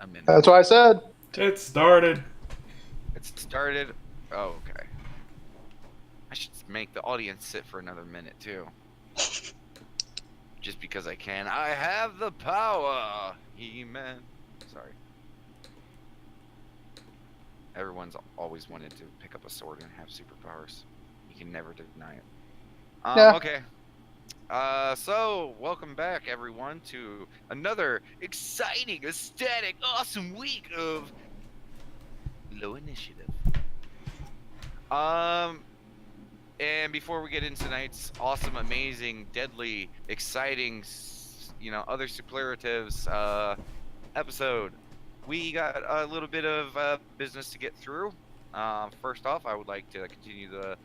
a minute. That's what I said. It started. It started. Oh, okay. I should make the audience sit for another minute too. Just because I can. I have the power, He-Man. Sorry. Everyone's always wanted to pick up a sword and have superpowers. You can never deny it. Yeah. Okay. So welcome back, everyone, to another exciting, ecstatic, awesome week of low initiative. Um, and before we get into tonight's awesome, amazing, deadly, exciting, other superlatives episode, we got a little bit of business to get through. First off, I would like to continue the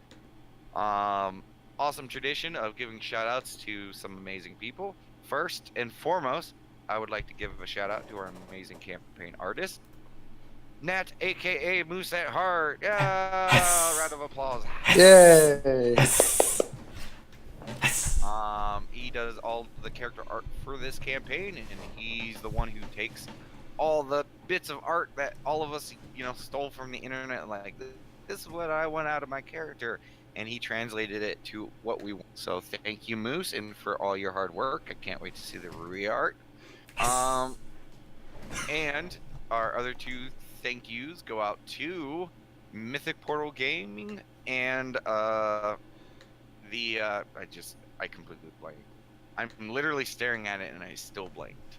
awesome tradition of giving shout outs to some amazing people. First and foremost, I would like to give a shout out to our amazing campaign artist, Nat, aka Moose at Heart. Yeah, round of applause. Yay. Yes. Yes. He does all the character art for this campaign, and he's the one who takes all the bits of art that all of us, stole from the internet. Like, this is what I want out of my character, and he translated it to what we want. So thank you, Moose, and for all your hard work. I can't wait to see the re-art. And our other two thank yous go out to Mythic Portal Gaming and I completely blanked. I'm literally staring at it and I still blanked.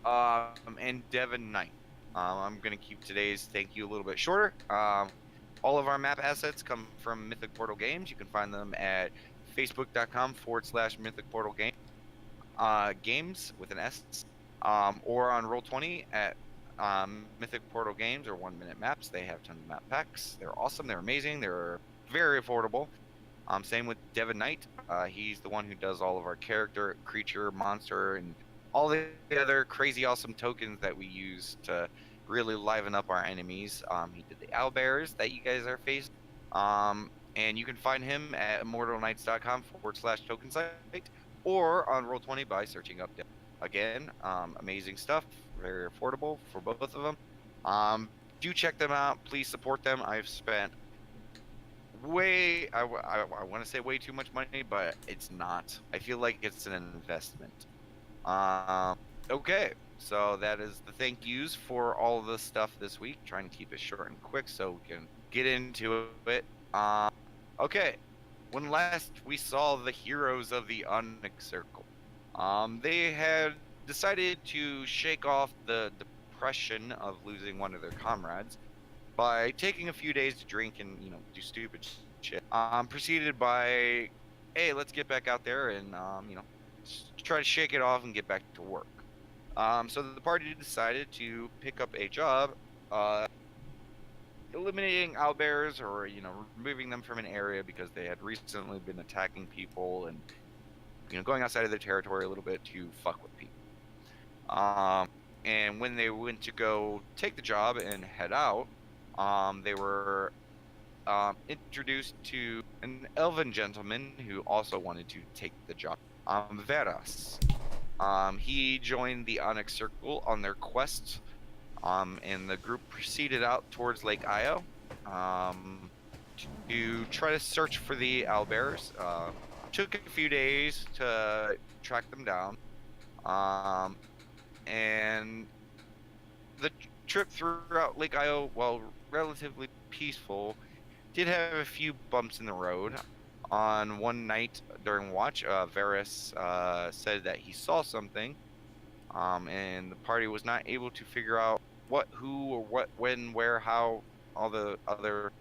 And Devin Knight. I'm gonna keep today's thank you a little bit shorter. All of our map assets come from Mythic Portal Games. You can find them at facebook.com/Mythic Portal Games with an S, or on Roll20 at Mythic Portal Games or 1 Minute Maps. They have tons of map packs. They're awesome. They're amazing. They're very affordable. Same with Devin Knight. He's the one who does all of our character, creature, monster, and all the other crazy awesome tokens that we use to really liven up our enemies. He did the owlbears that you guys are facing. And you can find him at immortalknights.com/token site or on Roll20 by searching up Devin. Again, amazing stuff. Very affordable for both of them. Do check them out. Please support them. I've spent I want to say way too much money, but it's not. I feel like it's an investment. Okay, so that is the thank yous for all the stuff this week. Trying to keep it short and quick so we can get into it. Okay, when last we saw the heroes of the Onyx Circle, they had decided to shake off the depression of losing one of their comrades by taking a few days to drink and do stupid shit. Preceded by, hey, let's get back out there and try to shake it off and get back to work. So the party decided to pick up a job, eliminating owlbears or removing them from an area because they had recently been attacking people and going outside of their territory a little bit to fuck with people. And when they went to go take the job and head out, they were introduced to an elven gentleman who also wanted to take the job, Veras. He joined the Onyx Circle on their quest, and the group proceeded out towards Lake Io to try to search for the owlbears. Took a few days to track them down, and the trip throughout Lake Io, while relatively peaceful, did have a few bumps in the road. On one night during watch, Varys said that he saw something, and the party was not able to figure out what, who, or what, when, where, how, all the other,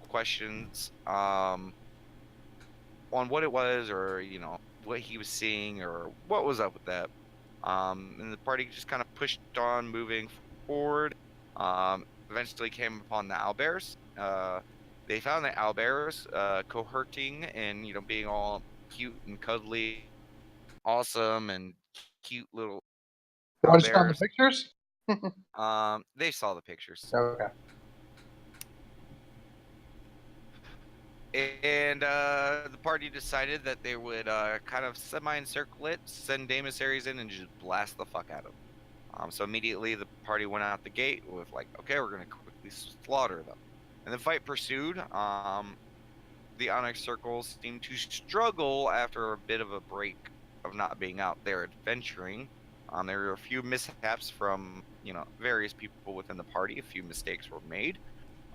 questions on what it was, or what he was seeing, or what was up with that. And the party just kind of pushed on, moving forward. Eventually came upon the owlbears. They found the owlbears cohorting and being all cute and cuddly, awesome and cute little You want to show on the owlbears. pictures? They saw the pictures. Okay. And the party decided that they would kind of semi-encircle it, send emissaries in, and just blast the fuck out of them. So immediately the party went out the gate with like, okay, we're gonna quickly slaughter them. And the fight pursued. The Onyx Circles seemed to struggle after a bit of a break of not being out there adventuring. There were a few mishaps from, various people within the party. A few mistakes were made.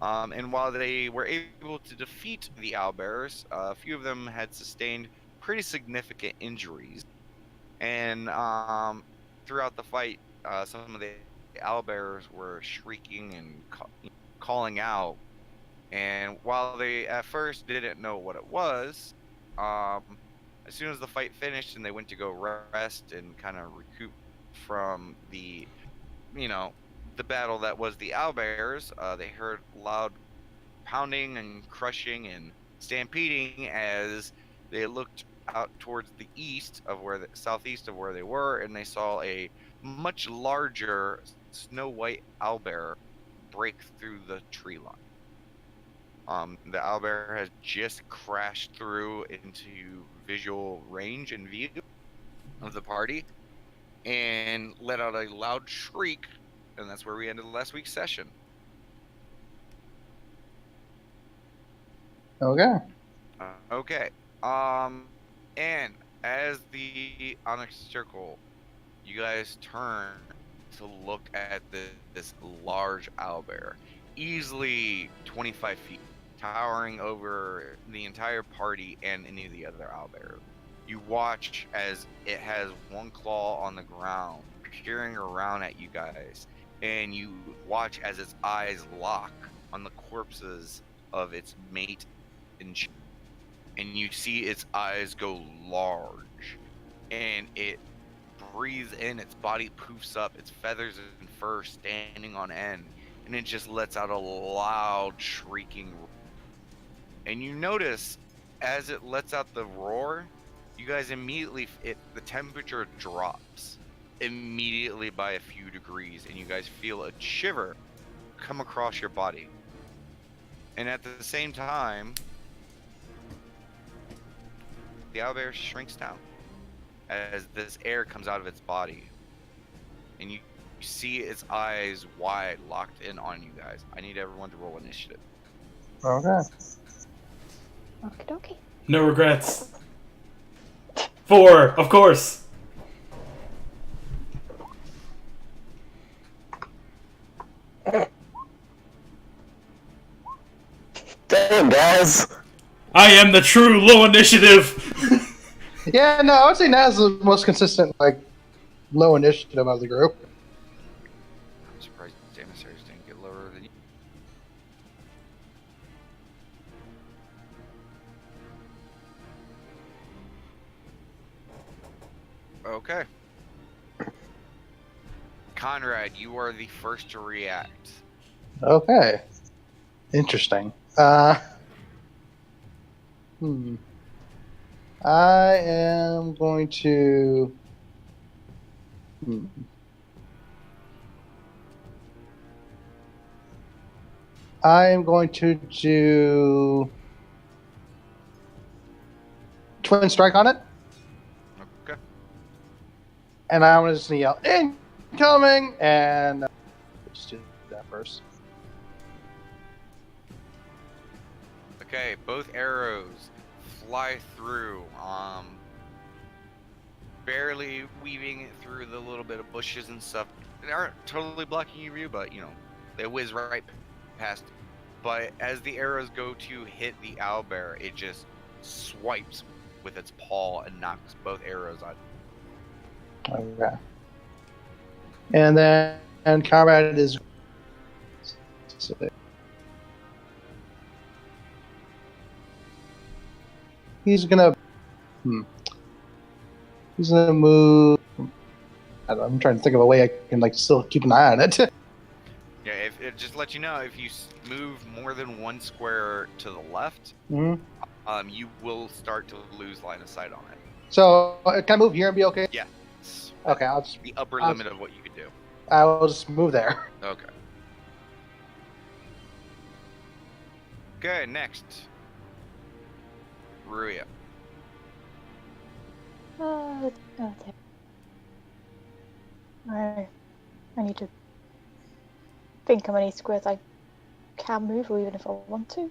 And while they were able to defeat the Owlbears, a few of them had sustained pretty significant injuries. And throughout the fight, some of the owlbears were shrieking and calling out. And while they at first didn't know what it was, um, as soon as the fight finished and they went to go rest and kind of recoup from you know, the battle that was the owlbears, they heard loud pounding and crushing and stampeding as they looked out towards the east of southeast of where they were, and they saw a much larger snow white owlbear break through the tree line. The owlbear has just crashed through into visual range and view of the party and let out a loud shriek, and that's where we ended last week's session. Okay. Okay. And as the Onyx Circle, you guys turn to look at this large owlbear, easily 25 feet, towering over the entire party and any of the other owlbears. You watch as it has one claw on the ground, peering around at you guys, and you watch as its eyes lock on the corpses of its mate and you see its eyes go large, and it breathes in, its body poofs up, its feathers and fur standing on end, and it just lets out a loud shrieking roar. And you notice as it lets out the roar, you guys immediately the temperature drops immediately by a few degrees, and you guys feel a shiver come across your body. And at the same time, the owlbear shrinks down as this air comes out of its body, and you see its eyes wide, locked in on you guys. I need everyone to roll initiative. Okay. Okie dokie. No regrets. 4, of course. Damn, guys. I am the true low initiative. Yeah, no, I would say Naz is the most consistent, low initiative of the group. I'm surprised emissaries didn't get lower than you. Okay. Conrad, you are the first to react. Okay. Interesting. I am going to. I am going to do Twin Strike on it, Okay. and I'm just gonna yell "Incoming!" and just do that first. Okay, both arrows fly through, barely weaving it through the little bit of bushes and stuff. They aren't totally blocking your view, but they whiz right past. But as the arrows go to hit the owlbear, it just swipes with its paw and knocks both arrows out. Okay. And then Conrad is. He's gonna. He's gonna move. I'm trying to think of a way I can still keep an eye on it. Yeah, if it just let you know, if you move more than one square to the left, Mm-hmm. You will start to lose line of sight on it. So can I move here and be okay? Yeah. Okay, I'll just. The upper limit of what you could do. I will just move there. Okay. Okay, next. Ruya. Okay. Alright. I need to think how many squares I can move, or even if I want to.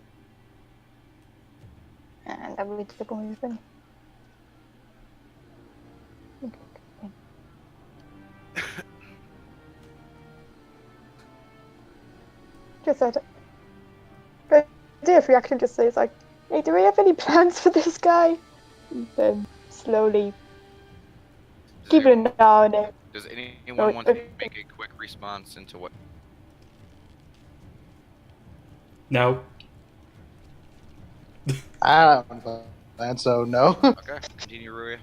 And I will double moving. Okay. Just said, but if reaction just says like, "Hey, do we have any plans for this guy?" And then slowly keep an eye on it. Does anyone want to make a quick response into what? No. I don't know, and so no. Okay, continue, Ruya.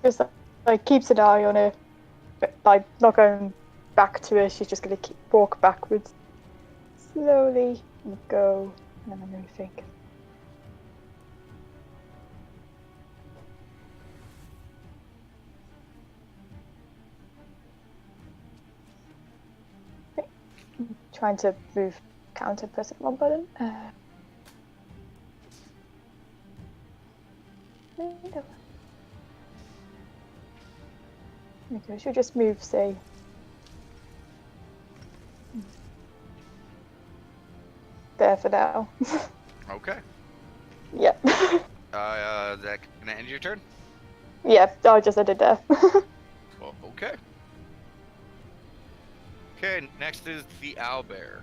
Just like keeps an eye on her, but like not going back to her. She's just gonna walk backwards slowly and go. And then I think. Trying to move counter, press the wrong button. No. Okay, I should just move, say. There for now. Okay. Yep. Is that gonna end your turn? Yep, I just ended there. Well, okay. Okay, next is the owlbear.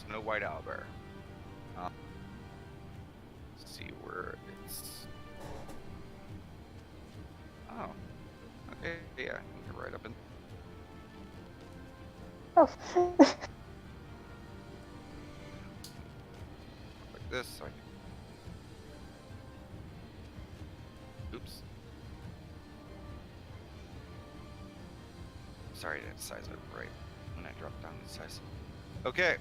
Snow White owlbear. Let's see where it's. Oh. Okay, yeah, you're right up in. Oh. Like this. So oops. Sorry, I didn't size it right when I dropped down the size. Okay,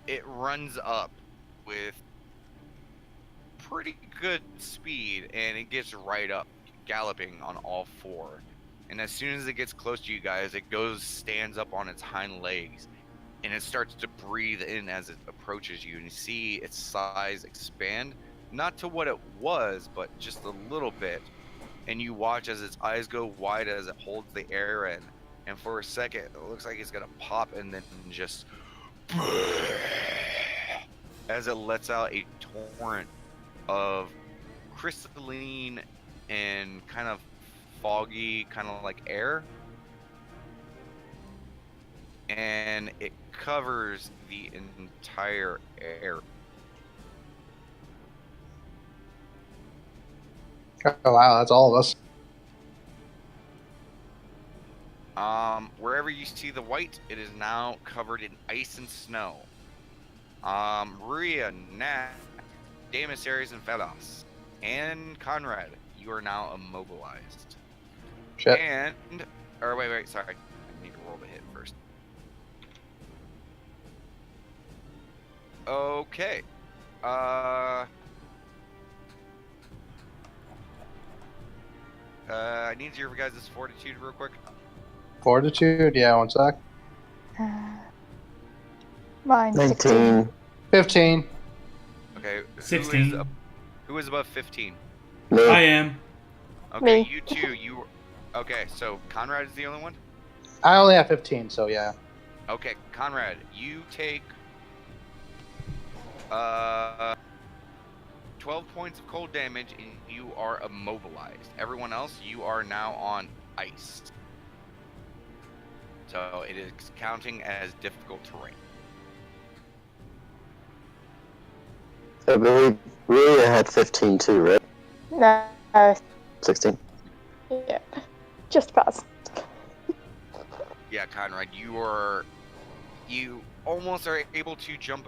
it runs up with pretty good speed, and it gets right up, galloping on all four. And as soon as it gets close to you guys, it stands up on its hind legs, and it starts to breathe in as it approaches you, and you see its size expand, not to what it was, but just a little bit. And you watch as its eyes go wide as it holds the air in, and for a second it looks like it's gonna pop, and then just as it lets out a torrent of crystalline and kind of foggy, kind of like air, and it covers the entire air. Oh wow, that's all of us. Wherever you see the white, it is now covered in ice and snow. Maria, Nat, Damus, Ares, and Velas, and Conrad, you are now immobilized. Shit. And, or wait, sorry. I need to roll the hit first. Okay. I need your guys' fortitude real quick. Fortitude, yeah, one sec. Mine's 16. 19. 15. Okay. 16. Who is above 15? Me. I am. Okay, Me. you two. Okay, so Conrad is the only one? I only have 15, so yeah. Okay, Conrad, you take 12 points of cold damage and you are immobilized. Everyone else, you are now on ice. So it is counting as difficult terrain. I believe Ruya had 15 too, right? No. 16. Yeah. Just pass. Yeah, Conrad, you almost are able to jump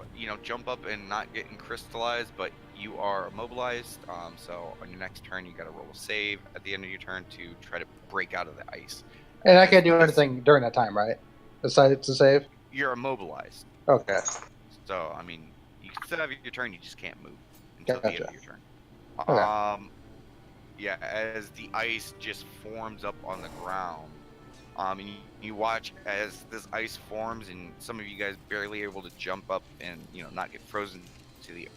up and not getting crystallized, but you are immobilized. So on your next turn, you got to roll a save at the end of your turn to try to break out of the ice. And I can't do anything during that time, right? Besides to save? You're immobilized. Okay. So, I mean, you can still have your turn, you just can't move until the end Gotcha. of your turn. Okay. Yeah, as the ice just forms up on the ground, and you watch as this ice forms, and some of you guys barely able to jump up and not get frozen to the.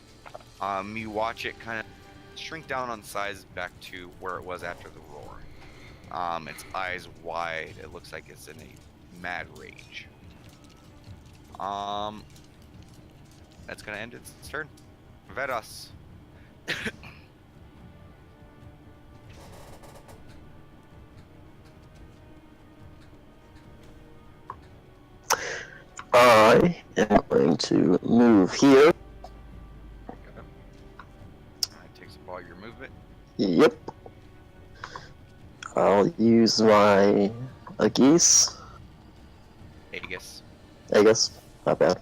You watch it kind of shrink down on size back to where it was after the roar. Its eyes wide. It looks like it's in a mad rage. That's gonna end its turn. Vedas. I am going to move here. That takes up all your movement. Yep. I'll use my Aegis. Aegis. Aegis. Not bad.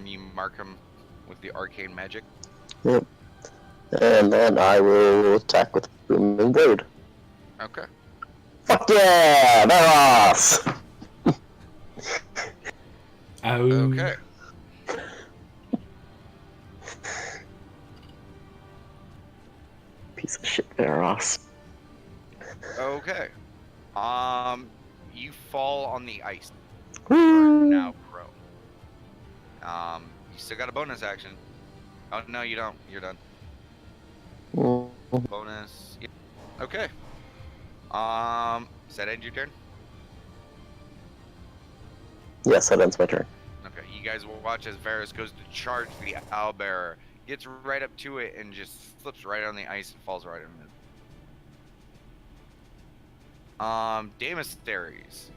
You mark him with the arcane magic. Yep. And then I will attack with Booming Blade. Okay. Fuck yeah! Veros! Oh. Okay. Piece of shit, Veros. Okay. You fall on the ice. Woo! Now prone. You still got a bonus action. Oh no, you don't. You're done. Bonus. Yeah. Okay. Does that end your turn? Yes, that ends my turn. Okay. You guys will watch as Varus goes to charge the owlbearer, gets right up to it, and just slips right on the ice and falls right in it. Damasteries.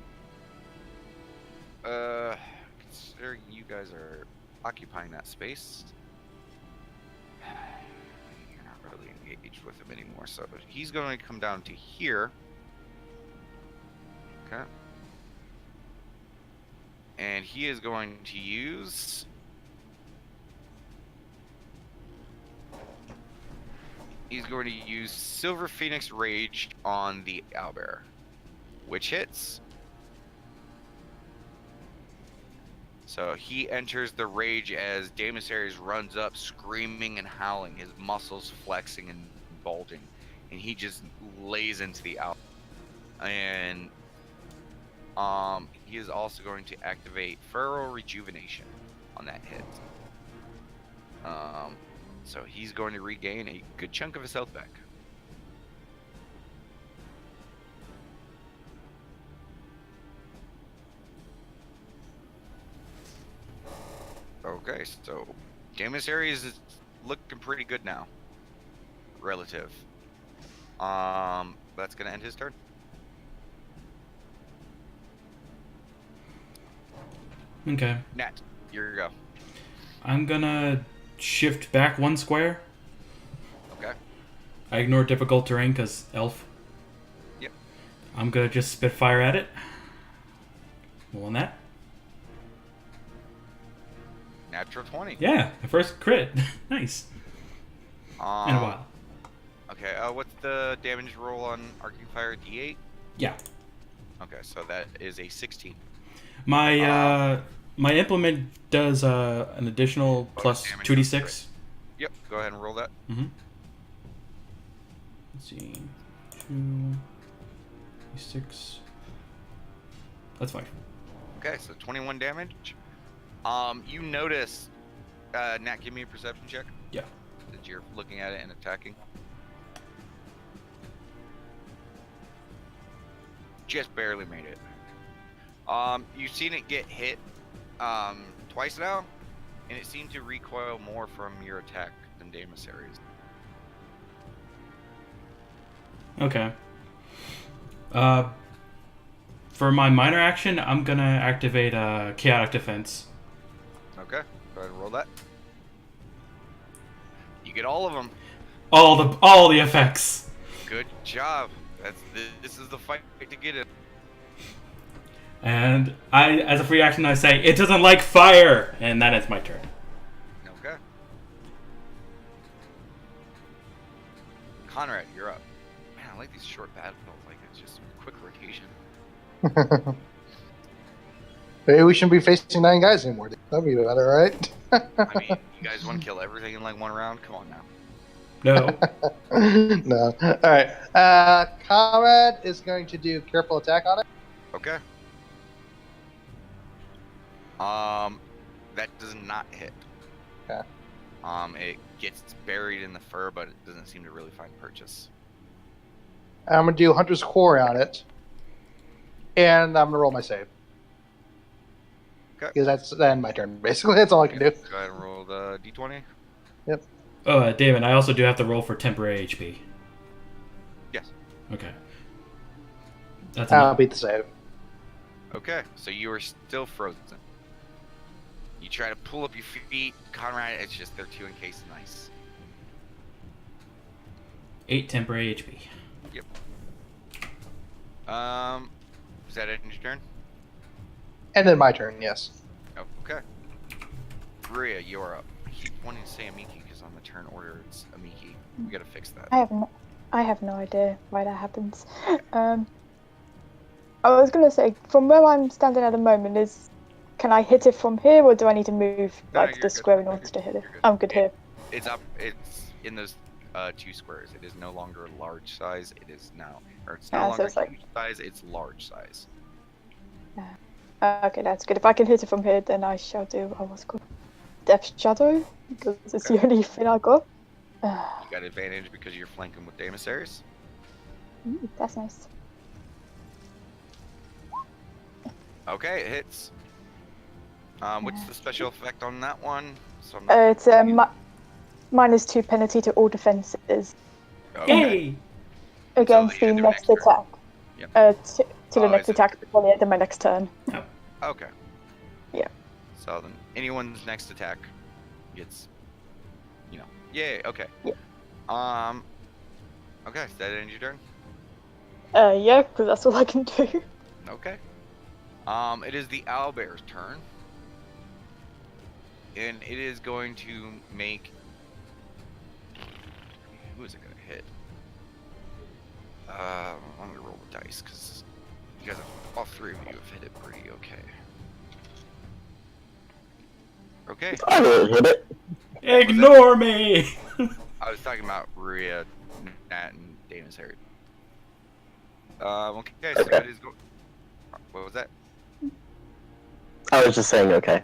Considering you guys are occupying that space, you're not really engaged with him anymore, so he's going to come down to here. Okay. And he is going to use Silver Phoenix Rage on the owlbearer, which hits. So he enters the rage as Damaseries runs up, screaming and howling, his muscles flexing and bulging, and he just lays into the owl. And he is also going to activate Feral Rejuvenation on that hit. So he's going to regain a good chunk of his health back. Okay, so Damaseries is looking pretty good now. Relative. That's gonna end his turn. Okay. Nat, here you go. I'm gonna shift back 1 square. Okay. I ignore difficult terrain because elf. Yep. I'm gonna just spitfire at it. Roll on that. Natural 20. Yeah, my first crit. Nice. In a while. Okay, what's the damage roll on Arcane Fire? D8? Yeah. Okay, so that is a 16. My my implement does an additional plus damage 2d6. Yep, go ahead and roll that. Mm-hmm. Let's see. 2d6. That's fine. Okay, so 21 damage. You notice, Nat, give me a perception check. Yeah. That you're looking at it and attacking. Just barely made it. You've seen it get hit twice now, and it seemed to recoil more from your attack than Damaseries. Okay. For my minor action, I'm gonna activate Chaotic Defense. Okay, go ahead and roll that. You get all of them. All the effects. Good job. This is the fight to get it. And I, as a free action, I say it doesn't like fire, and that is my turn. Okay. Conrad, you're up. Man, I like these short battles. Like it's just quick rotation. Maybe we shouldn't be facing 9 guys anymore. That'd be better, right? I mean, you guys want to kill everything in like one round? Come on now. No. No. All right. Conrad is going to do careful attack on it. Okay. That does not hit. Okay. It gets buried in the fur, but it doesn't seem to really find purchase. I'm gonna do Hunter's Core on it, and I'm gonna roll my save. Okay. Because that's then my turn. Basically, that's all I can do. Go ahead and roll the d20. Oh, Damon, I also do have to roll for temporary HP. Yes. Okay. That's I'll enough. beat the save. Okay, so you are still frozen. You try to pull up your feet, Conrad. It's just they're too encased in ice. 8 temporary HP. Is that it in your turn? And then my turn, yes. Okay. Rhea, you're up. I keep wanting to say Amiki because on the turn order it's Amiki. We gotta fix that. I have no idea why that happens. I was gonna say, from where I'm standing at the moment, can I hit it from here, or do I need to move No, like you're the good. square in You're order good. to hit it? You're good. I'm good here. It's up. It's in those 2 squares. It is no longer large size. It is now, or it's no So longer it's like- huge size. It's large size. Okay, that's good. If I can hit it from here, then I shall do what's called Depth Shadow, because it's the only thing I got. You got advantage because you're flanking with Demissaries. That's nice. Okay, it hits. What's the special effect on that one? So I'm It's -2 penalty to all defenses okay. Yay! against So the either next next turn. attack. Yep. To the Oh, next is it? attack before the end of my next turn. Okay. Yeah. So then anyone's next attack gets, yay. Okay. Yeah. Okay. Is that end your turn? Yeah, because that's all I can do. Okay. It is the owlbear's turn. And it is going to make... Who is it going to hit? I'm going to roll the dice, because you guys, all 3 of you have hit it pretty okay. Okay. I didn't hit it. Ignore me! I was talking about Rhea, Nat, and Dana's Harry. Okay, so Okay. it is going... What was that? I was just saying okay.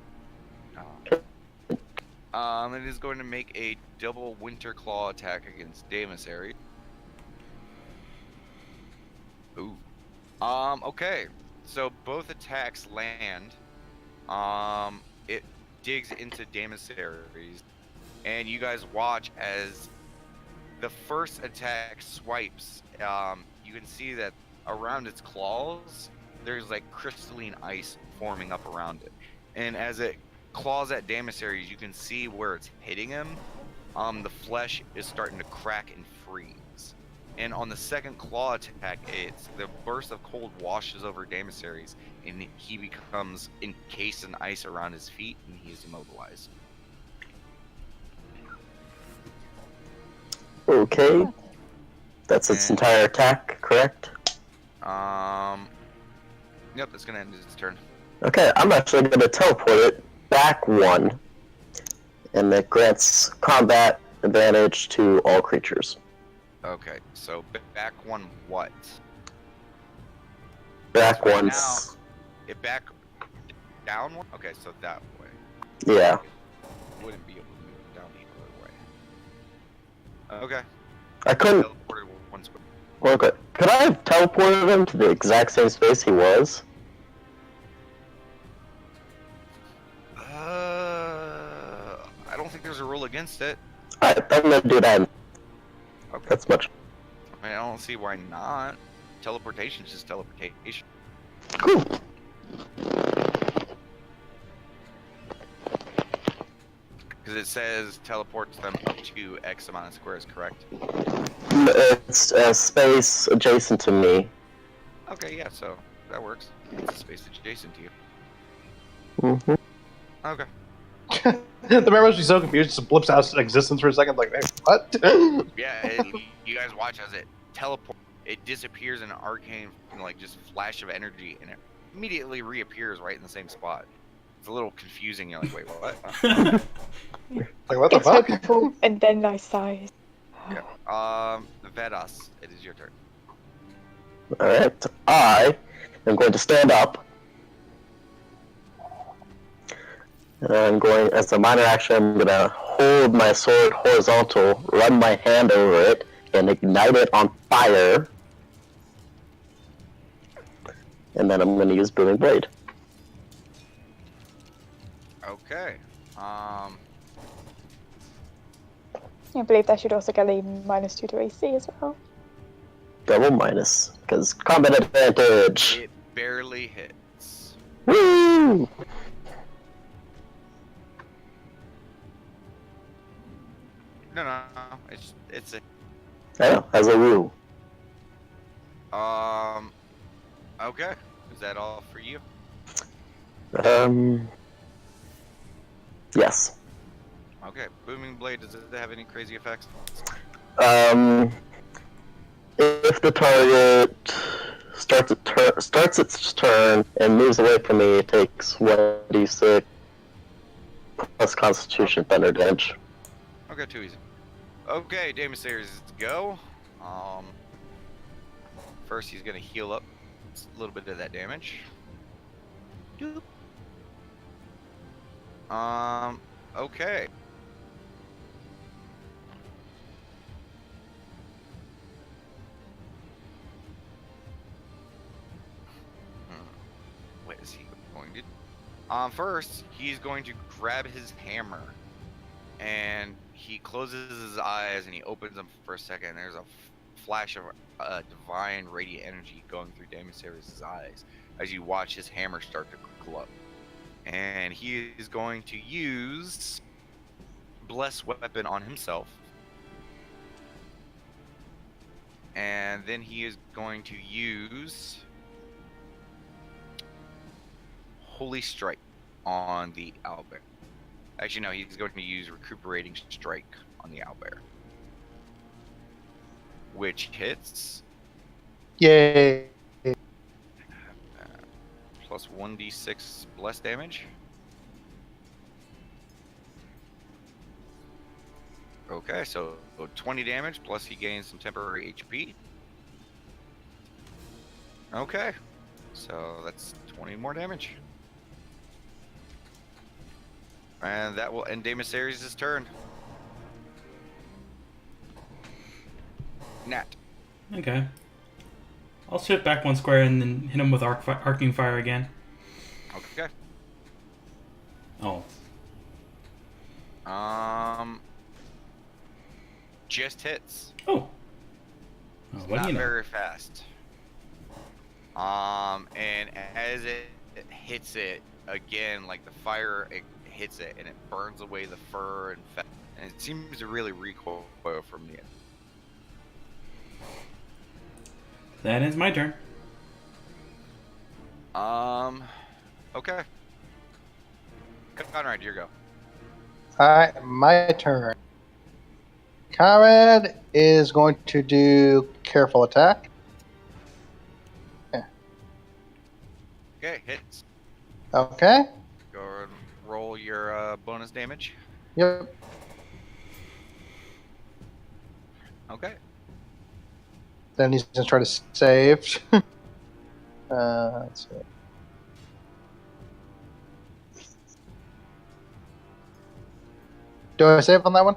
It is going to make a double Winter Claw attack against Demissaries. Ooh. Okay. So both attacks land. It digs into Demissaries, and you guys watch as the first attack swipes. You can see that around its claws, there's like crystalline ice forming up around it, and as it claws at Demissaries, you can see where it's hitting him. The flesh is starting to crack and freeze. And on the second claw attack, it's the burst of cold washes over Demissaries, and he becomes encased in ice around his feet, and he is immobilized. Okay. That's its And- entire attack, correct? Yep, that's gonna end its turn. Okay, I'm actually going to teleport it back 1, and that grants combat advantage to all creatures. Okay, so back 1 what? Back So right once. It back down 1? Okay, so that way. Yeah. Wouldn't be able to move down the other way. Okay. I couldn't. Teleported 1 square. Okay. Could I have teleported him to the exact same space he was? I don't think there's a rule against it. Alright, I'm gonna do that. Okay. That's much. I mean, I don't see why not. Teleportation is just teleportation. Cool. Because it says teleports them up to X amount of squares, correct? It's a space adjacent to me. Okay, yeah, so that works. It's a space adjacent to you. Mm-hmm. Okay. The member must be so confused, just blips out of existence for a second, like, hey, what? Yeah, you guys watch as it teleports. It disappears in an arcane, like, just flash of energy, and it immediately reappears right in the same spot. It's a little confusing. You're like, wait, what? Like, what the It's so fuck? beautiful, and then I sigh. Yeah. Vedas, it is your turn. Alright. I am going to stand up. And I'm going, as a minor action, I'm gonna hold my sword horizontal, run my hand over it, and ignite it on fire. And then I'm going to use Booming Blade. Okay. I believe that should also get a -2 to AC as well. Double minus, because combat advantage. It barely hits. Woo! No. It's a. I know, as a woo. Okay. Is that all for you? Yes. Okay. Booming Blade, does it have any crazy effects? If the target starts its turn and moves away from me, it takes 1d6 plus Constitution thunder damage. Okay, too easy. Okay, Demisayers, go. First he's gonna heal up a little bit of that damage. Doop. Okay. What is he going to do? First, he's going to grab his hammer, and he closes his eyes and he opens them for a second. There's a flash of divine radiant energy going through Demisayers' eyes as you watch his hammer start to glow. And he is going to use Bless Weapon on himself. And then he is going to use Holy Strike on the owlbear. Actually, no, he's going to use Recuperating Strike on the owlbear, which hits Yay. plus 1d6 bless damage. Okay, so 20 damage plus he gains some temporary HP. Okay, so that's 20 more damage. And that will end Demisayers' turn. Nat. Okay. I'll shift back 1 square and then hit him with arcing fire again. Okay. Oh. Just hits. Oh. What do Not you know? very fast. And as it hits it again, like the fire, it hits it and it burns away the fur and it seems to really recoil from the. That ends my turn. Okay. Conrad, your go. Alright, my turn. Conrad is going to do careful attack. Okay, hits. Okay. Go and roll your bonus damage. Yep. Okay. Then he's going to try to save. Let's see. Do I save on that one?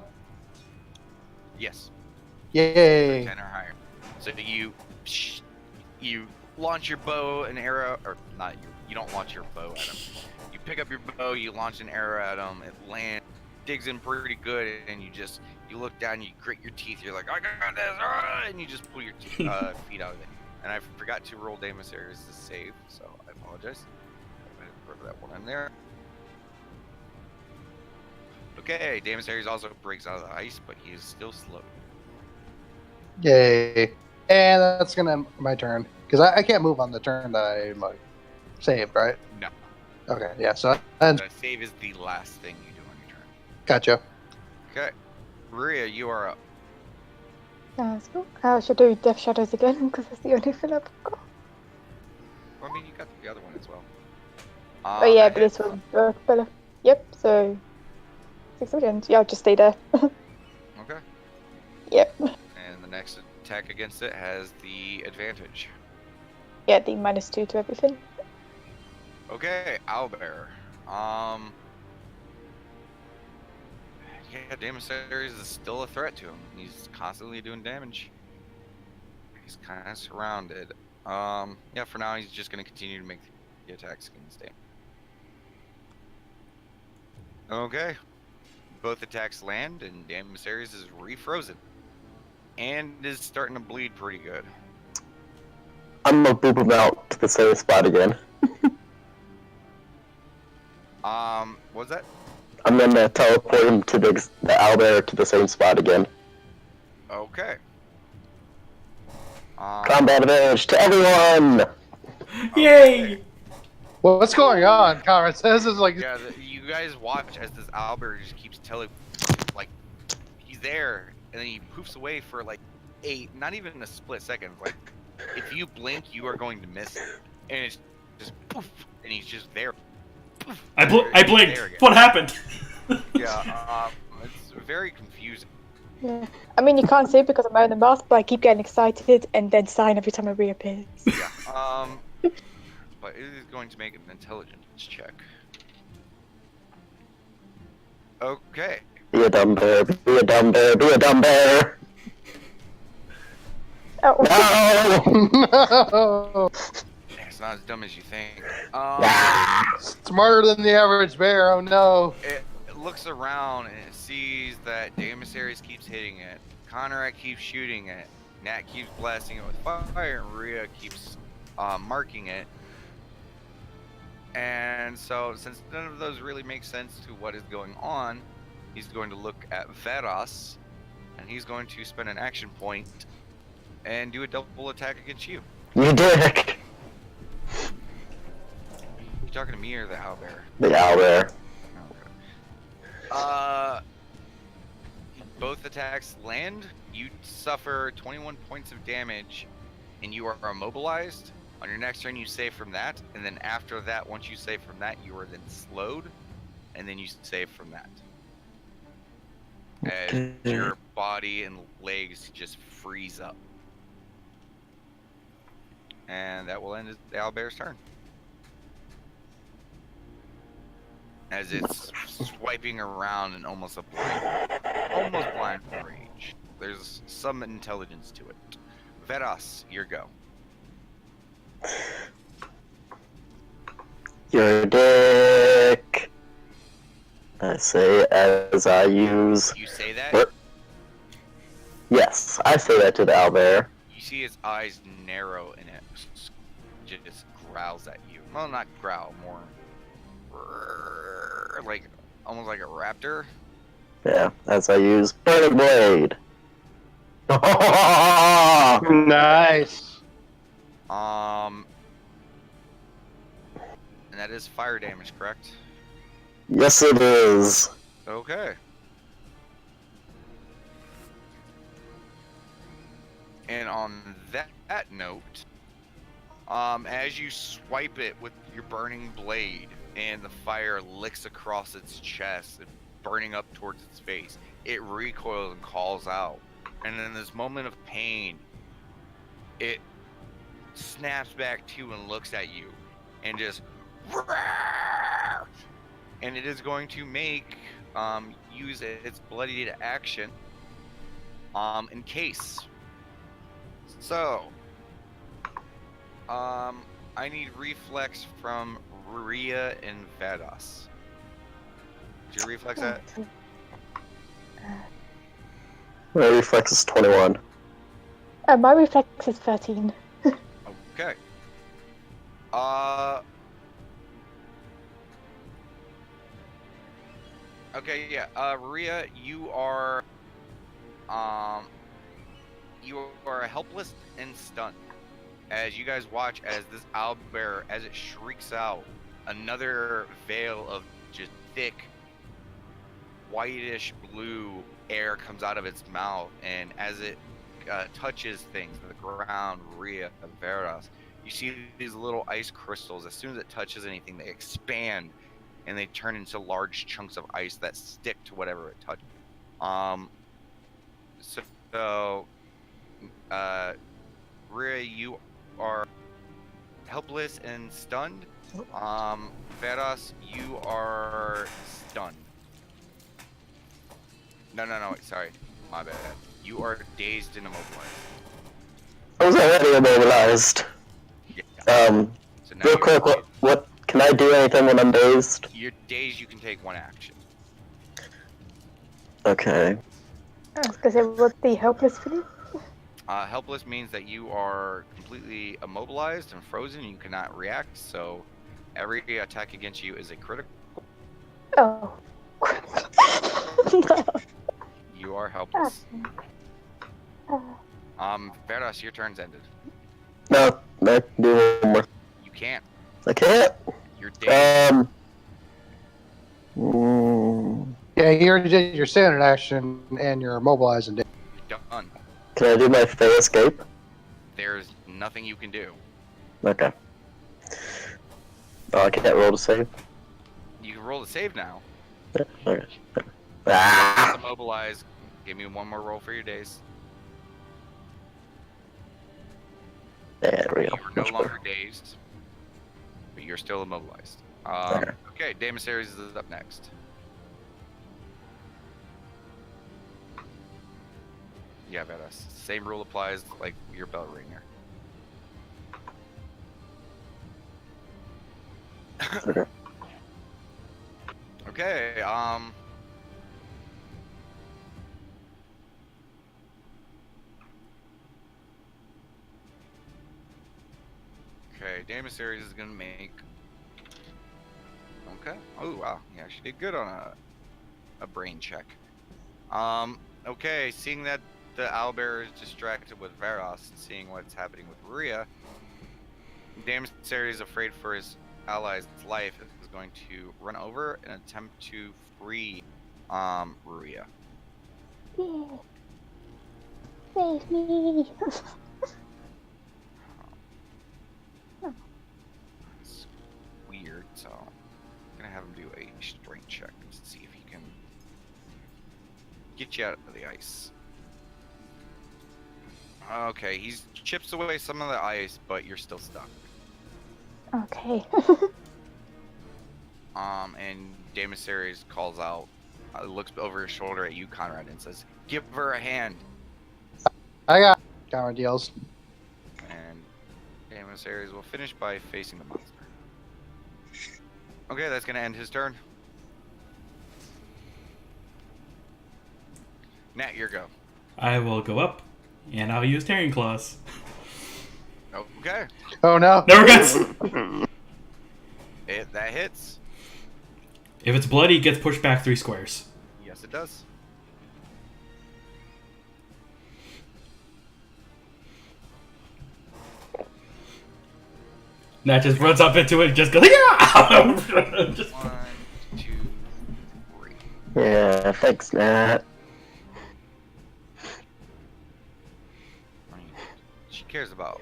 Yes. Yay. 10 or higher. So you launch your bow and arrow, or not you don't launch your bow at him. You pick up your bow, you launch an arrow at him, it lands, digs in pretty good, and you look down, you grit your teeth, you're like, I got this, and you just pull your feet out of it. And I forgot to roll Demisayers to save, so I apologize. I throw that one in there. Okay, Demisayers also breaks out of the ice, but he is still slow. Yay. And that's going to end my turn. Because I can't move on the turn that I saved, right? No. Okay, yeah, so and Save is the last thing you do on your turn. gotcha. Okay. Maria, you are up. That's cool. I should do Death Shadows again because that's the only thing I've got. Well, I mean, you got the other one as well. Oh yeah, that but this hits. one worked better. Yep, so 6 again. Yeah, I'll just stay there. Okay. Yep. And the next attack against it has the advantage. Yeah, the -2 to everything. Okay, owlbear. yeah, Demisarius is still a threat to him. He's constantly doing damage. He's kind of surrounded. Yeah, for now he's just gonna continue to make the attacks against him. Okay. Both attacks land, and Demisarius is refrozen. And is starting to bleed pretty good. I'm gonna boop him out to the same spot again. What's that? I'm gonna teleport him to the owlbear to the same spot again. Okay. Combat advantage to everyone! Yay! What's going on, Conrad? This is like Yeah, you guys watch as this owlbear just keeps telling, like, he's there, and then he poofs away for like not even a split second. Like, if you blink, you are going to miss it, and it's just poof, and he's just there. Poof, I and blinked. there again. What happened? Yeah, it's very confusing. Yeah. I mean, you can't see it because I'm wearing the mask, but I keep getting excited and then sign every time it reappears. Yeah. But it is going to make an intelligence check. Okay. Be a dumb bear, be a dumb bear, be a dumb bear! Oh. No! no. It's not as dumb as you think. Smarter than the average bear. Oh no. It looks around and it sees that Demisarius keeps hitting it, Conrad keeps shooting it, Nat keeps blasting it with fire, and Rhea keeps marking it. And so, since none of those really make sense to what is going on, he's going to look at Veras, and he's going to spend an action point and do a double attack against you. You dick! You talking to me or the owlbear? The owlbear. Okay. Both attacks land. You suffer 21 points of damage, and you are immobilized. On your next turn, you save from that, and then after that, once you save from that, you are then slowed, and then you save from that. As your body and legs just freeze up. And that will end the owlbear's turn. As it's swiping around in almost blind rage. There's some intelligence to it. Veras, your go. You're a dick. I say as I use... You say that? What? Yes, I say that to the owlbear. You see his eyes narrow and it just growls at you. Well, not growl, more like almost like a raptor. Yeah, as I use Burning Blade. Nice. And that is fire damage, correct? Yes, it is. Okay. And on that note, as you swipe it with your burning blade and the fire licks across its chest, burning up towards its face, it recoils and calls out. And in this moment of pain, it snaps back to you and looks at you and just and it is going to make use its bloodied action in case. So I need reflex from Rhea and Vados. Did you reflex that? My reflex is 21. My reflex is 13. Okay. Okay, yeah. Rhea, you are helpless and stunned. As you guys watch as this owlbear, as it shrieks out, another veil of just thick, whitish blue air comes out of its mouth, and as it touches things, the ground, Rhea, Veras, you see these little ice crystals. As soon as it touches anything, they expand, and they turn into large chunks of ice that stick to whatever it touches. So, Rhea, you are helpless and stunned. Veras, you are stunned. No. Sorry, my bad. You are dazed and immobilized. I was already immobilized. Yeah. So now Real you're quick, dazed. what can I do anything when I'm dazed? You're dazed. You can take one action. Okay. I was gonna say, what's the helpless for you? Helpless means that you are completely immobilized and frozen. And you cannot react. So every attack against you is a critical. Oh. No. You are helpless. Uh, Veras, your turn's ended. No, I can do one more. You can't. I can't. You're dazed. Yeah, you already did your standard action and you're immobilized and You're done. Can I do my Fey escape? There's nothing you can do. Okay. Oh, I can't roll to save. You can roll the save now. Okay. Ah! Immobilized. Give me one more roll for your days. There we go. You are no Much longer better. dazed, but you're still immobilized. Okay. Okay, Damasaries is up next. Yeah, badass. Same rule applies like your bell ringer. Okay. Okay, Okay, Damasaries is gonna make. Okay. Oh wow, yeah, she did good on a brain check. Okay, seeing that the owlbear is distracted with Varos and seeing what's happening with Ruria, Damasaries, afraid for his ally's life, is going to run over and attempt to free Ruria. yeah. Save me. It's weird, so I'm gonna have him do a strength check to see if he can get you out of the ice. Okay, he chips away some of the ice, but you're still stuck. Okay. And Damasaries calls out, looks over his shoulder at you, Conrad, and says, "Give her a hand." I got Conrad yells. And Damasaries will finish by facing the monster. Okay, that's gonna end his turn. Nat, your go. I will go up, and I'll use Tearing Claws. Okay, Oh no. Never gets. that hits. If it's bloody, it gets pushed back 3 squares. Yes, it does. Nat just runs up into it and just goes, yeah! Just- 1, 2, 3. Yeah, thanks, Nat. I mean, she cares about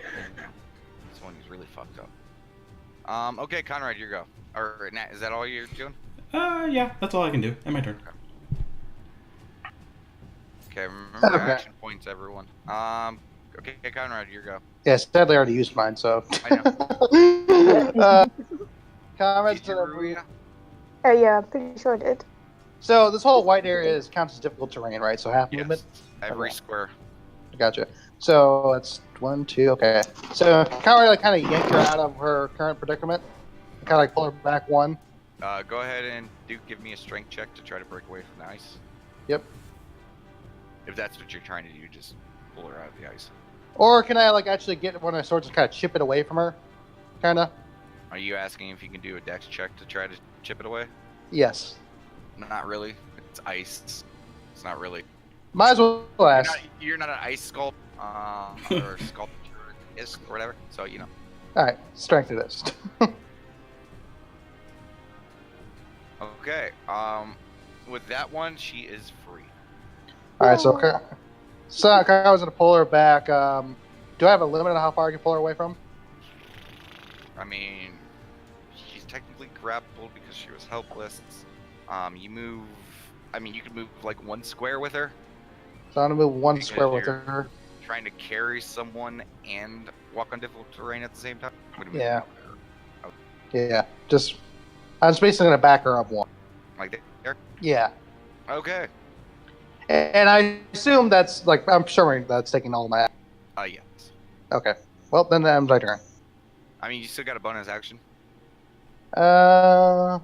someone who's really fucked up. Okay, Conrad, your go. Or Nat, is that all you're doing? Yeah, that's all I can do. And my turn. Okay, remember your Okay. action points, everyone. Okay, Conrad, your go. Yeah, sadly I already used mine, so. I know. Conrad's Did you, gonna Ruia? Oh yeah, I'm pretty sure I did. So this whole white area counts as difficult terrain, right? So half movement. Yes, every Okay. square. Gotcha. So that's 1, 2. Okay. So Conrad kind of yanked her out of her current predicament. Kind of like pull her back 1. Go ahead and give me a strength check to try to break away from the ice. Yep. If that's what you're trying to do, just pull her out of the ice. Or can I like actually get one of my swords and kind of chip it away from her? Kinda. Are you asking if you can do a dex check to try to chip it away? Yes. Not really. It's ice. It's not really. Might as well ask. You're not an ice sculpt or sculpturist or whatever. So you know. All right. Strength it is. Okay. With that one, she is free. All right. So okay. So I was gonna pull her back. Do I have a limit on how far I can pull her away from? I mean, she's technically grappled because she was helpless. You move. I mean, you can move like 1 square with her. So I'm gonna move 1 Because square with you're- her. Trying to carry someone and walk on difficult terrain at the same time. What do you mean? Yeah. Yeah. Just. I'm just basically gonna back her up 1. Like there. Yeah. Okay. And I assume that's like I'm assuming that's taking all my. Yes. Okay. Well, then that ends my turn. I mean, you still got a bonus action. Oh,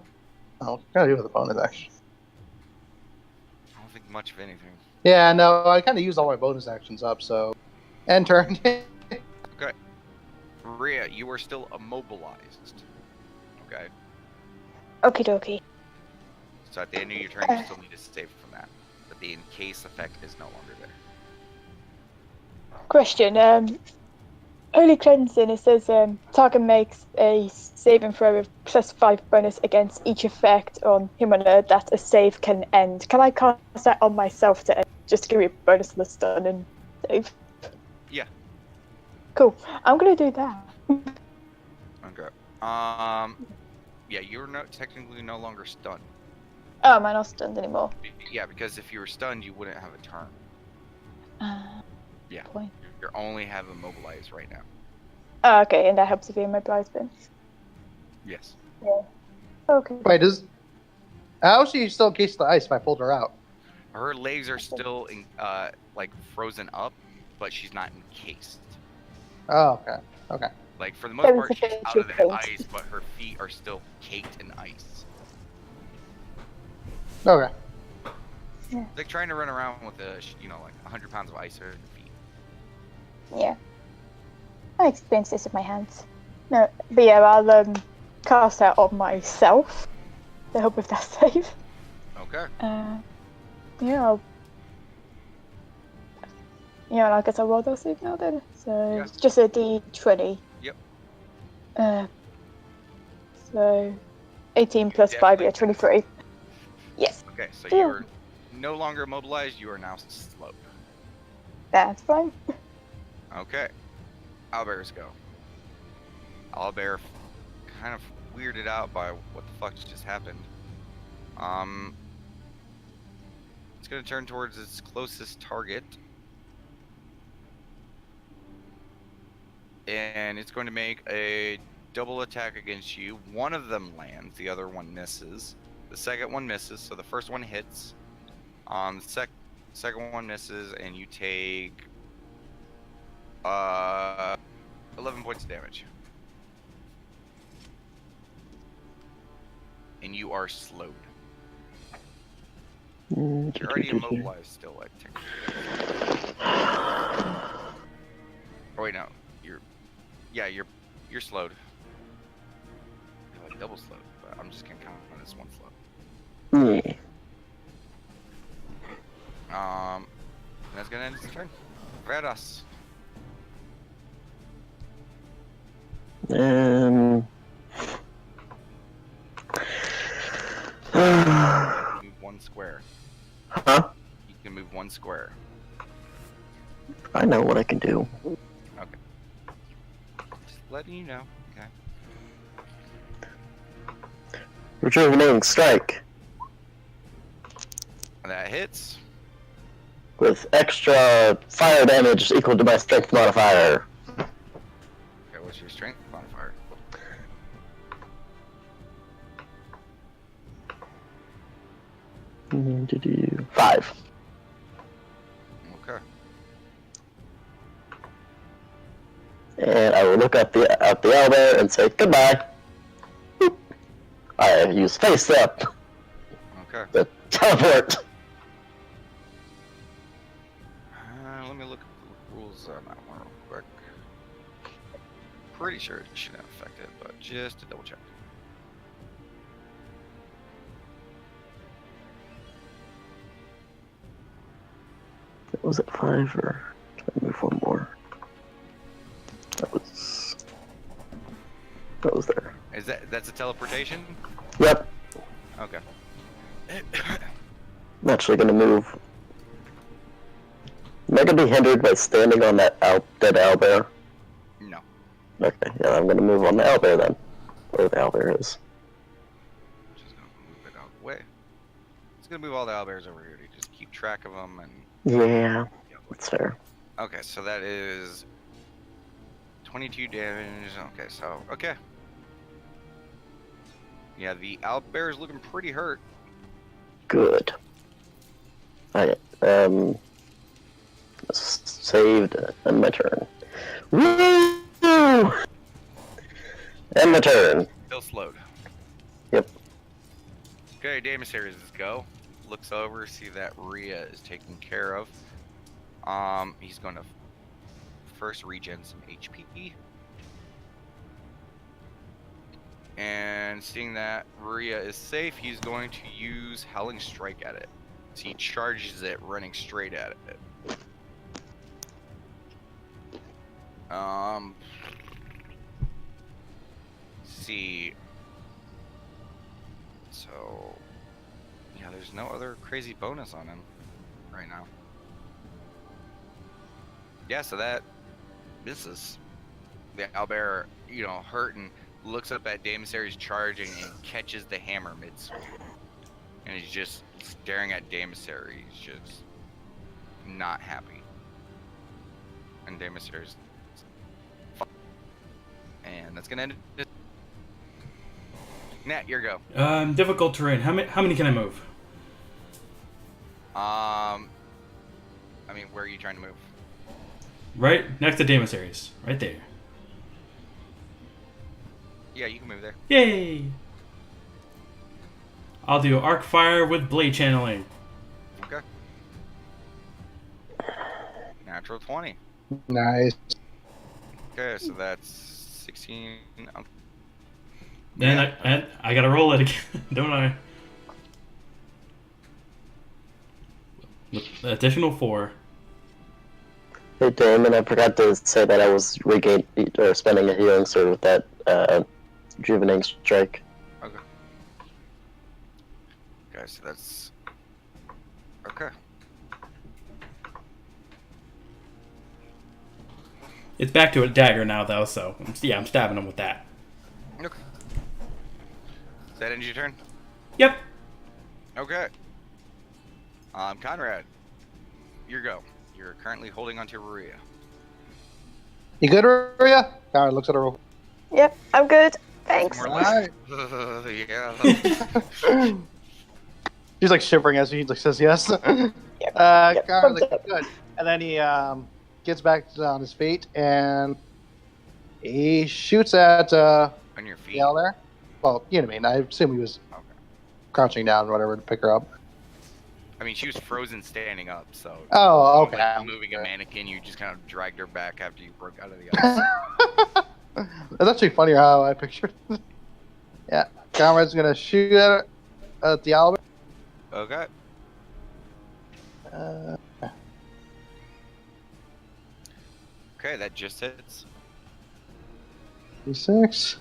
gotta do with the bonus action. I don't think much of anything. Yeah, no, I kind of used all my bonus actions up, so end turn. Okay. Rhea, you are still immobilized. Okay. Okie dokie. So at the end of your turn, you still need to save from that. But the encase effect is no longer there. Question. Holy cleansing. It says target makes a saving throw with +5 bonus against each effect on him or her that a save can end. Can I cast that on myself to end, just to give me a bonus on the stun and save? Yeah. Cool. I'm gonna do that. Okay. Yeah, you're technically no longer stunned. Oh, am I not stunned anymore? Yeah, because if you were stunned, you wouldn't have a turn. Yeah. Point. You only have immobilized right now. Oh, okay, and that helps if you're immobilized then. Yes. Yeah. Okay. Wait, how is she still encased in the ice if I pulled her out? Her legs are still like frozen up, but she's not encased. Oh, okay. Okay. Like for the most That part, was she's a out of the paint. ice, but her feet are still caked in ice. Okay. It's like trying to run around with like 100 pounds of ice on your feet. Yeah. I experienced this with my hands. No, but yeah, I'll cast that on myself to help with that save. Okay. Yeah, I guess I'll roll that save now then. So Yeah. it's just a D20. Yep. So 18 plus 5, yeah, 23. Yes, Okay, so Yeah. you're no longer immobilized. You are now slowed. that's fine. Okay. Owlbears go. Owlbear kind of weirded out by what the fuck just happened. It's gonna turn towards its closest target. And it's going to make a double attack against you. One of them lands, the other one misses. The second one misses, so the first one hits. The second one misses, and you take 11 points of damage. And you are slowed. You're already immobilized still, like technically. Oh wait, no. You're slowed. You're like double slowed, but I'm just gonna count on this one slow. Yeah. And that's gonna end its turn. Rados. Move one square. Huh? You can move one square. I know what I can do. Okay. Just letting you know. Okay. Rejuvenating strike That hits. with extra fire damage equal to my strength modifier. Okay, what's your strength modifier? Do 5. Okay. And I will look at the owlbear and say goodbye. Boop. I use face step Okay. to teleport. Let me look at the rules on that one real quick. Pretty sure it shouldn't affect it, but just to double check. Was it 5 or can I move one more? That was there. Is that's a teleportation? Yep. Okay. I'm actually gonna move. Am I gonna be hindered by standing on that dead owlbear? No. Okay, yeah, I'm gonna move on the owlbear then. Where the owlbear is. Just gonna move it out of the way. It's gonna move all the owlbears over here to just keep track of them and. Yeah, that's fair. Okay, so that is 22 damage. Okay, so okay. Yeah, the owlbear is looking pretty hurt. Good. Alright, Saved and my turn. Woo! And my turn. Still slowed. Yep. Okay, Damasaries is go. Looks over, see that Rhea is taken care of. He's going to first regen some HP. And seeing that Rhea is safe, he's going to use Howling Strike at it. So he charges it, running straight at it. See. So, yeah, there's no other crazy bonus on him right now. Yeah, so that misses. The owlbear, hurt and looks up at Damasaries charging and catches the hammer mid-swing. And he's just staring at Damasaries, just not happy. And Damasaries. And that's gonna end it. Nat, your go. Difficult terrain. How many can I move? Where are you trying to move? Right next to Damasaries. Right there. Yeah, you can move there. Yay! I'll do Arc Fire with Blade Channeling. Okay. Natural 20. Nice. Okay, so that's 16. And I gotta roll it again, don't I? Additional 4. Hey Damon, I forgot to say that I was spending a healing sword with that rejuvenating strike. Okay. Okay, so that's okay. It's back to a dagger now, though, so I'm stabbing him with that. Okay. Does that end your turn? Yep. Okay. Conrad, your go. You're currently holding onto Rhea. You good, Rhea? Conrad looks at her. Yep, I'm good. Thanks. More Alright. Yeah. She's like shivering as he says yes. Yep. Conrad's like, good. And then he gets back on his feet and he shoots at On your feet. the owl there. Well, you know what I mean. I assume he was Okay. crouching down or whatever to pick her up. She was frozen standing up, so. Oh, Like okay. moving a mannequin, you just kind of dragged her back after you broke out of the ice. That's actually funnier how I pictured it. Yeah. Conrad's gonna shoot at the owl. Okay. Okay, that just hits. D6.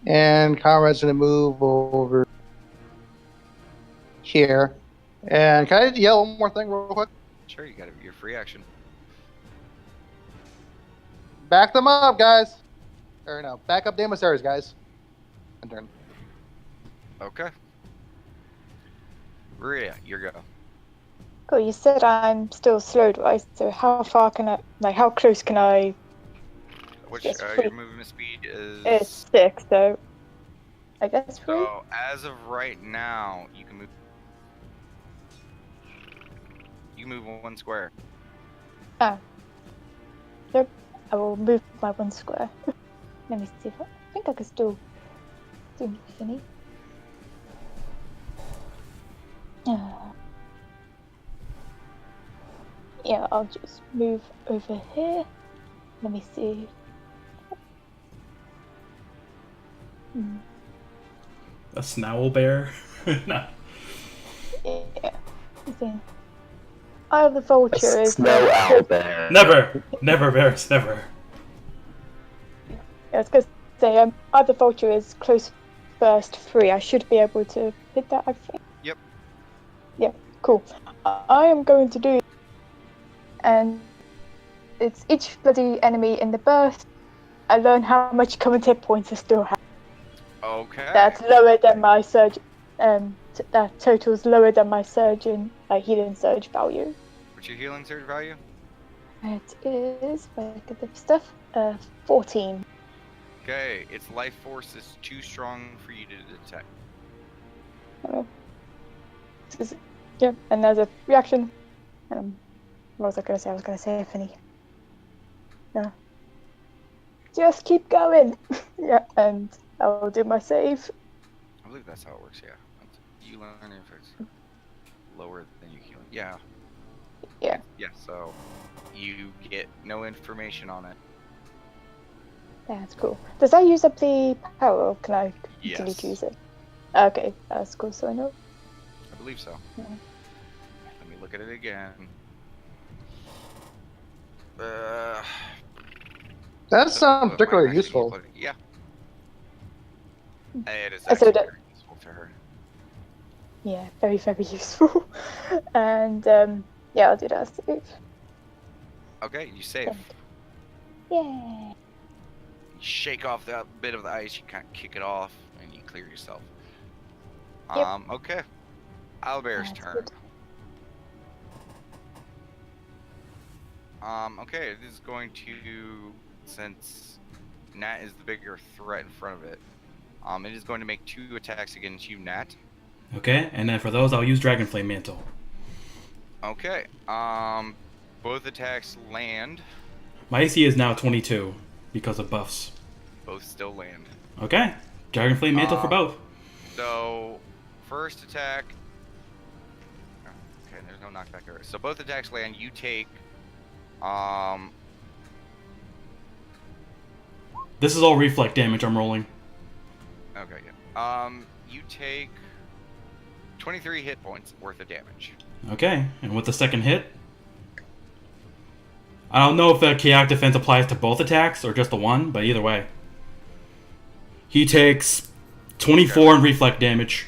And Conrad's gonna move over here. And can I yell one more thing real quick? Sure, you got your free action. Back them up, guys. Or no, back up Damasaries, guys. And turn. Okay. Rhea, your go. Cool, you said I'm still slowed, right? So how far can I, how close can I? Which Yes, your free. movement speed is. It's 6, so I guess 3. So as of right now, you can move. You can move 1 square. Yep, I will move my 1 square. Let me see if I think I can still do any. Yeah, I'll just move over here. Let me see. A Snowl Bear? No. Yeah. See. Eye of the Vulture is Snow owl bear. Never! Never, Bears, never. I was going to say, Eye of the Vulture is close first 3. I should be able to hit that, I think. Yep. Yeah, cool. I am going to do, and it's each bloody enemy in the burst. I learn how much current hit points I still have. Okay. That's lower than my surge. That total's lower than my surge in healing surge value. What's your healing surge value? It is, if I get the stuff, 14. Okay, its life force is too strong for you to detect. Yeah, and there's a reaction. What was I going to say? I was going to say Anthony. No. Just keep going. Yeah, and I'll do my save. I believe that's how it works, yeah. You learn if it's lower than you healing. Yeah. Yeah. Yeah, so you get no information on it. That's cool. Does that use up the power, or can I continue Yes. to use it? Okay, that's cool, so I know. I believe so. Yeah. Let me look at it again. That's particularly Actually, useful. yeah. It is So actually that- very useful to her. Yeah, very, very useful. And, yeah, I'll do that save. Okay, you save. Yeah. You shake off that bit of the ice, you kind of kick it off, and you clear yourself. Yep. Okay. Owlbear's That's turn. good. Okay, it is going to, since Nat is the bigger threat in front of it, it is going to make 2 attacks against you, Nat. Okay, and then for those, I'll use Dragonflame Mantle. Okay, both attacks land. My AC is now 22 because of buffs. Both still land. Okay, Dragonflame Mantle for both. So, first attack. Okay, there's no knockback there. So both attacks land. You take. This is all reflect damage I'm rolling. Okay, yeah. You take 23 hit points worth of damage. Okay, and with the second hit, I don't know if the chaotic defense applies to both attacks or just the one, but either way. He takes 24 in reflect damage.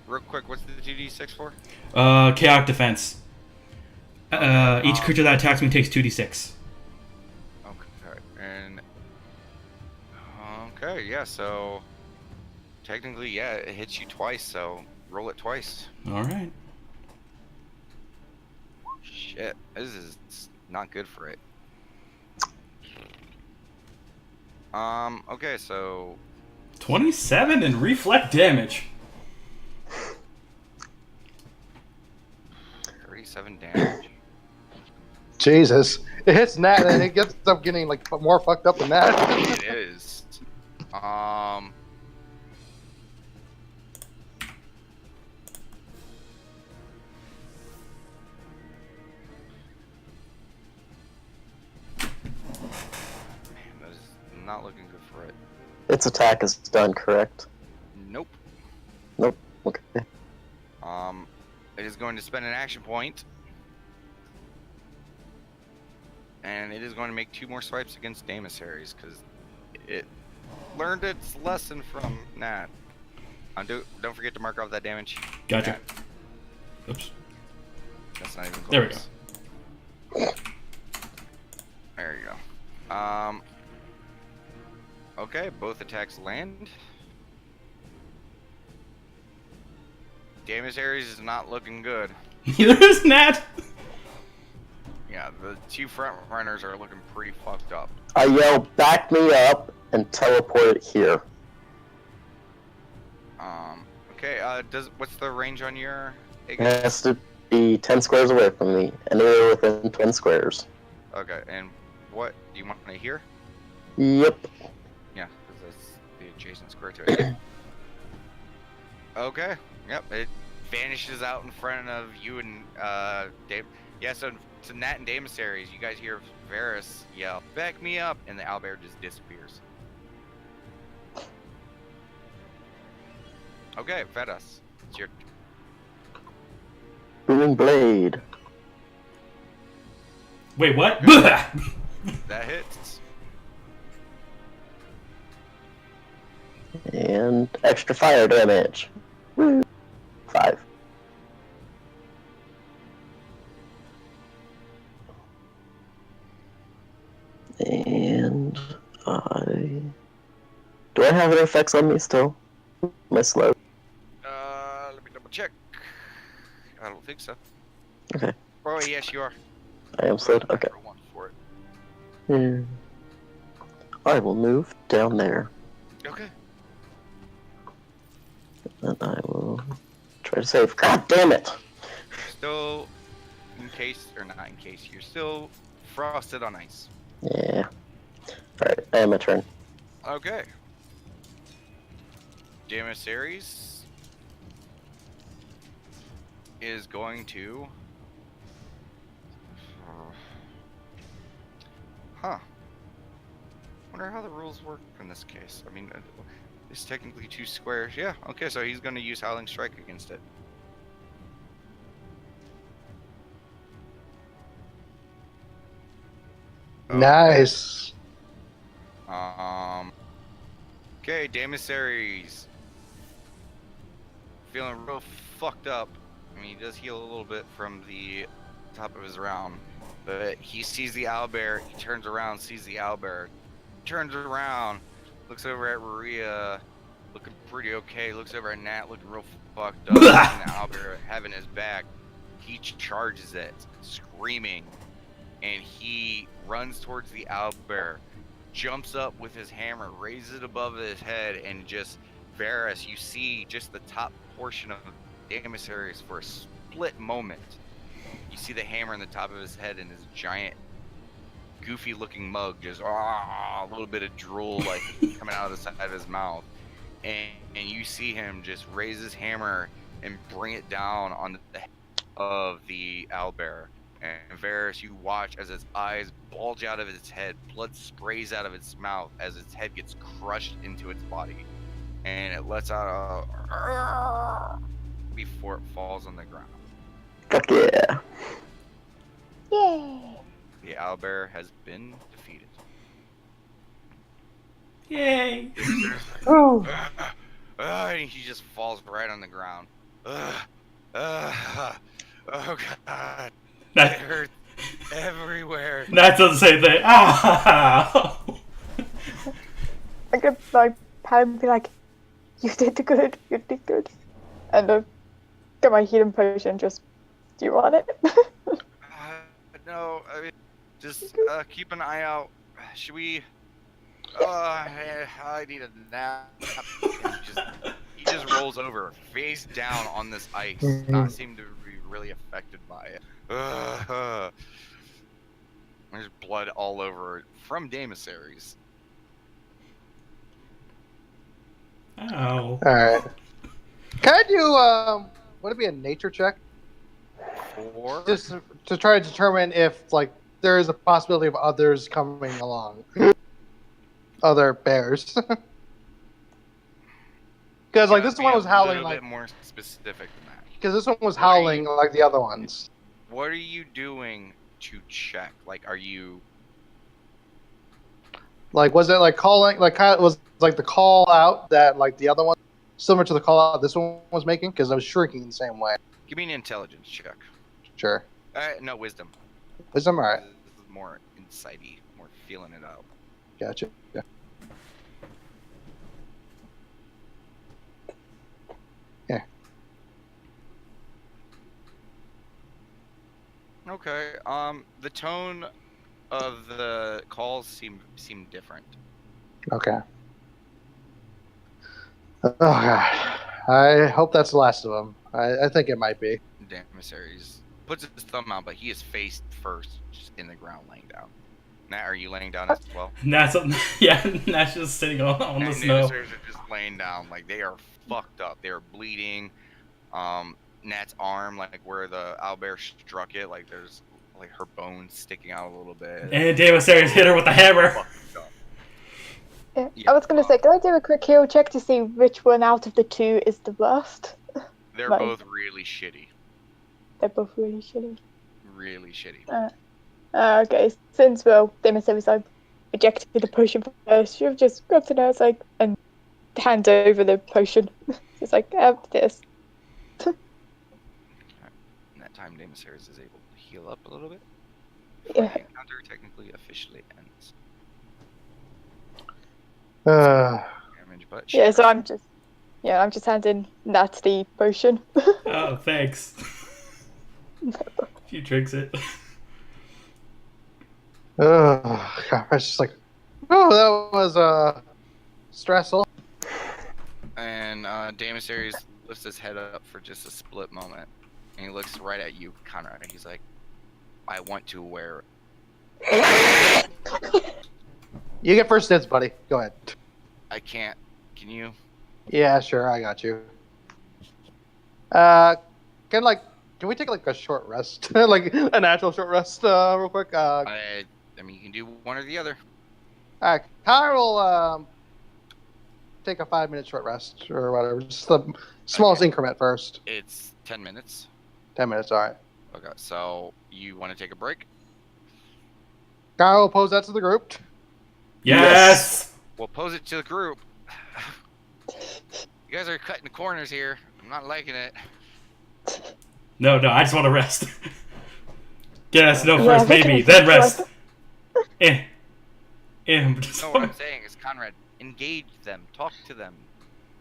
Real quick, what's the 2d6 for? Chaotic defense. Each creature that attacks me takes 2d6. Okay, and okay, yeah. So technically, yeah, it hits you twice. So roll it twice. All right. Shit, this is not good for it. Okay, so 27 in reflect damage. 37 damage. Jesus. It hits Nat and it gets up getting like more fucked up than that. It is. Man, that is not looking good for it. Its attack is done, correct? Nope. Nope. Okay. It is going to spend an action point. And it is going to make 2 more swipes against Daemissaries, because it learned its lesson from Nat. Don't forget to mark off that damage. Gotcha. Nat. Oops. That's not even close. There we go. There you go. Okay, both attacks land. Daemissaries is not looking good. Neither is Nat. Yeah, the 2 front runners are looking pretty fucked up. I yell, back me up, and teleport it here. Okay, what's the range on your It has to be 10 squares away from me, anywhere within 10 squares. Okay, and what do you want to hear? Yep. Yeah, because that's the adjacent square to it. Okay, yep, it vanishes out in front of you and Dave. Yeah, so to Nat and Daemissaries, you guys hear Varys yell, "Back me up!" and the owlbear just disappears. Okay, Vedas, it's your Booming Blade. Wait, what? that hits. And extra fire damage. Woo. 5. And do I have any effects on me still? Am I slow? Let me double check. I don't think so. Okay. Oh yes, you are. I am slowed. Okay. Roll 1 for it. Hmm. I will move down there. Okay. And I will Try to save. God damn it! Still encased, or not encased, you're still frosted on ice. Yeah. Alright, I have my turn. Okay. Janissaries is going to... Huh. Wonder how the rules work in this case. I mean, it's technically 2 squares. Yeah, okay, so he's going to use Howling Strike against it. Nice. Okay, Janissaries. Feeling real fucked up. I mean, he does heal a little bit from the top of his round. But he sees the owlbear, he turns around, sees the owlbear, turns around, looks over at Maria, looking pretty okay, looks over at Nat, looking real fucked up, seeing the owlbear having his back. He charges it, screaming, and he runs towards the owlbear, jumps up with his hammer, raises it above his head, and just, Varys, you see just the top portion of Janissaries for a split moment. You see the hammer in the top of his head and his giant, goofy-looking mug just a little bit of drool like coming out of the side of his mouth, and you see him just raise his hammer and bring it down on the head of the owlbear. And Varys, you watch as its eyes bulge out of its head, blood sprays out of its mouth as its head gets crushed into its body, and it lets out a before it falls on the ground. Fuck yeah. Yay! The owlbear has been defeated. Yay! Oh. And he just falls right on the ground. Oh god. It That, hurts everywhere. that doesn't say that. Ah! I could like pat him and be like, "You did good. You did good," and get my healing potion. Just, do you want it? No, I mean, just keep an eye out. Should we? I need a nap. He just rolls over, face down on this ice. Not seem to be really affected by it. There's blood all over it from Janissaries. Ow. Alright. Can I do, would it be a nature check? Or Just to try to determine if, like, there is a possibility of others coming along. Other bears. Because, like, this one was howling, a little like... bit more specific than that. Because this one was What are howling like the other ones. What are you doing to check? Like, are you? Like, was it, like, calling... Like, kind of, was, like, the call out that, like, the other one... Similar to the call out this one was making? Because I was shrinking the same way. Give me an intelligence check. Sure. No, wisdom. Wisdom? Alright. This is more insighty, more feeling it out. Gotcha. Yeah. Yeah. Okay. The tone of the calls seem different. Okay. Oh, God. I hope that's the last of them. I think it might be. Janissaries puts his thumb out, but he is face first, just in the ground, laying down. Nat, are you laying down as well? Nat's Nat's just sitting on the And snow. Janissaries are just laying down, like they are fucked up. They are bleeding. Nat's arm, like where the owlbear struck it, like there's like her bones sticking out a little bit. And Janissaries hit her with a hammer. Fucked up. I was gonna say, can I do a quick heal check to see which one out of the two is the worst? They're Right. both really shitty. They're both really shitty. Really shitty. Okay, since Janissaries I rejected the potion first, she'll just grab the nurse like and hand over the potion. It's like, have this. And that time, Janissaries is able to heal up a little bit. Yeah. The encounter technically officially ends. Damage, but Yeah, so I'm just handing Nat the potion. Oh, thanks. She drinks it. Oh, God. I was just like, oh, that was stressful. And Janissaries lifts his head up for just a split moment, and he looks right at you, Conrad. He's like, "I want to wear it." You get first dibs, buddy. Go ahead. I can't. Can you? Yeah, sure. I got you. Can we take like a short rest, like a natural short rest, real quick? I mean, you can do one or the other. All right, Kyle will take a 5-minute short rest or whatever, just the smallest increment first. It's 10 minutes. 10 minutes, all right. Okay, so you want to take a break? Kyle will pose that to the group. Yes. We'll pose it to the group. You guys are cutting the corners here. I'm not liking it. No, I just want to rest. Yes, no, Yeah, first they maybe, can then rest. Just No, what I'm saying is, Conrad, engage them. Talk to them.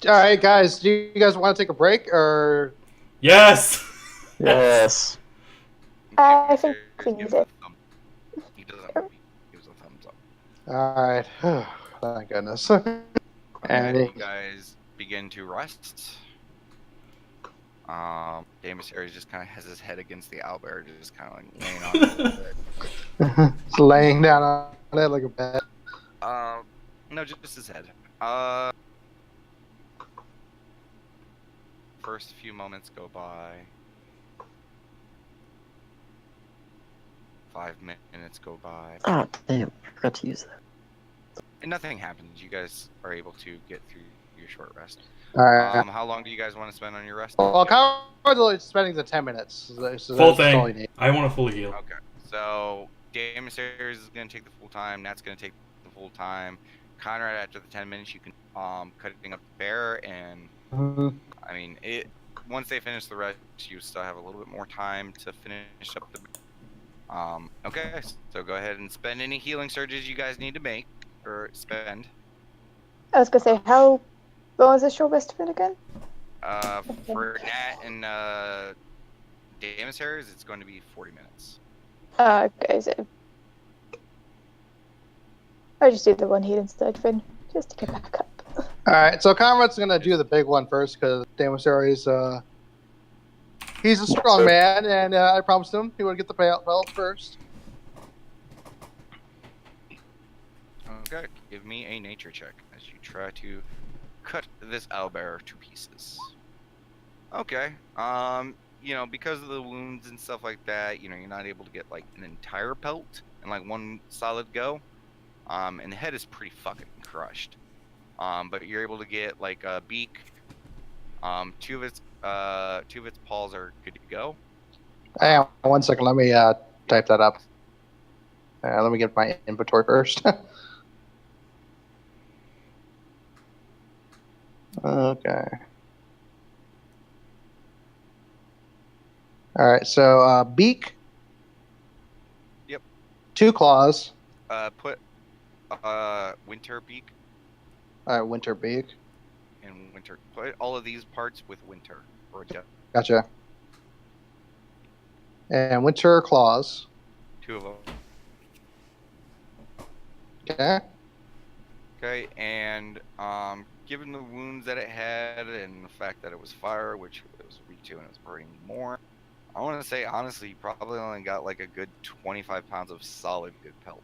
All right, guys, do you guys want to take a break or? Yes. Yes. I think we Gives need a it. thumb. He doesn't. He gives a thumbs up. All right. Thank goodness. And And you guys begin to rest. Damus Aries just kind of has his head against the owlbear, just kind of like laying on it a little bit. it's laying down on it like a bed. No, just his head. First few moments go by. 5 minutes go by. Oh, damn. I forgot to use that. And nothing happens. You guys are able to get through your short rest. All right. How long do you guys want to spend on your rest? Well, Kyle's spending the 10 minutes. So Full that's all he thing. needs. I want to fully heal. Okay. So Damus Aries is going to take the full time. Nat's going to take the full time. Conrad, after the 10 minutes, you can cutting up the bear, and Mhm. I mean it. Once they finish the rest, you still have a little bit more time to finish up the. Okay, so go ahead and spend any healing surges you guys need to make or spend. I was gonna say, how long is this short rest been again? For Nat and Damus Aries, it's going to be 40 minutes. Okay, so I just do the one heal instead, then, just to get back up. All right, so Conrad's going to do the big one first because Damus Aries, he's a strong man, and I promised him he would get the payout belt first. Okay, give me a nature check as you try to cut this owlbear to pieces. Okay, you know, because of the wounds and stuff like that, you know, you're not able to get like an entire pelt in like one solid go. And the head is pretty fucking crushed. But you're able to get like a beak. Two of its paws are good to go. Hang on 1 second, let me type that up. Let me get my inventory first. Okay. All right, so beak. Yep. 2 claws. Put winter beak Winter beak. and winter. Put all of these parts with winter or Gotcha. And winter claws. 2 of them. Okay. Okay, and given the wounds that it had and the fact that it was fire, which it was weak to and it was burning more, I want to say honestly, you probably only got like a good 25 pounds of solid good pelt.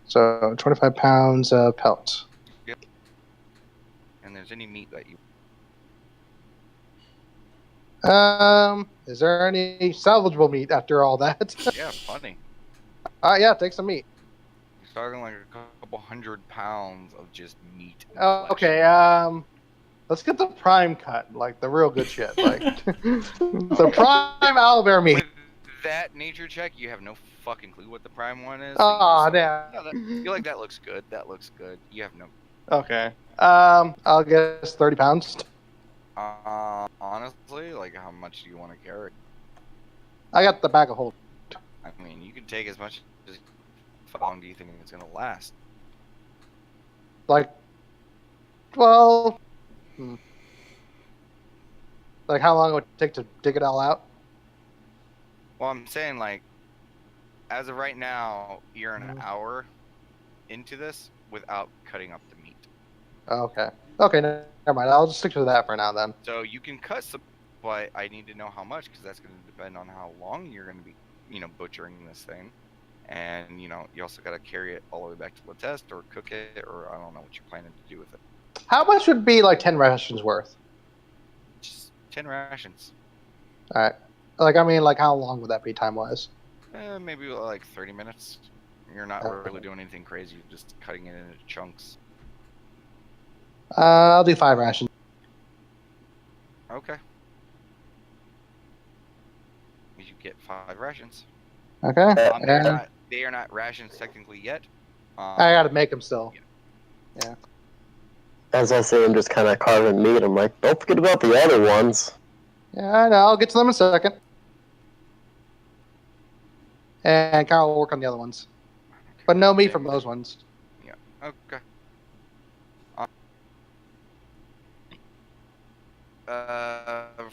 So 25 pounds pelt. And there's any meat that you. Is there any salvageable meat after all that? Yeah, funny. Yeah, take some meat. You're talking like a couple 100 pounds of just meat. and Oh, flesh. okay. Let's get the prime cut, like the real good shit, like the prime owlbear meat. With that nature check, you have no fucking clue what the prime one is. Aw, so you damn. just like, you're like, that looks good. That looks good. You have no. Okay. I'll guess 30 pounds. Honestly, like, how much do you want to carry? I got the bag of hold. I mean, you can take as much as. How long do you think it's gonna last? Like, well, like how long it would take to dig it all out? Well, I'm saying, like, as of right now, you're an hour into this without cutting up the meat. Okay. Okay, never mind. I'll just stick to that for now then. So you can cut some, but I need to know how much because that's going to depend on how long you're going to be, butchering this thing. And, you also got to carry it all the way back to the test or cook it, or I don't know what you're planning to do with it. How much would be like 10 rations worth? Just 10 rations. All right. Like how long would that be time-wise? Maybe like 30 minutes. You're not Okay. really doing anything crazy. You're just cutting it into chunks. I'll do 5 rations. Okay. You get 5 rations. Okay. They are not rations technically yet. I gotta make them still. Yeah. As I see him just kind of carving meat, I'm like, don't forget about the other ones. Yeah, I know. I'll get to them in a second. And Carl will work on the other ones. But no meat from those ones. Yeah. Okay.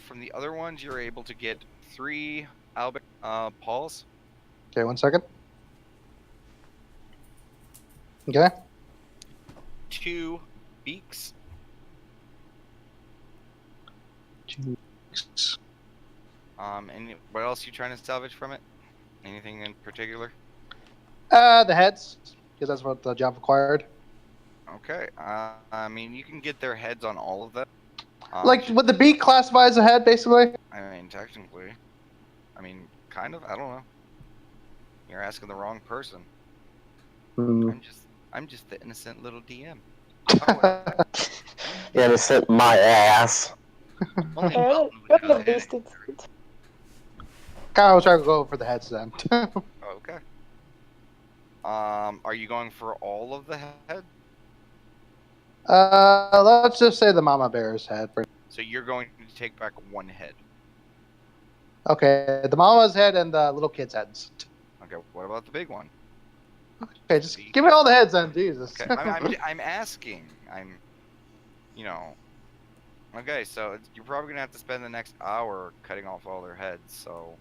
From the other ones, you're able to get 3 Albert Pauls. Okay, 1 second. Okay. 2 beaks. 2. And what else you trying to salvage from it? Anything in particular? The heads, because that's what the job required. Okay. You can get their heads on all of them. Would the beak classify as a head, basically? Technically. Kind of. I don't know. You're asking the wrong person. Hmm. I'm just the innocent little DM. Innocent my ass. Only What Welton would know the that. beast is? Carl will try to go for the heads then. Okay. Are you going for all of the head? Let's just say the mama bear's head. So you're going to take back 1 head. Okay, the mama's head and the little kid's heads. Okay. What about the big one? Okay, just give me all the heads then, Jesus. Okay. I'm asking. Okay, so you're probably gonna have to spend the next hour cutting off all their heads. So,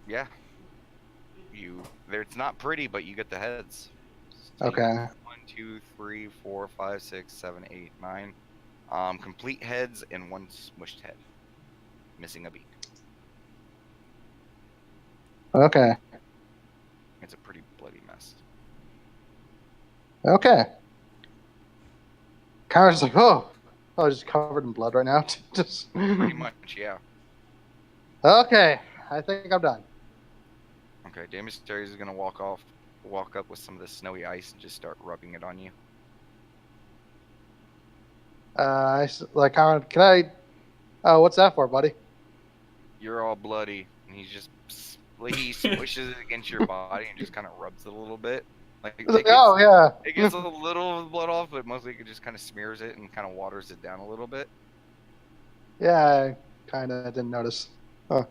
yeah. It's not pretty, but you get the heads. So Okay. 1, 2, 3, 4, 5, 6, 7, 8, 9. Complete heads and 1 smushed head, missing a beak. Okay. It's a pretty bloody mess. Okay. Kyra's like, oh, just covered in blood right now. Just Pretty much, yeah. Okay, I think I'm done. Okay, Damage Terry's is gonna walk up with some of the snowy ice and just start rubbing it on you. Kyra, can I? What's that for, buddy? You're all bloody, and he swishes it against your body and just kind of rubs it a little bit. Oh yeah. It gets a little of the blood off, but mostly it just kind of smears it and kind of waters it down a little bit. Yeah, I kind of didn't notice. Huh.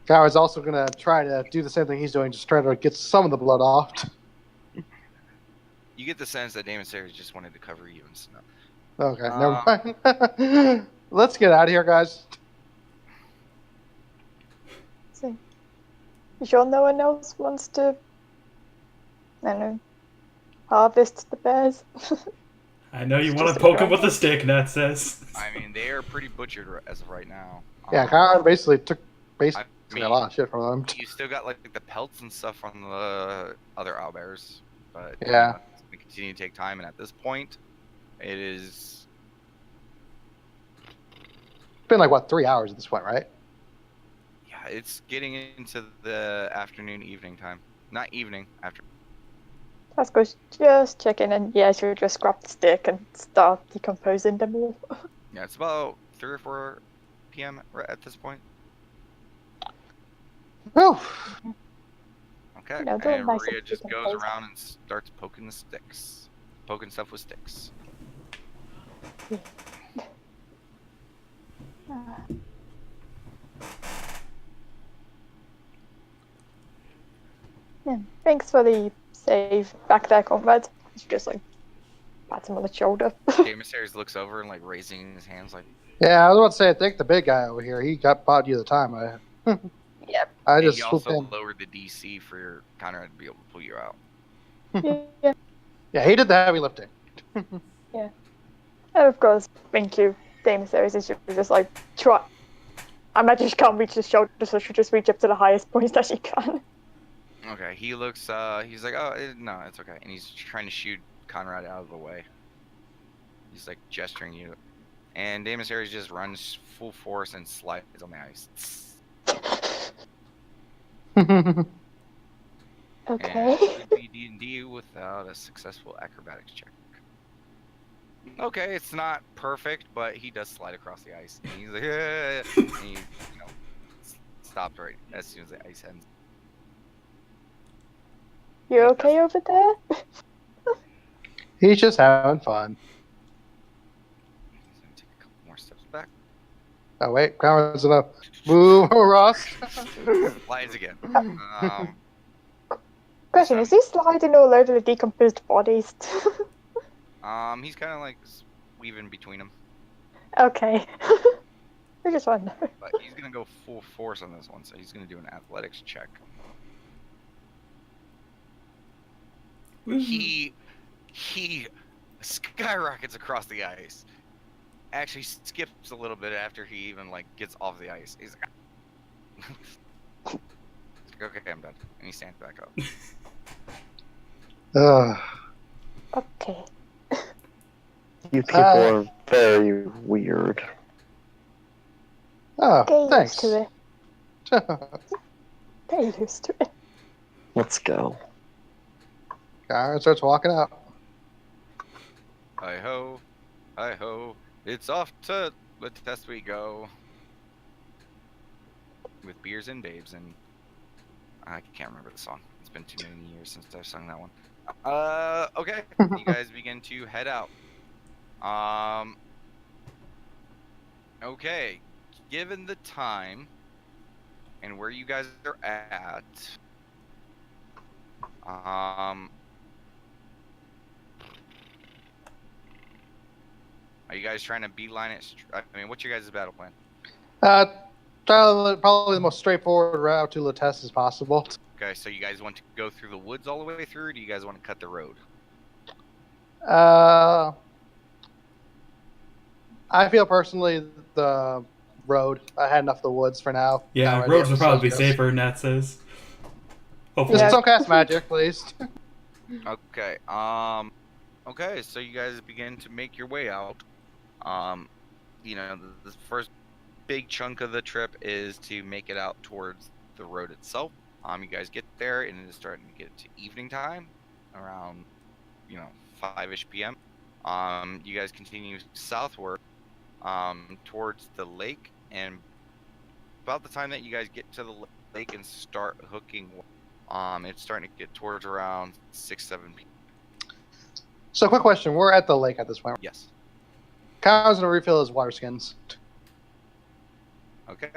Kyra's also gonna try to do the same thing he's doing, just try to get some of the blood off. You get the sense that Damon Sayers just wanted to cover you in snow. Okay, never mind. Let's get out of here, guys. So, you sure no one else wants to, I don't know, harvest the bears? I know you It's want just to poke a him with a stick, Nat says. They are pretty butchered as of right now. Yeah, Kyra basically took a mean, lot of shit from them. You still got the pelts and stuff on the other owlbears, but Yeah. we continue to take time, and at this point, it is. It's been 3 hours at this point, right? Yeah, it's getting into the afternoon, evening time. Not evening, after. Let's go just check in, and yeah, she'll just grab the stick and start decomposing them all. Yeah, it's about 3 or 4 p.m. at this point. Whew. Okay, No, they're and nice Maria and just goes decomposed. around and starts poking stuff with sticks. Yeah, thanks for the save back there, comrade. She just pats him on the shoulder. Damon Sayers looks over and raising his hands Yeah, I was about to say, I think the big guy over here, he bought you the time. Yep. I and just he swooped also in. lowered the DC for your counter to be able to pull you out. Yeah. Yeah, he did the heavy lifting. And of course, thank you, Dame Series. She was just like, try. I imagine she can't reach the shoulder, so she'll just reach up to the highest point that she can. Okay, he looks, he's like, oh, no, it's okay. And he's trying to shoot Conrad out of the way. He's like gesturing you. And Damus Ares just runs full force and slides on the ice. Okay. And it would be D&D without a successful acrobatics check. Okay, it's not perfect, but he does slide across the ice. And he's like, and he, stopped right as soon as the ice ends. You okay over there? He's just having fun. He's gonna take a couple more steps back. Oh wait, Conrad's gonna move Ross. Slides again. Question, is he sliding all over the decomposed bodies? He's kind of like weaving between them, Okay. I just want to know. but he's gonna go full force on this one, so he's gonna do an athletics check. He skyrockets across the ice. Actually skips a little bit after he even like gets off the ice. He's like, okay, I'm done, and he stands back up. Okay. You people are very weird. Oh, Get thanks. used to it. Get used to it. Let's go. Conrad starts walking out. Hi ho, it's off to the test we go. With beers and babes, and I can't remember the song. It's been too many years since I've sung that one. Okay, you guys begin to head out. Okay, given the time and where you guys are at, are you guys trying to beeline it? I mean, what's your guys' battle plan? Probably the most straightforward route to Latesse as possible. Okay, so you guys want to go through the woods all the way through, or do you guys want to cut the road? I feel personally the road. I had enough of the woods for now. Yeah, Not ready roads for would probably be Celsius. safer, Nat says. Hopefully. Just don't cast magic, please. Okay, okay, so you guys begin to make your way out. The first big chunk of the trip is to make it out towards the road itself. You guys get there, and it is starting to get to evening time, around, 5-ish p.m. You guys continue southward, towards the lake, and about the time that you guys get to the lake and start hooking, it's starting to get towards around 6-7 p.m. So, quick question: we're at the lake at this point. Yes. Kyle's gonna refill his water skins. Okay.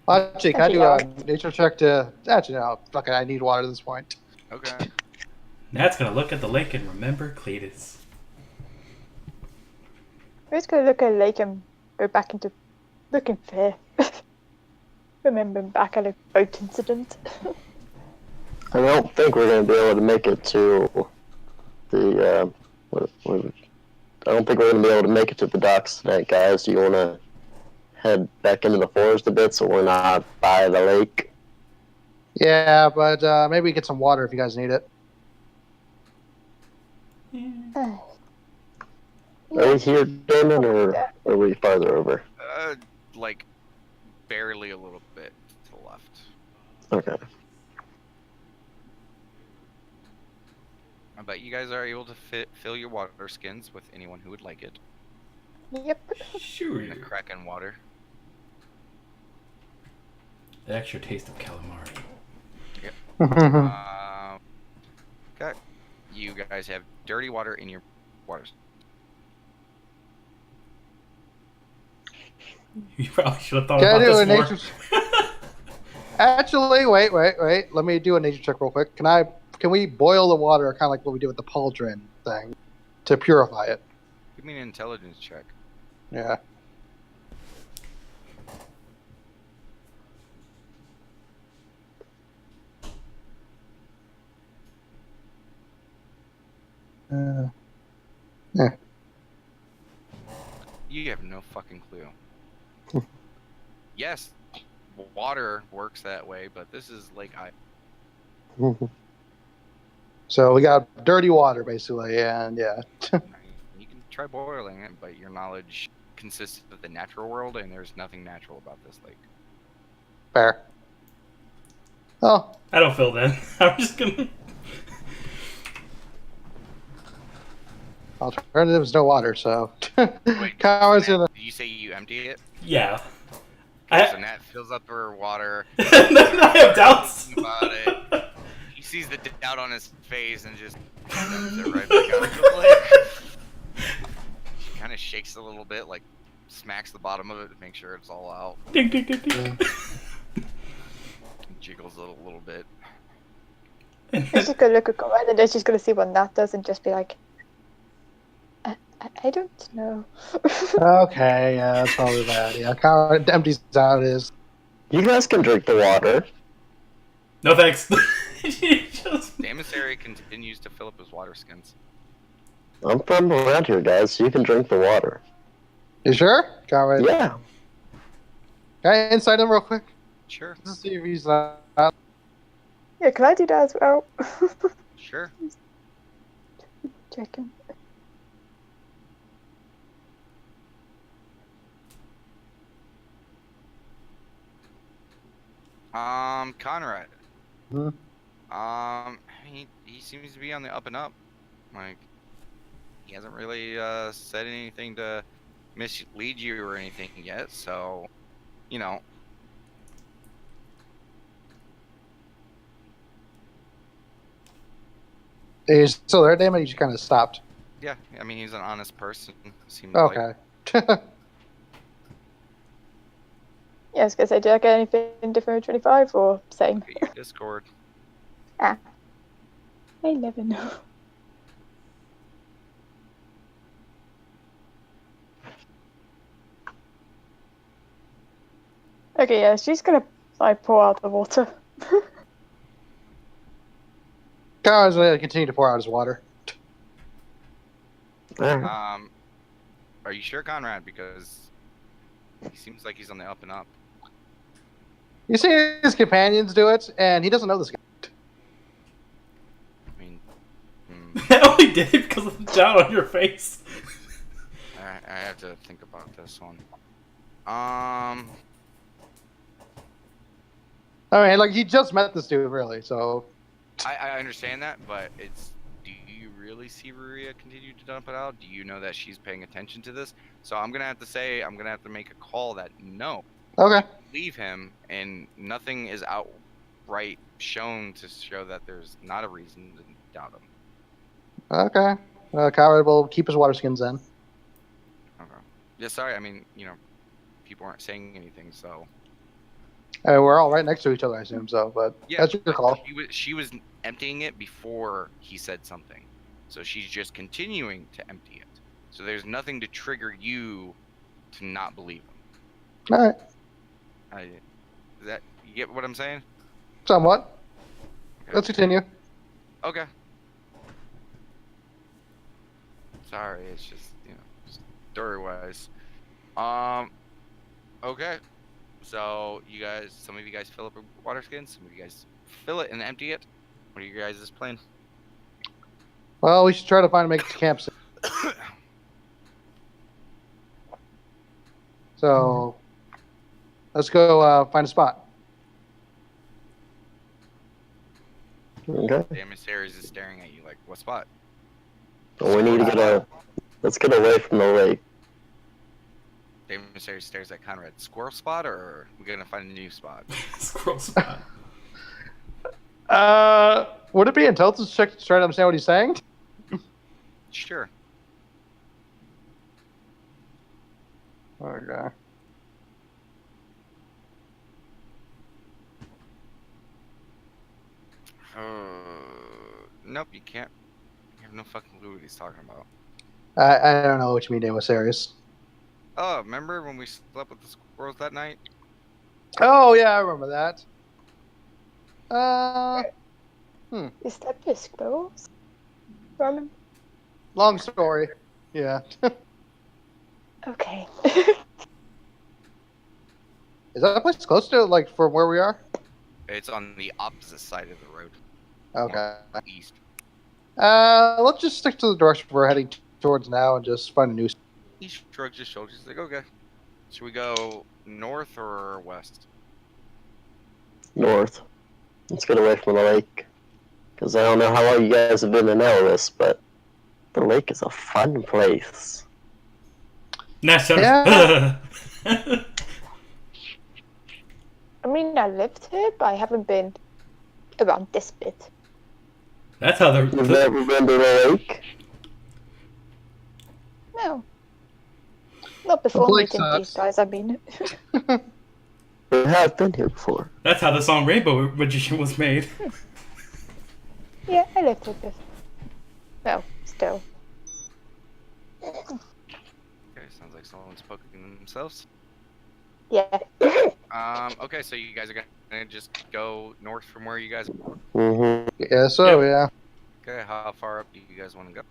Actually, can I do a nature check to? Actually, no. Fuck it, I need water at this point. Okay. Nat's gonna look at the lake and remember Cletus. We're just gonna look at a lake and go back into looking fair. Remembering back at a boat incident. I don't think we're going to be able to make it to the, I don't think we're going to be able to make it to the docks tonight, guys. Do you want to head back into the forest a bit so we're not by the lake? Yeah, but maybe get some water if you guys need it. Are we here, Damon, or are we farther over? Like, barely a little bit to the left. Okay. But you guys are able to fill your water skins with anyone who would like it. Yep. Sure. In the Kraken water. The extra taste of calamari. Okay. You guys have dirty water in your waters. You probably should have thought Can I about do a this nature? more. Actually, wait. Let me do a nature check real quick. Can we boil the water, kind of like what we did with the pauldron thing, to purify it? Give me an intelligence check. Yeah. Yeah. You have no fucking clue. Yes, water works that way, but this is Lake I. So we got dirty water, basically, and yeah. You can try boiling it, but your knowledge consists of the natural world, and there's nothing natural about this lake. Fair. Oh, I don't feel that. I'm just gonna. alternative is no water, so. Wait, Conrad's so Nat, gonna. did you say you empty it? Yeah. So Nat fills up her water. And then I have doubts. Thinking about it. He sees the doubt on his face and just dumps it right back out into the lake. She kind of shakes a little bit, like smacks the bottom of it to make sure it's all out. Ding, ding, ding, ding. Jiggles a little bit. She's just gonna look at Conrad and then she's gonna see what Nat does and just be like, I don't know. Okay, yeah, that's probably bad. Yeah, Conrad empties out his. You guys can drink the water. No thanks. She just... The emissary continues to fill up his water skins. I'm from around here, guys. You can drink the water. You sure? Conrad. Yeah. Can I insight him real quick? Sure, Just to see if he's not. Yeah, can I do that as well? sure. Checking. Conrad. Hmm? He seems to be on the up and up. Like, he hasn't really said anything to mislead you or anything yet. So, you know. He's still there, damn it. He just kind of stopped. Yeah, I mean, he's an honest person. Seems like. Okay. Yeah, I was gonna say, did I get anything different with 25 or same? Look at your Discord. I never know. Okay, yeah, she's gonna like pour out the water. Conrad's gonna continue to pour out his water. Alright. Are you sure, Conrad? Because he seems like he's on the up and up. You see his companions do it, and he doesn't know this guy. I mean, I only did it because of the doubt on your face. I have to think about this one. I mean, like, he just met this dude, really, so. I understand that, but it's. Do you really see Ruria continue to dump it out? Do you know that she's paying attention to this? So I'm gonna have to make a call that no. Okay. Leave him, and nothing is outright shown to show that there's not a reason to doubt him. Okay. Conrad will keep his water skins in. Okay. Yeah, sorry. I mean, people aren't saying anything, so. We're all right next to each other, I assume, so, but Yeah, that's your but call. She was emptying it before he said something, so she's just continuing to empty it. So there's nothing to trigger you to not believe him. Alright. You get what I'm saying? Somewhat. Okay. Let's continue. Okay. Sorry, it's just story-wise. Okay. So some of you guys fill up a water skin, some of you guys fill it and empty it. What are you guys' plan? Well, we should try to make it to camp soon. So, let's go find a spot. Okay. The emissaries is staring at you like, what spot? Well, we need to let's get away from the lake. The emissary stares at Conrad. Squirrel spot, or are we gonna find a new spot? Scroll spot. Would it be intelligence check to try to understand what he's saying? Sure. Okay. Nope, you can't. You have no fucking clue what he's talking about. I don't know what you mean, Damo Serious. Oh, remember when we slept with the squirrels that night? Oh, yeah, I remember that. Is that the squirrels? Roman? Long story. Yeah. Okay. Is that a place close to, like, from where we are? It's on the opposite side of the road. Okay. East. Let's just stick to the direction we're heading towards now and just find a new. He shrugs his shoulders. He's like, okay. Should we go north or west? North. Let's get away from the lake. Because I don't know how long you guys have been in Elvis, but the lake is a fun place. Nice. Yeah. I mean, I lived here, but I haven't been around this bit. That's how You've never been to the lake? No. Not before Blake meeting these sucks. guys, I mean. We have been here before. That's how the song Rainbow Magician was made. Yeah, I lived here before. Well, still. Okay, sounds like someone's poking themselves. Yeah. Okay, so you guys are gonna just go north from where you guys are. Mm-hmm. Yeah, so, yeah. Okay, how far up do you guys want to go?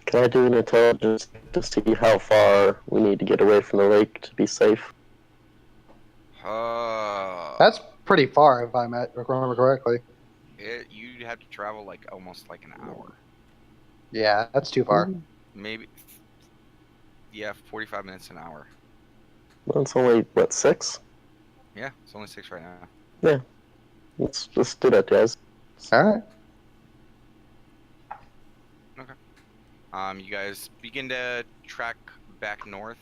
Can I do an intelligence to see how far we need to get away from the lake to be safe? That's pretty far, if I remember correctly. You'd have to travel like almost like an hour. Yeah, that's too far. Maybe. Yeah, 45 minutes an hour. Well, it's only, what, 6? Yeah, it's only 6 right now. Let's just do that, guys. Alright. You guys begin to track back north,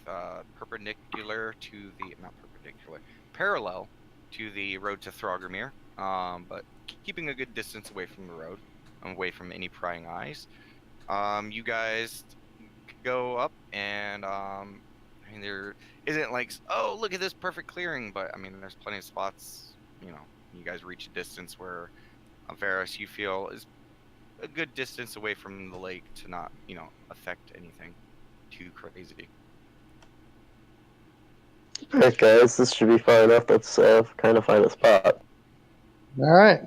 perpendicular to the, not perpendicular, parallel to the road to Throggermere, but keeping a good distance away from the road, away from any prying eyes. You guys go up, and I mean, there isn't like, oh, look at this perfect clearing, but I mean, there's plenty of spots, you know, you guys reach a distance where Varus, you feel, is a good distance away from the lake to not, you know, affect anything too crazy. Alright, guys, this should be far enough. Let's kind of find a spot. Alright.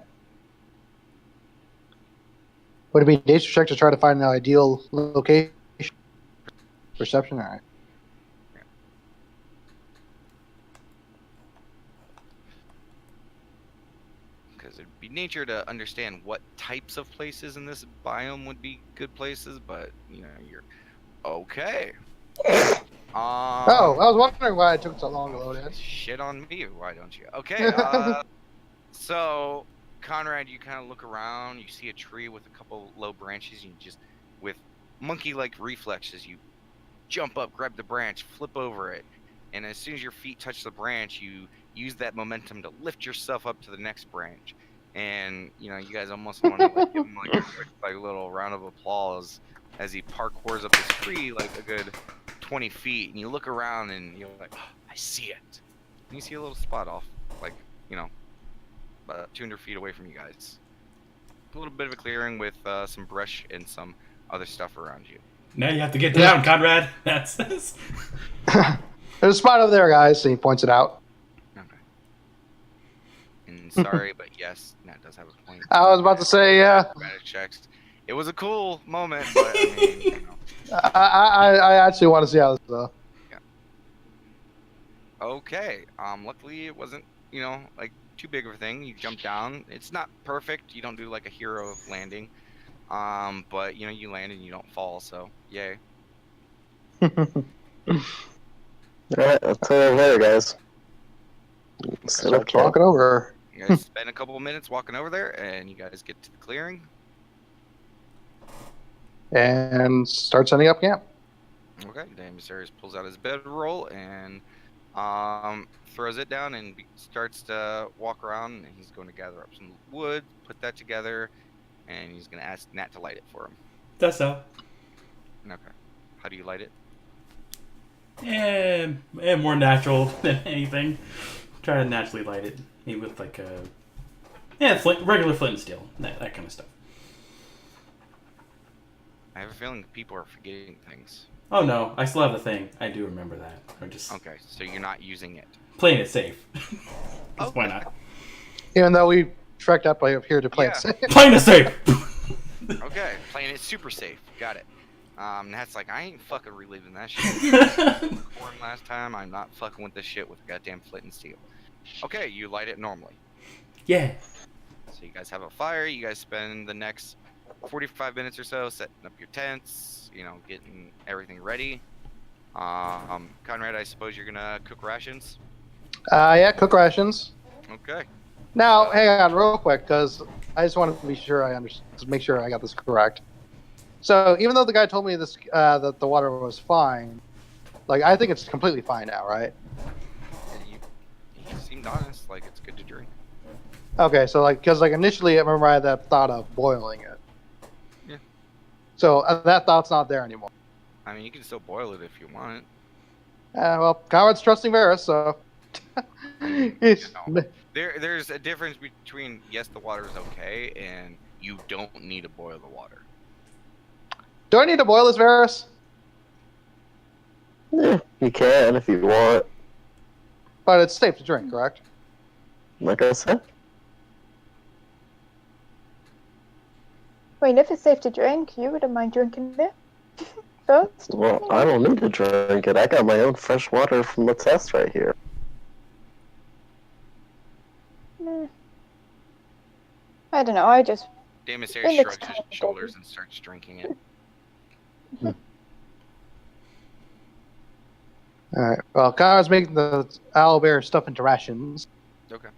Would it be nature check to try to find an ideal location? Perception? Alright. Because it'd be nature to understand what types of places in this biome would be good places, but, you know, you're okay. Oh, I was wondering why it took so long to load in. Shit on me, why don't you? Okay, so, Conrad, you kind of look around, you see a tree with a couple low branches, you just, with monkey-like reflexes, you jump up, grab the branch, flip over it, and as soon as your feet touch the branch, you use that momentum to lift yourself up to the next branch. And, you know, you guys almost want to like, give him like a quick, like, little round of applause as he parkours up this tree like a good 20 feet, and you look around and you're like, oh, I see it. And you see a little spot off, like, you know, about 200 feet away from you guys. A little bit of a clearing with some brush and some other stuff around you. Now you have to get down, Conrad. That's There's a spot over there, guys, and he points it out. Okay. And sorry, but yes, Nat does have a point. I was about to say, yeah. Dramatic checks. It was a cool moment, but I mean, you know. I actually want to see how this goes. Yeah. Okay. Luckily it wasn't, you know, like too big of a thing. You jump down. It's not perfect. You don't do like a hero landing. But you know, you land and you don't fall, so yay. Alright, I'll tell you later, guys. Start walking over. You guys spend a couple of minutes walking over there, and you guys get to the clearing. And start setting up camp. Okay, the emissary pulls out his bedroll and throws it down and starts to walk around. And he's going to gather up some wood, put that together, and he's going to ask Nat to light it for him. That's so. Okay. How do you light it? And more natural than anything. Try to naturally light it. Maybe with like a regular flint and steel, that kind of stuff. I have a feeling people are forgetting things. Oh no, I still have the thing. I do remember that. Or just Okay, so you're not using it. playing it safe. 'Cause Okay. why not? Even though we trekked up here to play Yeah. it safe. Playing it safe. Okay, playing it super safe. Got it. That's like, I ain't fucking reliving that shit. Corn last time, I'm not fucking with this shit with goddamn flint and steel. Okay, you light it normally. Yeah. So you guys have a fire. You guys spend the next 45 minutes or so setting up your tents, getting everything ready. Conrad, I suppose you're gonna cook rations? Yeah, cook rations. Okay. Now, hang on real quick, because I just want to be sure to make sure I got this correct. So, even though the guy told me this that the water was fine, like I think it's completely fine now, right? You seemed honest, like it's good to drink. Okay, so because initially I remember I had that thought of boiling it. Yeah. So that thought's not there anymore. I mean, you can still boil it if you want. Well, Conrad's trusting Varus, so. There's a difference between yes, the water is okay, and you don't need to boil the water. Do I need to boil this, Varus? Yeah, you can if you want. But it's safe to drink, correct? Like I said. I mean, if it's safe to drink, you wouldn't mind drinking it first. Well, I don't need to drink it. I got my own fresh water from the test right here. I don't know, I just... Damasair It looks shrugs his kind of shoulders and starts drinking it. Alright, well, Conrad's making the owlbear stuff into rations. Okay.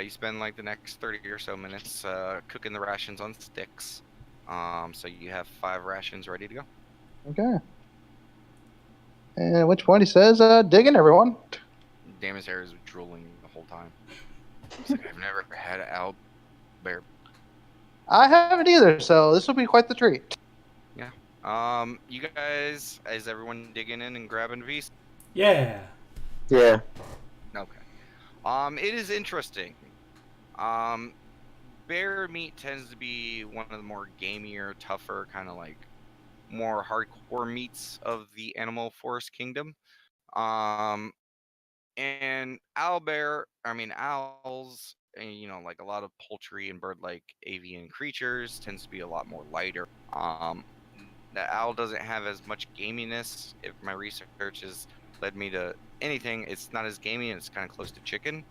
You spend like the next 30 or so minutes cooking the rations on sticks. So you have 5 rations ready to go. Okay. And at which point he says, digging, everyone. Damasair is drooling the whole time. He's like, I've never had an owlbear. I haven't either, so this will be quite the treat. Yeah. You guys, is everyone digging in and grabbing V's? Yeah. Yeah. Okay. It is interesting. Bear meat tends to be one of the more gamier, tougher, kind of like more hardcore meats of the animal forest kingdom. And owls, and, like a lot of poultry and bird-like avian creatures tends to be a lot more lighter. The owl doesn't have as much gaminess. If my research has led me to anything, it's not as gamey and it's kind of close to chicken.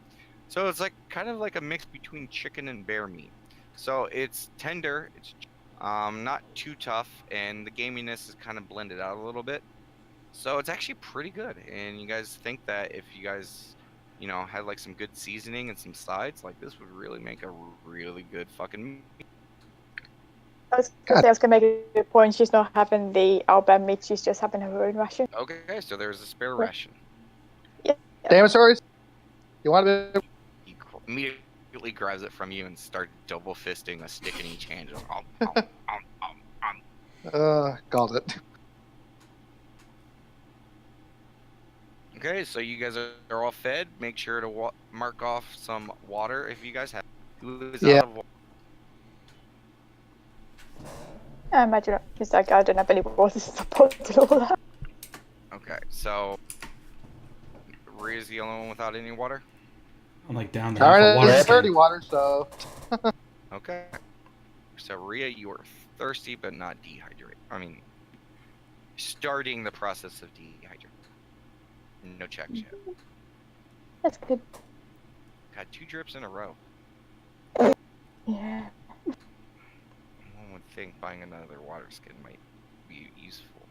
So it's kind of like a mix between chicken and bear meat. So it's tender, it's not too tough, and the gaminess is kind of blended out a little bit. So it's actually pretty good. And you guys think that if you guys, had like some good seasoning and some sides, like this would really make a really good fucking meat. I was gonna make a good point. She's not having the owlbear meat, she's just having her own ration. Okay, so there's a spare ration. Damn it, sorry. You want to? He immediately grabs it from you and starts double fisting a stick in each hand. Just, Called it. Okay, so you guys are all fed. Make sure to mark off some water if you guys have. Who is out of water? I imagine it's like I don't have any water to support all that. Okay, so Rhea's the only one without any water? I'm like down there. Alright, Water it's skin. dirty water, so. Okay. So Rhea, you are thirsty but not dehydrated. I mean, starting the process of dehydrating. No checks yet. That's good. Got 2 drips in a row. Yeah. One would think buying another water skin might be useful.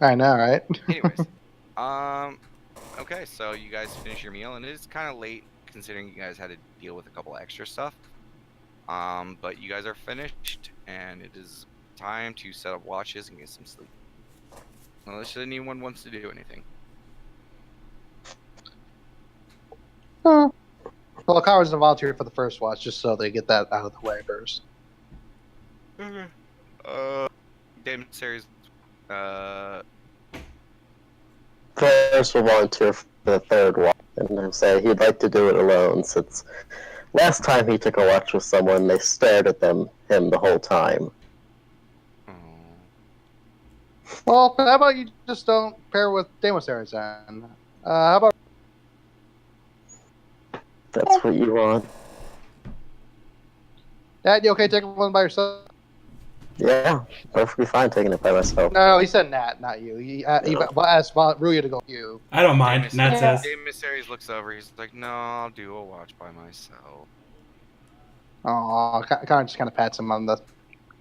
I know, right? Anyways, okay, so you guys finish your meal, and it is kind of late considering you guys had to deal with a couple extra stuff. But you guys are finished, and it is time to set up watches and get some sleep. Unless anyone wants to do anything. Well, Conrad's gonna volunteer for the first watch, just so they get that out of the way first. Damon Series, Ferris will volunteer for the third watch, and he'll say he'd like to do it alone, since last time he took a watch with someone, they stared at him the whole time. Well, how about you just don't pair with Demosaries then? How about... That's what you want. Nat, you okay taking one by yourself? Yeah, perfectly fine taking it by myself. No, he said Nat, not you. He asked Ruya to go with you. I don't mind. Nat Yeah. says. Daemis looks over. He's like, "No, I'll do a watch by myself." Oh, Connor just kind of pats him on the,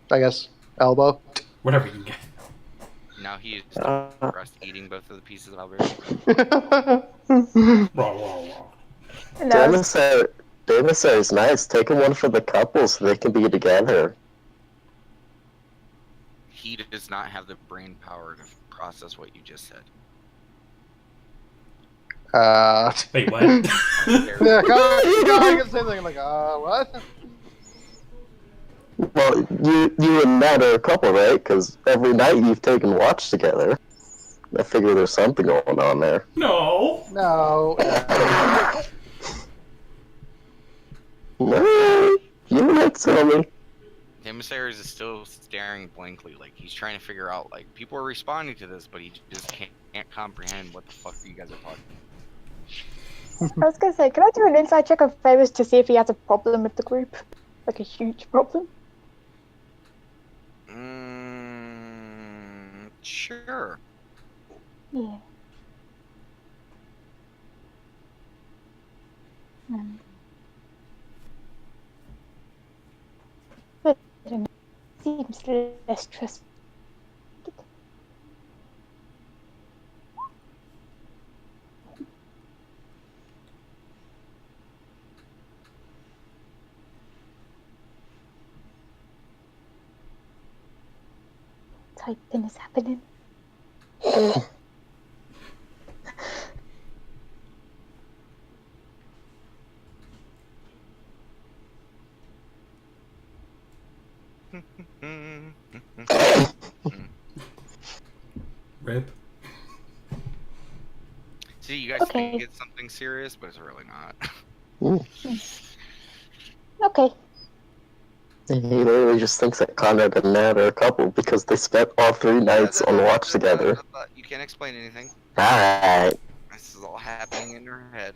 I guess, elbow. Whatever you can get. Now he is Uh, depressed, eating both of the pieces of Albert. Raw. And I was, Damissar is nice. Taking one for the couple so they can be together. He does not have the brain power to process what you just said. Wait, what? Yeah, Connor gets the same thing. Like, what? Well, you and Matt are a couple, right? Because every night you've taken watch together. I figure there's something going on there. No. No. No, you don't have to tell me. Emissaries is still staring blankly, like he's trying to figure out, like, people are responding to this, but he just can't comprehend what the fuck you guys are talking about. I was gonna say, can I do an inside check of Ferris to see if he has a problem with the group? Like a huge problem? Sure. Yeah. But I don't know. Seems less trustworthy. Typing is happening. Rip. See, you guys Okay. think it's something serious, but it's really not. Okay. He literally just thinks that Conrad and Nat are a couple because they spent all 3 nights on watch together. You can't explain anything. Alright. This is all happening in your head.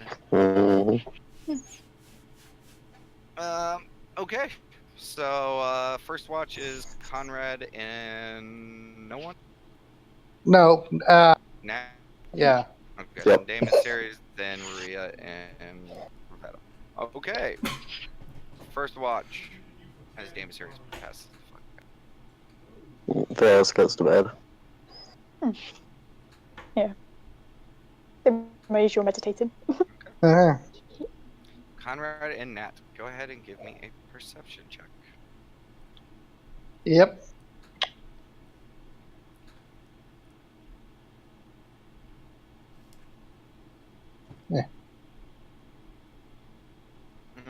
Okay. So, first watch is Conrad and no one? No. Nat? Yeah. Okay. Yep. Daemis Series, then Maria and Rosetta. Okay. First watch as Daemis Series passes the fuck. Ferris goes to bed. My usual meditating. Conrad and Nat, go ahead and give me a perception check. Yep.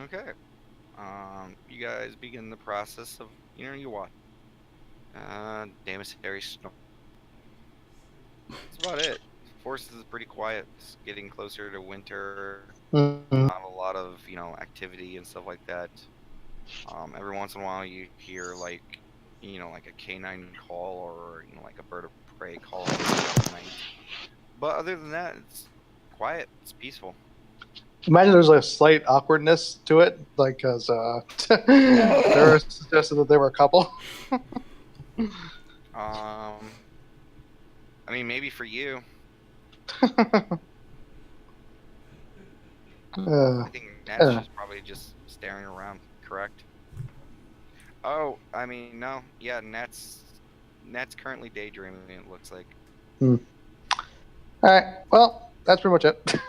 Okay. You guys begin the process of, you watch. Daemis Harry snore. That's about it. Forest is pretty quiet. It's getting closer to winter. Mm-hmm. Not a lot of, activity and stuff like that. Every once in a while you hear like a canine call or, like a bird of prey call at night. But other than that, it's quiet. It's peaceful. Imagine there's a slight awkwardness to it, like, because they were suggested that they were a couple. I mean, maybe for you. I think Nat's just probably just staring around, correct? Oh, I mean, no. Yeah, Nat's currently daydreaming, it looks like. All right. Well, that's pretty much it.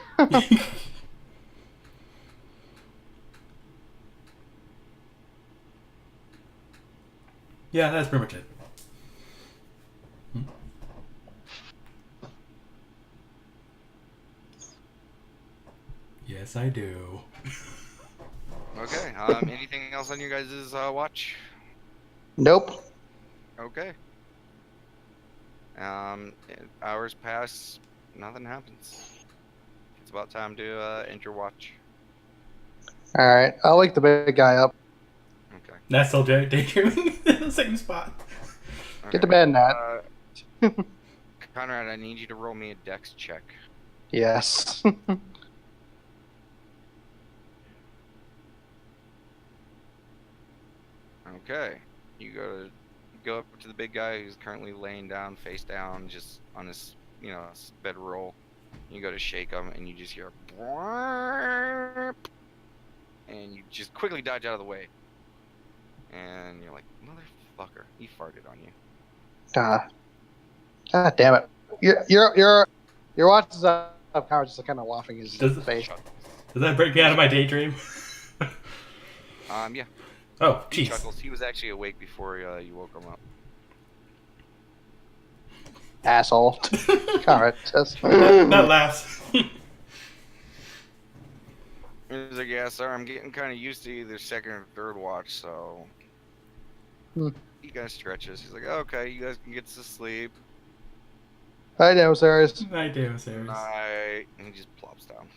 Yeah, that's pretty much it. Yes, I do. Okay. Anything else on your guys' watch? Nope. Okay. Hours pass. Nothing happens. It's about time to end your watch. All right. I'll wake the big guy up. Okay. That's still daydreaming in the same spot. Get to bed, Nat. Conrad, I need you to roll me a dex check. Yes. Okay. You go up to the big guy who's currently laying down, face down, just on his, his bedroll. You go to shake him, and you just hear a and you just quickly dodge out of the way. And you're like, motherfucker, he farted on you. God damn it! Your watch is up. Howard just kind of laughing his face. Does that break me out of my daydream? Yeah. Oh, He jeez. chuckles. He was actually awake before you woke him up. Asshole. Alright, That laughs. He's like, yeah, sir, I'm getting kind of used to either second or third watch, so... He kind of stretches. He's like, okay, you guys can get to sleep. I know, serious. I do, serious. Night. And he just plops down.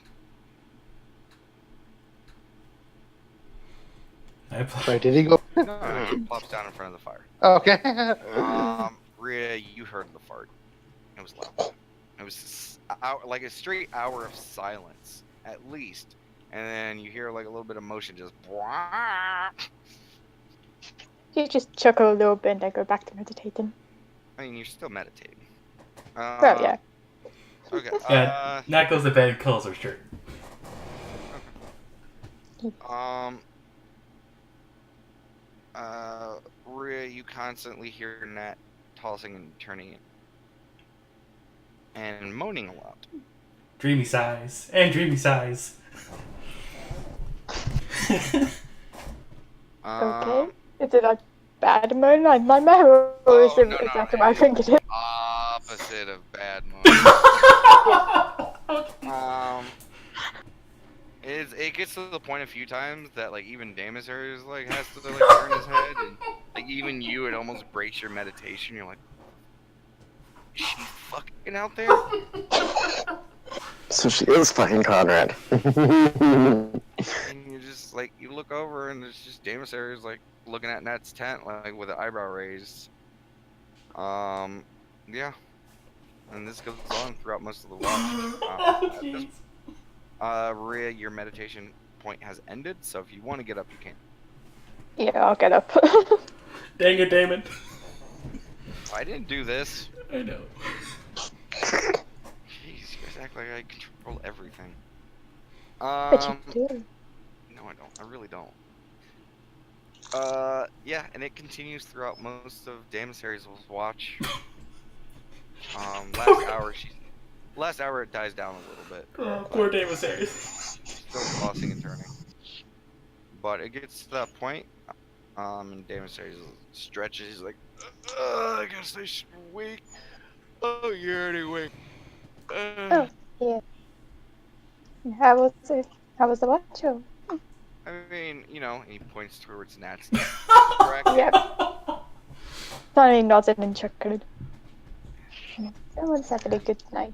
Wait, did he go? No, he plops down in front of the fire. Okay. Rhea, you heard the fart. It was loud. It was like a straight hour of silence, at least. And then you hear like a little bit of motion, just... You just chuckle a little bit and then go back to meditating. I mean, you're still meditating. Well, yeah. Okay. Yeah, Nat goes to bed, curls her shirt. Rhea, you constantly hear Nat tossing and turning and moaning a lot. Dreamy sighs. And dreamy sighs. Okay. Is it like bad moan like my memory, or is it exactly what I think it is? Opposite of bad moan. It gets to the point a few times that like even Damasar is like has to like turn his head, and like even you, it almost breaks your meditation. You're like, is she fucking out there? So she is fucking Conrad. And you just like you look over and it's just Damasar is like looking at Nat's tent like with an eyebrow raised. Yeah. And this goes on throughout most of the watch. Rhea, your meditation point has ended, so if you want to get up, you can. Yeah, I'll get up. Dang it, Damon. I didn't do this. I know. Jeez, you guys act like I control everything. But you do. No, I don't. I really don't. Yeah, and it continues throughout most of Damasar's watch. Last hour it dies down a little bit. Oh, poor Damasar. Still tossing and turning. But it gets to that point, and Damasar stretches. He's like, I gotta stay awake. Oh, you're already awake. Oh, yeah. How was it? How was the watch? Oh. I mean, he points towards Nat's. Yeah. Finally nodded and chuckled. Someone's having a good night.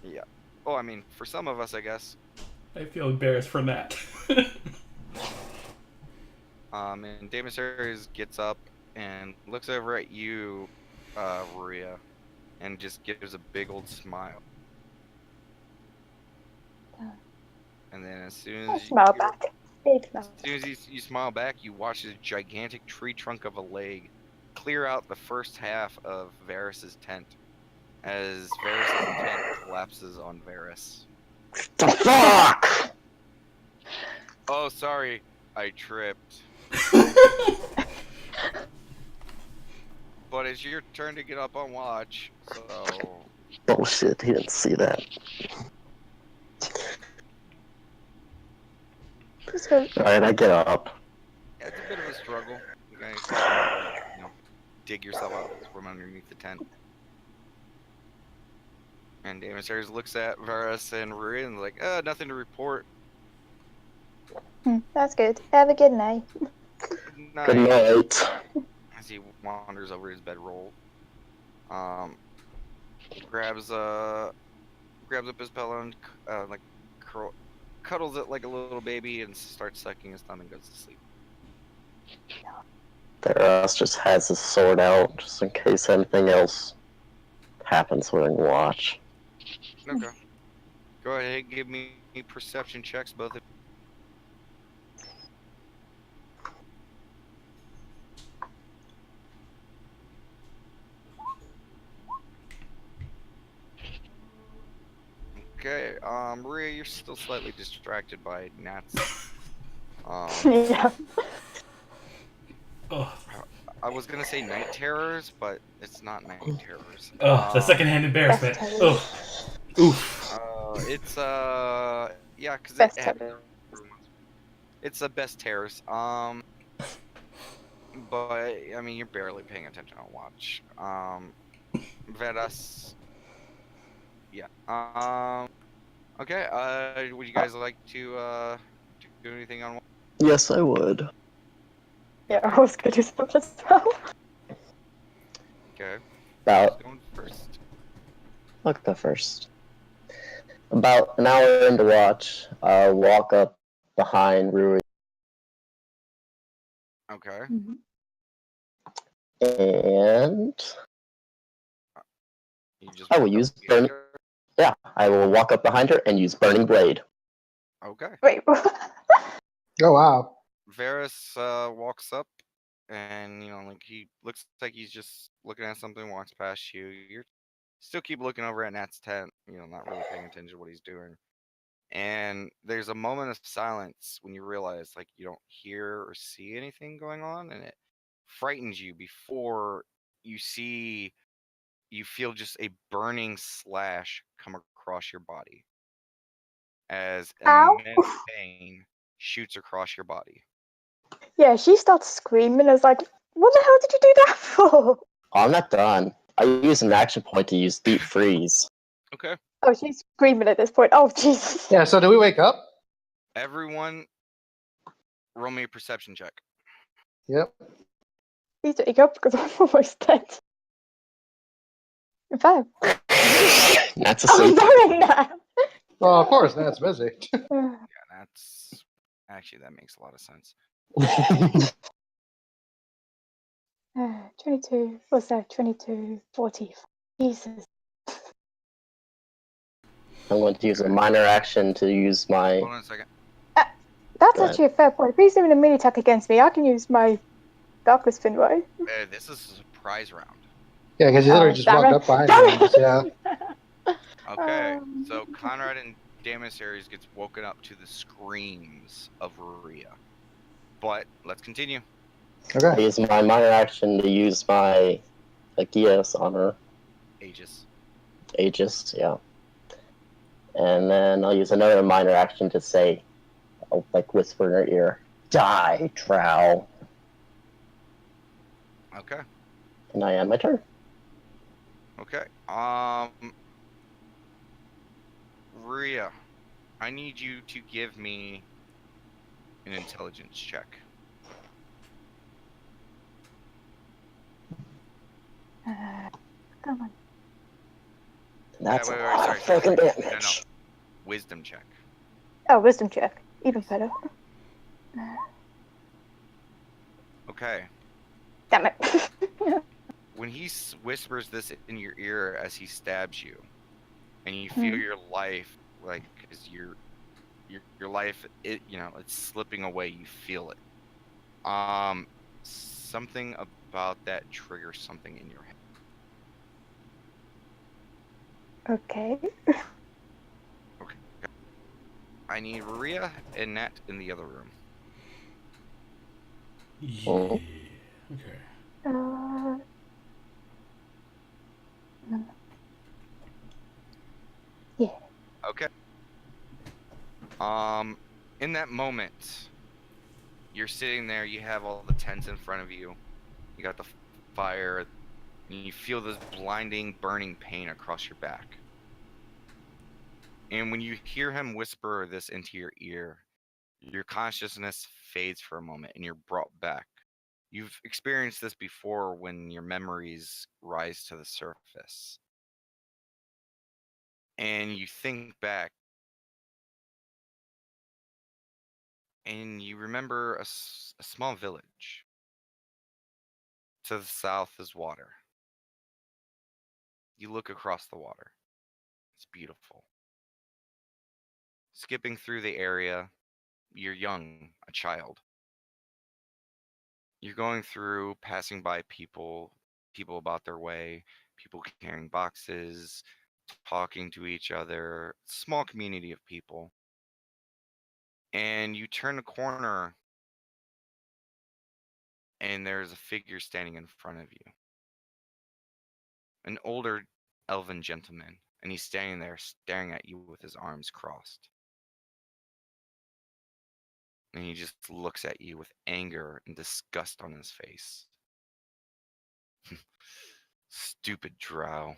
Yeah. Oh, I mean, for some of us, I guess. I feel embarrassed from that. And Damasar gets up and looks over at you, Rhea, and just gives a big old smile. And then as soon I as smile back. Big smile. As soon as you smile back, you watch this gigantic tree trunk of a leg clear out the first half of Varys's tent, as Varys's tent collapses on Varys. The fuck! Oh, sorry, I tripped. But it's your turn to get up on watch, so... Bullshit, he didn't see that. Alright, I get up. Yeah, it's a bit of a struggle. You guys, dig yourself out from underneath the tent. And Damasar looks at Varys and Rhea and is like, nothing to report. That's good. Have a good night. Good night. As he wanders over his bedroll, grabs up his pillow and cuddles it like a little baby and starts sucking his thumb and goes to sleep. Varys just has his sword out just in case anything else happens during watch. Okay. Go ahead and give me perception checks, both of Okay, Maria, you're still slightly distracted by Nat's. Yeah. Ugh. I was gonna say night terrors, but it's not night terrors. Ugh, the secondhand embarrassment. Best Ugh. Oof. It's yeah, because Best terror. it's the best terrors. But I mean, you're barely paying attention on watch. Veras. Yeah. Okay. Would you guys like to do anything on watch? Yes, I would. Yeah, I was gonna do something as well. Okay. About Who's going first? I'll go first. About an hour into watch, I'll walk up behind Rui Okay. and You just I will walk up use behind burn. her? Yeah, I will walk up behind her and use Burning Blade. Okay. Wait, Oh wow. Varys walks up, and like he looks like he's just looking at something. Walks past you. You're still keep looking over at Nat's tent. Not really paying attention to what he's doing. And there's a moment of silence when you realize like you don't hear or see anything going on, and it frightens you before you feel just a burning slash come across your body as ow. immense pain shoots across your body. Yeah, she starts screaming. I was like, what the hell did you do that for? Oh, I'm not done. I use an action point to use Deep Freeze. Okay. Oh, she's screaming at this point. Oh, Jesus. Yeah. So do we wake up? Everyone, roll me a perception check. Yep. Please wake up because I'm almost dead. In fact, That's a I'm sleep. knowing that. Well, of course, that's busy. Yeah, that's actually that makes a lot of sense. 22. What's that? 22, 40. Jesus. I'm going to use a minor action to use my. Hold on a second. That's Go ahead. actually a fair point. If he's doing a mini attack against me, I can use my Darkest Fin, right? This is a surprise round. Yeah, because you literally Oh, just damn walked it. up behind Damn him. it. Yeah. Okay, so Conrad and Damasaries gets woken up to the screams of Ruria. But let's continue. I Okay. use my minor action to use my Aegeus on her. Aegis. Aegis, yeah. And then I'll use another minor action to say, I'll whisper in her ear, "Die, Trow." Okay. And I end my turn. Okay. Ruria, I need you to give me an intelligence check. Come on. That's wait, a lot sorry, of fucking sorry. damage. No. Wisdom check. Oh, wisdom check. Even better. Okay. Damn it. When he whispers this in your ear as he stabs you, and you feel your life as your life, it's slipping away. You feel it. Something about that triggers something in your head. Okay. Okay. I need Ruria and Nat in the other room. Yeah. Oh. Okay. Yeah. Okay. In that moment, you're sitting there. You have all the tents in front of you. You got the fire, and you feel this blinding, burning pain across your back. And when you hear him whisper this into your ear, your consciousness fades for a moment, and you're brought back. You've experienced this before when your memories rise to the surface. And you think back, and you remember a small village. To the south is water. You look across the water. It's beautiful. Skipping through the area, you're young, a child. You're going through, passing by people about their way, people carrying boxes, talking to each other, small community of people. And you turn a corner, and there's a figure standing in front of you. An older elven gentleman, and he's standing there staring at you with his arms crossed. And he just looks at you with anger and disgust on his face. Stupid drow.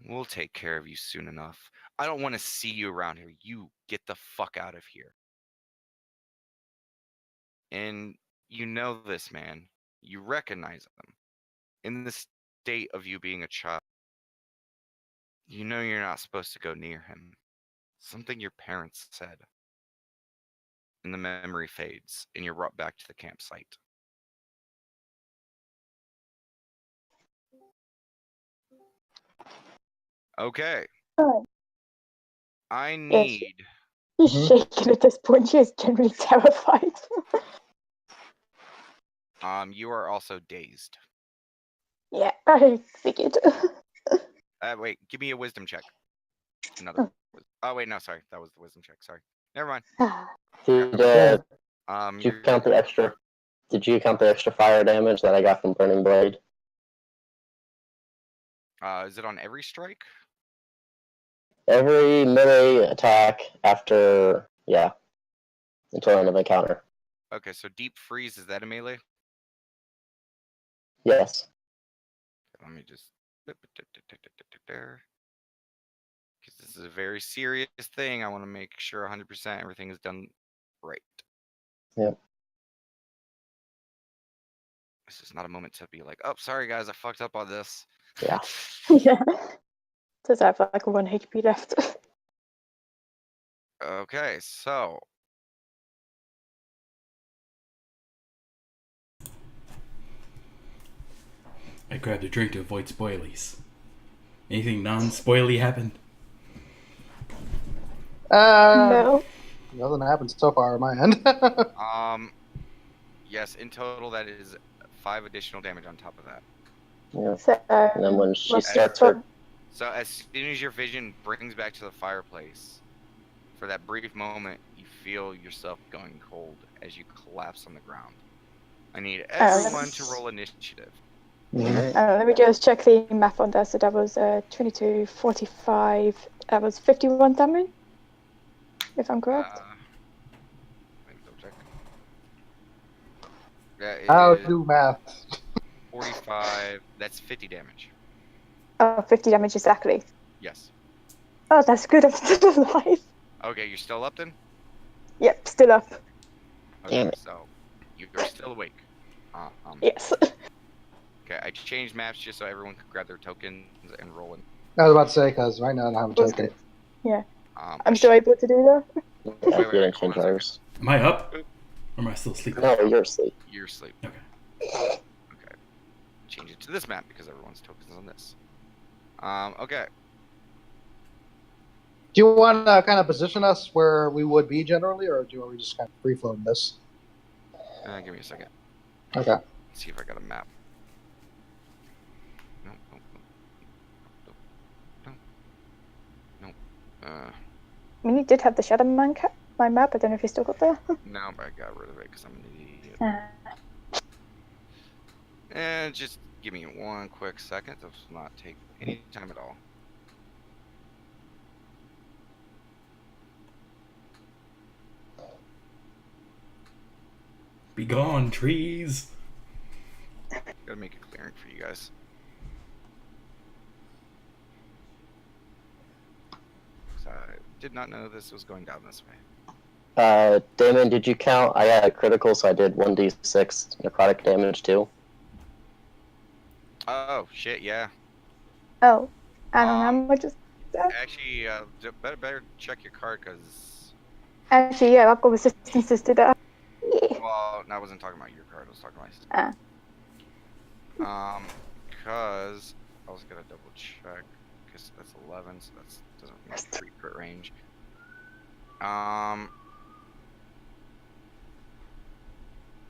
We'll take care of you soon enough. I don't want to see you around here. You get the fuck out of here. And you know this man. You recognize him. In the state of you being a child, you know you're not supposed to go near him. Something your parents said. And the memory fades, and you're brought back to the campsite. Okay. Oh, I Yes. need. she's Mhm. shaking at this point. She is generally terrified. You are also dazed. Yeah, I figured. Wait, give me a wisdom check. Another. Oh. Oh wait, no, sorry, that was the wisdom check. Sorry, never mind. Did, Yeah. did you count the extra? Did you count the extra fire damage that I got from Burning Blade? Is it on every strike? Every melee attack after, yeah, until end of encounter. Okay, so deep freeze, is that a melee? Yes. Let me just. Because this is a very serious thing. I want to make sure 100% everything is done right. Yep. This is not a moment to be like, oh, sorry guys, I fucked up on this. Yeah. Yeah. Does have like 1 HP left? Okay, so I grabbed a drink to avoid spoilies. Anything non-spoily happened? No. Nothing happened so far on my end. yes, in total that is 5 additional damage on top of that. Yeah. So, And then when she what's starts the her, So as soon as your vision brings back to the fireplace, for that brief moment, you feel yourself going cold as you collapse on the ground. I need everyone to roll initiative. let me just check the math on that. So that was 22, 45. That was 51 damage, if I'm correct. Let me double check. That How is do math? 45. That's 50 damage. Oh, 50 damage exactly. Yes. Oh, that's good. I'm still alive. Okay, you're still up then? Yep, still up. Okay, Damn it. so you're still awake. Yes. Okay, I changed maps just so everyone could grab their tokens and roll in. I was about to say, because right now I don't have a Was token. Yeah. I I'm still able to do that. yeah, Wait, you didn't hold change on a second. ours. Am I up? Or am I still asleep? No, you're asleep. You're asleep. Okay. Okay. Change it to this map because everyone's tokens on this. Okay. Do you want to kind of position us where we would be generally, or do you want me just kind of free floating this? Give me a second. Okay. Let's see if I got a map. Nope. I mean, you did have the Shadow Man my map. I don't know if you still got that. No, but I got rid of it because I'm an idiot. Ah. And just give me 1 quick second. This will not take any time at all. Be gone, trees. Gotta make a clearing for you guys. So I did not know this was going down this way. Damon, did you count? I had a critical, so I did 1d6 necrotic damage too. Oh shit, yeah. Oh, I don't know how much is that. Actually, better check your card because. Actually, yeah, I've got resistances to that. Well, no, I wasn't talking about your card. I was talking about my. Because I was gonna double check because that's 11, so that doesn't make 3 crit range.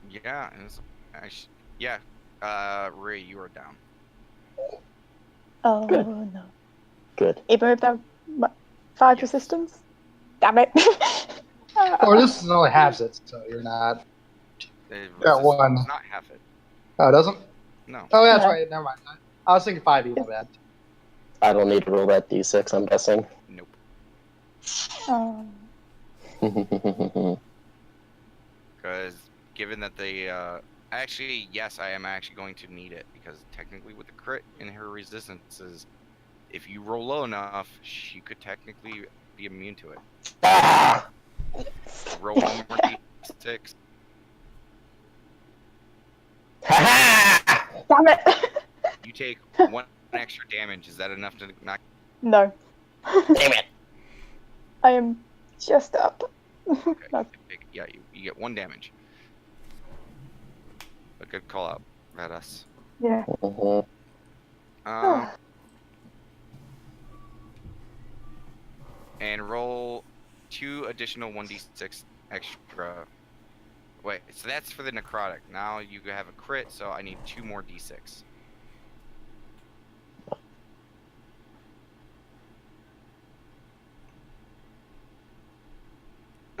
Yeah, and it's actually, yeah. Ray, you are down. Oh no. Good. Even with that 5 resistance? Damn it. Or this is only halves it, so you're not. Got one. It's not half it. Oh, it doesn't? No. Oh, yeah, that's No. right. Never mind. I was thinking 5E, my bad. I don't need to roll that d6, I'm guessing. Nope. Because given that they actually, yes, I am actually going to need it because technically with the crit and her resistances, if you roll low enough, she could technically be immune to it. Ah! Roll one more d6. Ha Damn it. You take 1 extra damage. Is that enough to knock? No. Damn it! I am just up. Okay. No. Yeah, you get 1 damage. A good call out at us. Yeah. And roll 2 additional 1d6 extra. Wait, so that's for the necrotic. Now you have a crit, so I need 2 more d6.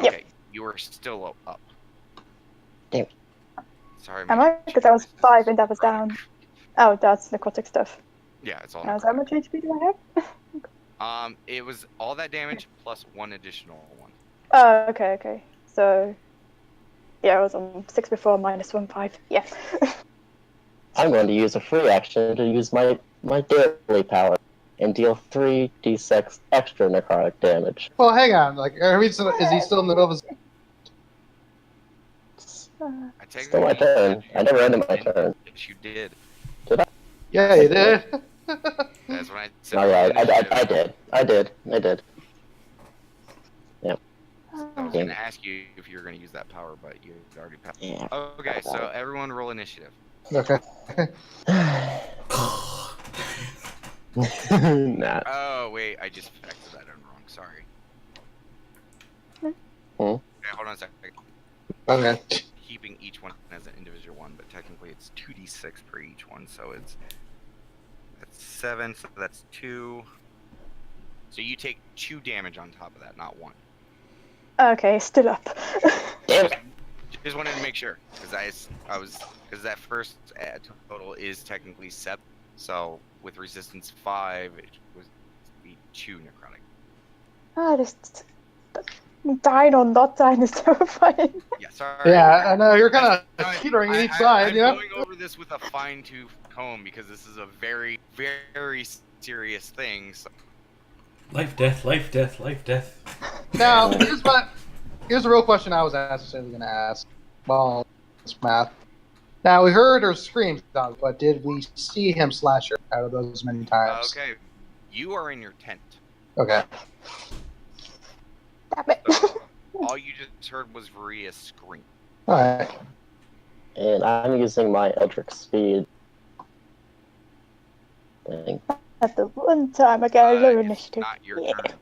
Yep. Okay, you are still up. Damn. Sorry. Am I? Because that was 5 and that was down. Oh, that's necrotic stuff. Yeah, it's all. Now, how much HP do I have? It was all that damage plus 1 additional one. Oh, okay. So, yeah, I was on 6 before, minus 1, 5. Yeah. I'm going to use a free action to use my daily power and deal 3d6 extra necrotic damage. Well, hang on. Like, is he still in the middle of his... Still my turn. I never ended my turn. Yes, you did. Yeah, you did. That's when I said. Oh yeah, I did. Yep. I was gonna ask you if you were gonna use that power, but you already passed. Yeah. Okay, so everyone roll initiative. Okay. Nah. Oh wait, I just factored that in wrong. Sorry. Hmm? Okay, hold on a second. Okay. Keeping each one as an individual one, but technically it's 2d6 per each one, so that's 7, so that's 2. So you take 2 damage on top of that, not 1. Okay, still up. Damn it. Just wanted to make sure, because because that first total is technically 7, so with resistance 5, it would be 2 necrotic. This dying or not dying is terrifying. Yeah, sorry. Yeah, I know. You're kind of I- teetering on each I'm side, you know? going over this with a fine-tooth comb because this is a very, very serious thing. So. Life, death. Now, here's the real question I was actually going to ask. Well, it's math. Now, we heard her screams, but did we see him slash her out of those many times? Okay, you are in your tent. Okay. Damn it. So, all you just heard was Varia scream. Alright. And I'm using my Eldritch Speed thing. At the one time I get a low It's initiative. not your Yeah. turn.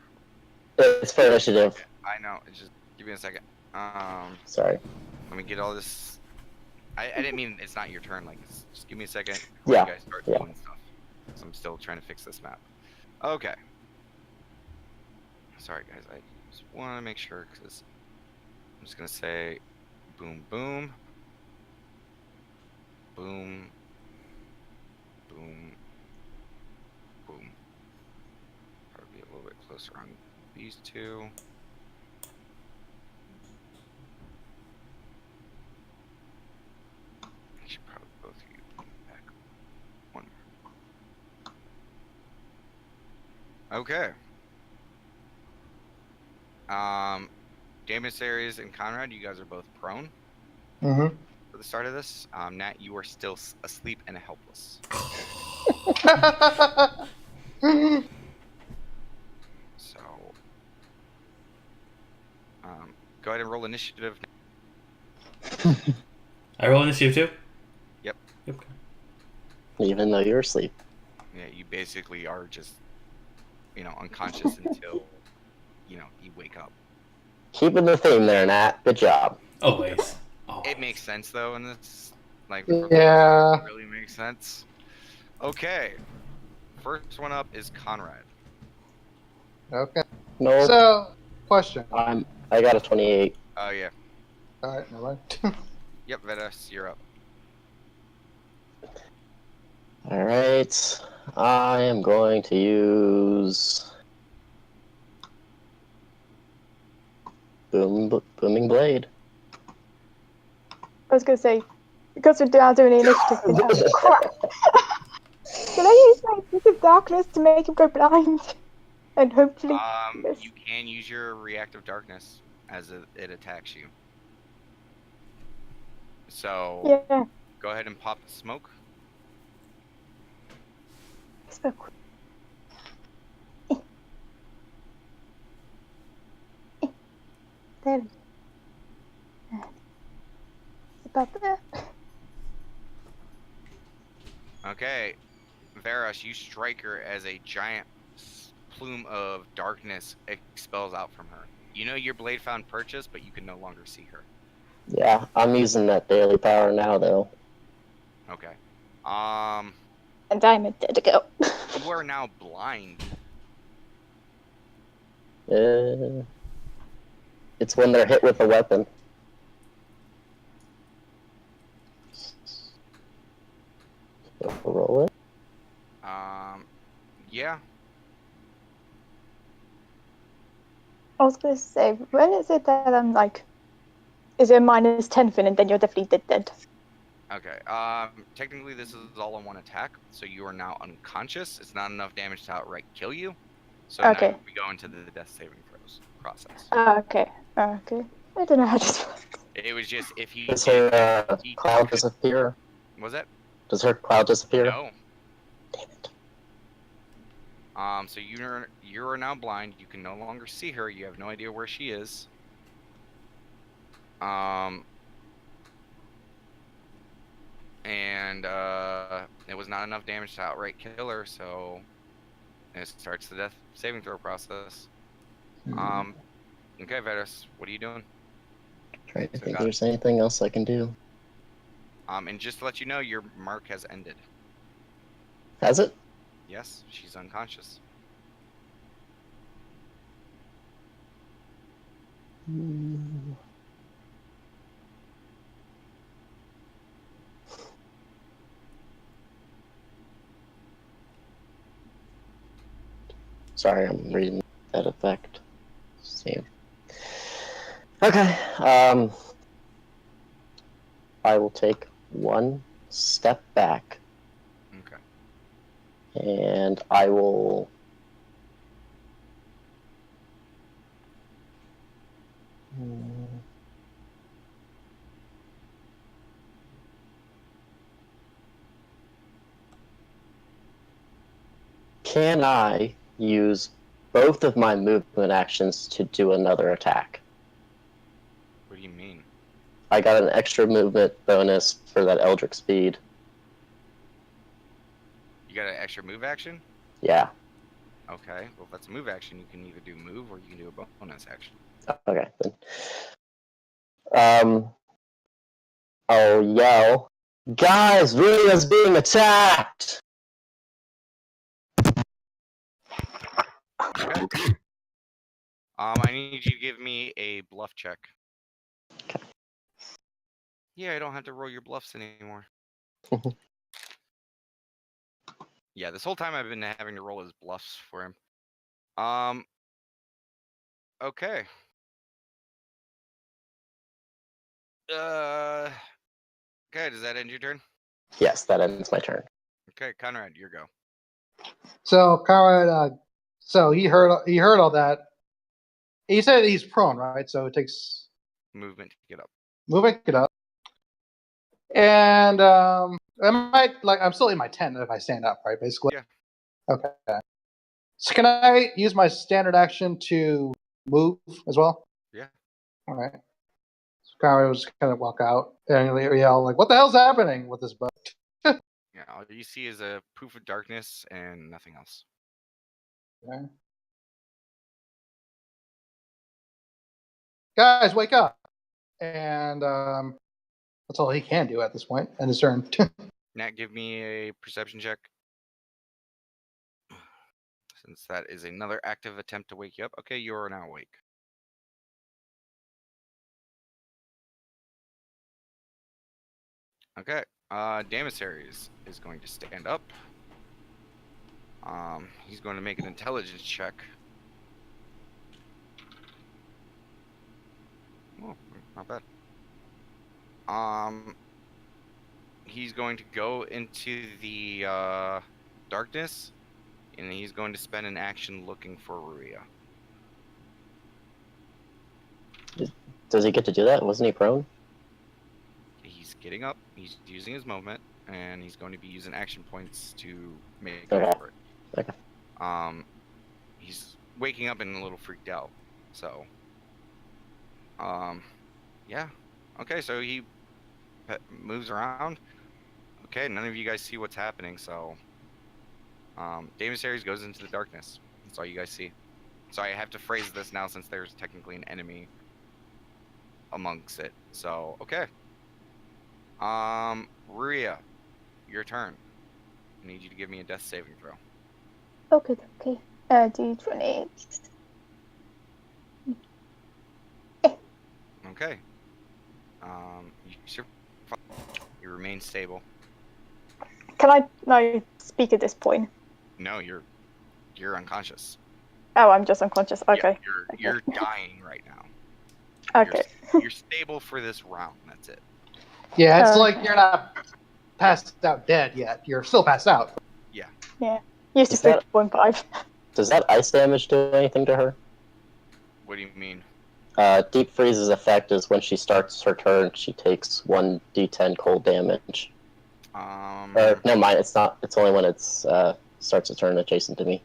It's for initiative. I know. It's just give me a second. Sorry. Let me get all this. I didn't mean it's not your turn. Like, just give me a second. Yeah, You guys start yeah. doing stuff. 'Cause I'm still trying to fix this map. Okay. Sorry, guys. I just want to make sure because I'm just gonna say, boom, boom, boom, boom, boom. Probably be a little bit closer on these two. I should probably both of you back one. Okay. Jaemissaries and Conrad, you guys are both prone Mm-hmm. for the start of this. Nat, you are still asleep and helpless. So, go ahead and roll initiative. I roll initiative too? Yep. Okay. Even though you're asleep. Yeah, you basically are just, unconscious until, you wake up. Keeping the theme there, Nat. Good job. Always. It makes sense though in this, Yeah. it really makes sense. Okay, first one up is Conrad. Okay. Nope. So, question. I got a 28. Oh yeah. All right, never mind. Yep, Vedas, you're up. Alright. I am going to use Booming Blade. I was gonna say, because we're now doing the initiative thing. Crap! Can I use my Vision of Darkness to make him go blind? And hopefully miss? You can use your reactive darkness as it attacks you. So Yeah. go ahead and pop the smoke. Smoke. There we go. It's about there. Okay, Varus, you strike her as a giant plume of darkness expels out from her. You know your blade found purchase, but you can no longer see her. Yeah, I'm using that daily power now, though. Okay. And I'm dead to go. You are now blind. It's when they're hit with a weapon. Roll it. Yeah. I was gonna say, when is it that I'm like, is it a -10 fin and then you're definitely dead? Okay. Technically this is all in one attack, so you are now unconscious. It's not enough damage to outright kill you. So Okay. now we go into the death saving throws process. Okay. Okay. I don't know how this works. It was just if he Does did, her he cloud could- disappear? Was that? Does her cloud disappear? No. Damn it. So you are now blind. You can no longer see her. You have no idea where she is. And it was not enough damage to outright kill her, so it starts the death saving throw process. Okay, Vetus, what are you doing? Trying to So think if got- there's anything else I can do. And just to let you know, your mark has ended. Has it? Yes, she's unconscious. Sorry, I'm reading that effect. See. Okay. I will take one step back, Okay. and I will. Can I use both of my movement actions to do another attack? What do you mean? I got an extra movement bonus for that Eldritch speed. You got an extra move action? Yeah. Okay. Well, if that's a move action, you can either do move or you can do a bonus action. Okay, then. I'll yell, "Guys, Rita's being attacked!" Okay. I need you to give me a bluff check. Okay. Yeah, I don't have to roll your bluffs anymore. Yeah, this whole time I've been having to roll his bluffs for him. Okay. Okay, does that end your turn? Yes, that ends my turn. Okay, Conrad, your go. So, Conrad, so he heard all that. He said he's prone, right? So it takes Movement to get up. moving it up. And I'm still in my tent if I stand up, right? Basically. Yeah. Okay. So can I use my standard action to move as well? Yeah. All right. So Conrad will just kind of walk out and yell like, "What the hell's happening with this boat?" Yeah, all you see is a poof of darkness and nothing else. Okay. Guys, wake up! And that's all he can do at this point. And his turn. Nat, give me a perception check. Since that is another active attempt to wake you up. Okay, you are now awake. Okay, Damasaries is going to stand up. He's going to make an intelligence check. Oh, not bad. He's going to go into the darkness, and he's going to spend an action looking for Ruia. Does he get to do that? Wasn't he prone? He's getting up, he's using his movement, and he's going to be using action points to make Okay. up for it. Okay. He's waking up and a little freaked out, so yeah. Okay, so he moves around. Okay, none of you guys see what's happening, so Damasaries goes into the darkness. That's all you guys see. So I have to phrase this now since there's technically an enemy amongst it. So okay. Ruia, your turn. I need you to give me a death saving throw. Okay. D20. Okay. You remain stable. Can I now speak at this point? No, you're unconscious. Oh, I'm just unconscious. Okay. Yeah, you're dying right now. Okay. You're stable for this round. That's it. Yeah, it's like you're not passed out dead yet. You're still passed out. Used to Is that- 3.5. Does that ice damage do anything to her? What do you mean? Deep Freeze's effect is when she starts her turn, she takes 1d10 cold damage. Or, never mind, it's not. It's only when it's starts a turn adjacent to me.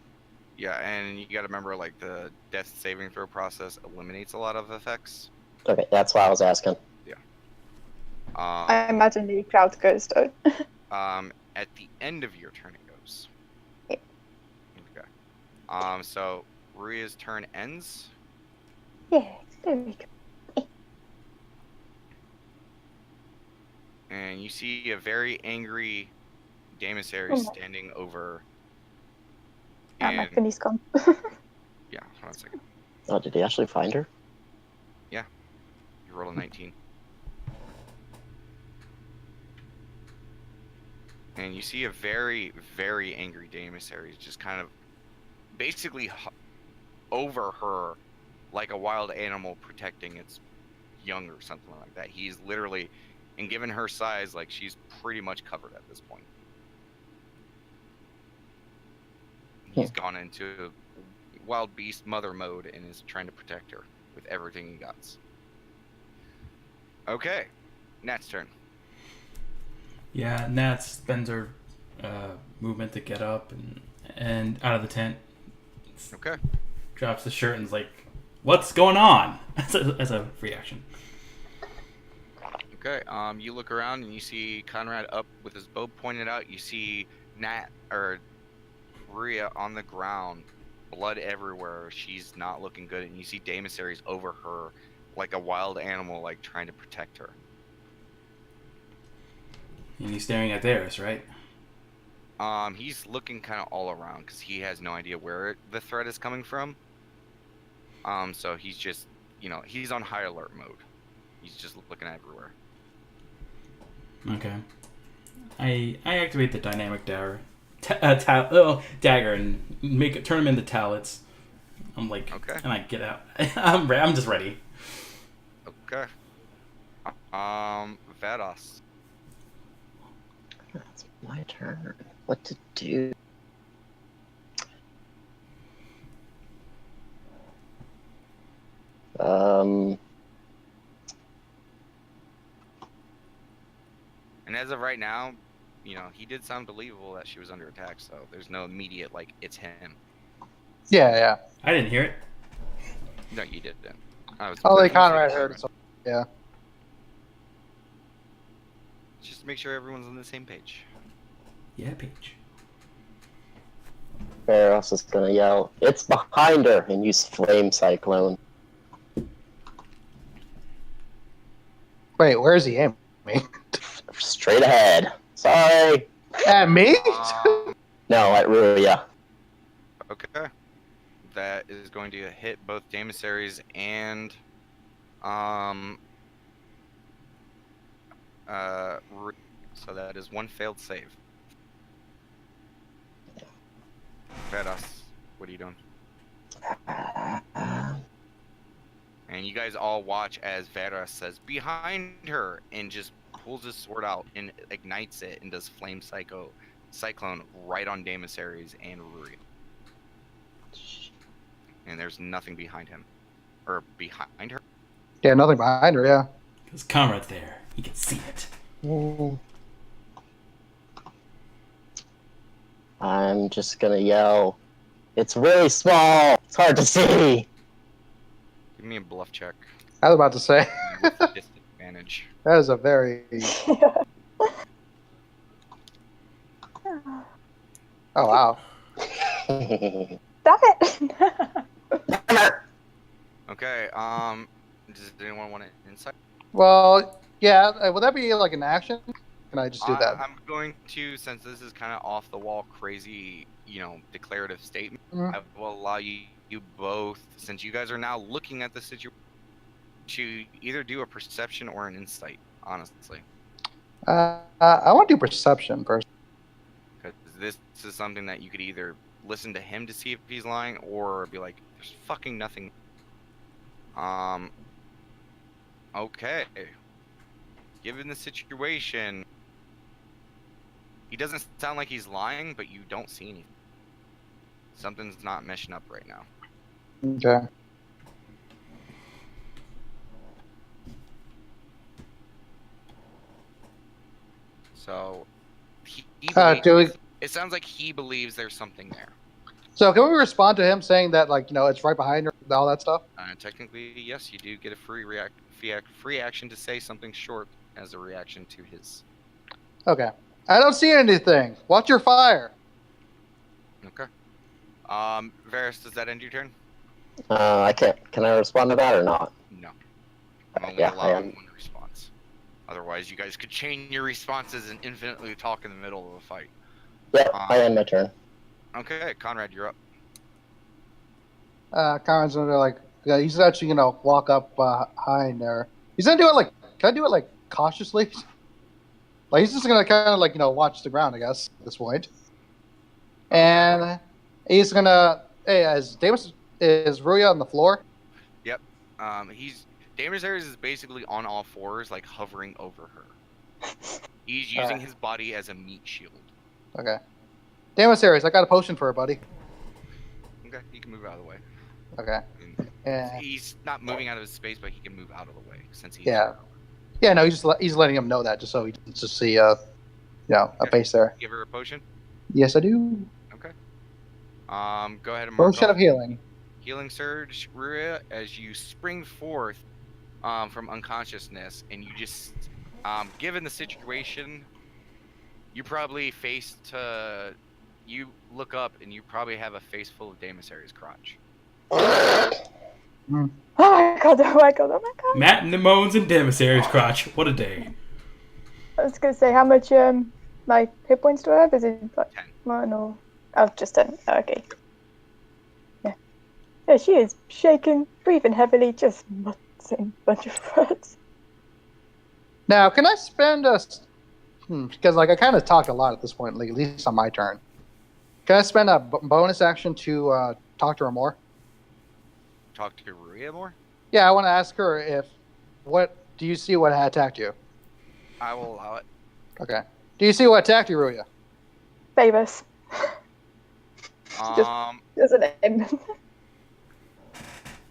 Yeah, and you got to remember, like, the death saving throw process eliminates a lot of effects. Okay, that's why I was asking. I imagine the crowd goes though. At the end of your turn, it goes. Yeah. Okay. So Ruia's turn ends. Yeah, there we go. And you see a very angry Damasaries Oh my. standing over. My And Finny's gone. yeah, hold on a second. Oh, did he actually find her? You roll a 19. And you see a very, very angry Damasaries just kind of basically over her like a wild animal protecting its young or something like that. He's literally, and given her size, like she's pretty much covered at this point. He's gone into wild beast mother mode and is trying to protect her with everything he got. Okay, Nat's turn. Yeah, Nat spends her movement to get up and out of the tent. Okay. Drops the shirt and is like, "What's going on?" as a reaction. Okay. You look around and you see Conrad up with his bow pointed out. You see Nat or Ruia on the ground, blood everywhere. She's not looking good, and you see Damasaries over her like a wild animal, like trying to protect her. And he's staring at theirs, right? He's looking kind of all around because he has no idea where the threat is coming from. So he's just, he's on high alert mode. He's just looking everywhere. Okay. I activate the dynamic dagger, dagger, and turn him into tallets. I'm like, Okay. and I get out. I'm just ready. Okay. Vados. It's my turn. What to do? And as of right now, he did sound believable that she was under attack, so there's no immediate, it's him. Yeah. I didn't hear it. No, you didn't. Only Conrad heard it. So, yeah. Just to make sure everyone's on the same page. Yeah, Paige. Barros is gonna yell, "It's behind her!" and use Flame Cyclone. Wait, where is he aiming? Straight ahead. Sorry. At me? No, at Ruia. Okay. That is going to hit both Janissaries and so that is one failed save. Vedas, what are you doing? And you guys all watch as Vedas says, behind her, and just pulls his sword out and ignites it and does flame cyclone right on Janissaries and Ruri. And there's nothing behind him. Or behind her? Yeah, nothing behind her, yeah. His comrade's there. He can see it. I'm just gonna yell, it's really small! It's hard to see! Give me a bluff check. I was about to say, With disadvantage. that is a very... Oh, wow. Stop it! Okay, does anyone want an insight? Well, yeah, would that be like an action? Can I just do that? I'm going to, since this is kind of off the wall, crazy, declarative statement, Mhm. I will allow you both, since you guys are now looking at the situation, to either do a perception or an insight, honestly. I want to do perception first. Because this is something that you could either listen to him to see if he's lying, or be like, there's fucking nothing. Okay. Given the situation, he doesn't sound like he's lying, but you don't see anything. Something's not meshing up right now. Okay. So, he Do we, it sounds like he believes there's something there. so can we respond to him saying that, like, it's right behind her, all that stuff? Technically, yes, you do get a free action to say something short as a reaction to his. Okay. I don't see anything. Watch your fire. Okay. Varys, does that end your turn? I can't. Can I respond to that or not? No. I'm only Yeah, I allowing am. one response. Otherwise, you guys could chain your responses and infinitely talk in the middle of a fight. Yeah, I end my turn. Okay, Conrad, you're up. Conrad's gonna, like, yeah, he's actually gonna walk up behind there. He's gonna do it, like, can I do it, like, cautiously? Like, he's just gonna kind of, like, watch the ground, I guess, at this point. And he's gonna, hey, is Ruya on the floor? Daenerys is basically on all fours, like hovering over her. He's using his body as a meat shield. Okay. Daenerys, I got a potion for her, buddy. Okay, you can move out of the way. Okay. And Yeah. he's not moving out of his space, but he can move out of the way since he's. Yeah. Yeah, no, he's letting him know that just so he can just see, a face there. Give her a potion. Yes, I do. Okay. Go ahead and mark Potion off of healing. Healing Surge, Ruria, as you spring forth from unconsciousness, and you just, given the situation, you probably you look up and you probably have a face full of Daenerys' crotch. Oh my god, oh my god, oh my god. Matt and the Moans and Demissary's crotch. What a day. I was gonna say, how much my hit points do I have? Is it like 10. 1 or... Oh, just 10. Oh, okay. Yeah. Yeah, she is shaking, breathing heavily, just muttering a bunch of words. Now, can I spend because, like, I kind of talked a lot at this point, like, at least on my turn. Can I spend a bonus action to talk to her more? Talk to Ruria more? Yeah, I want to ask her do you see what attacked you? I will allow it. Okay. Do you see what attacked you, Ruya? Famous. There's a name.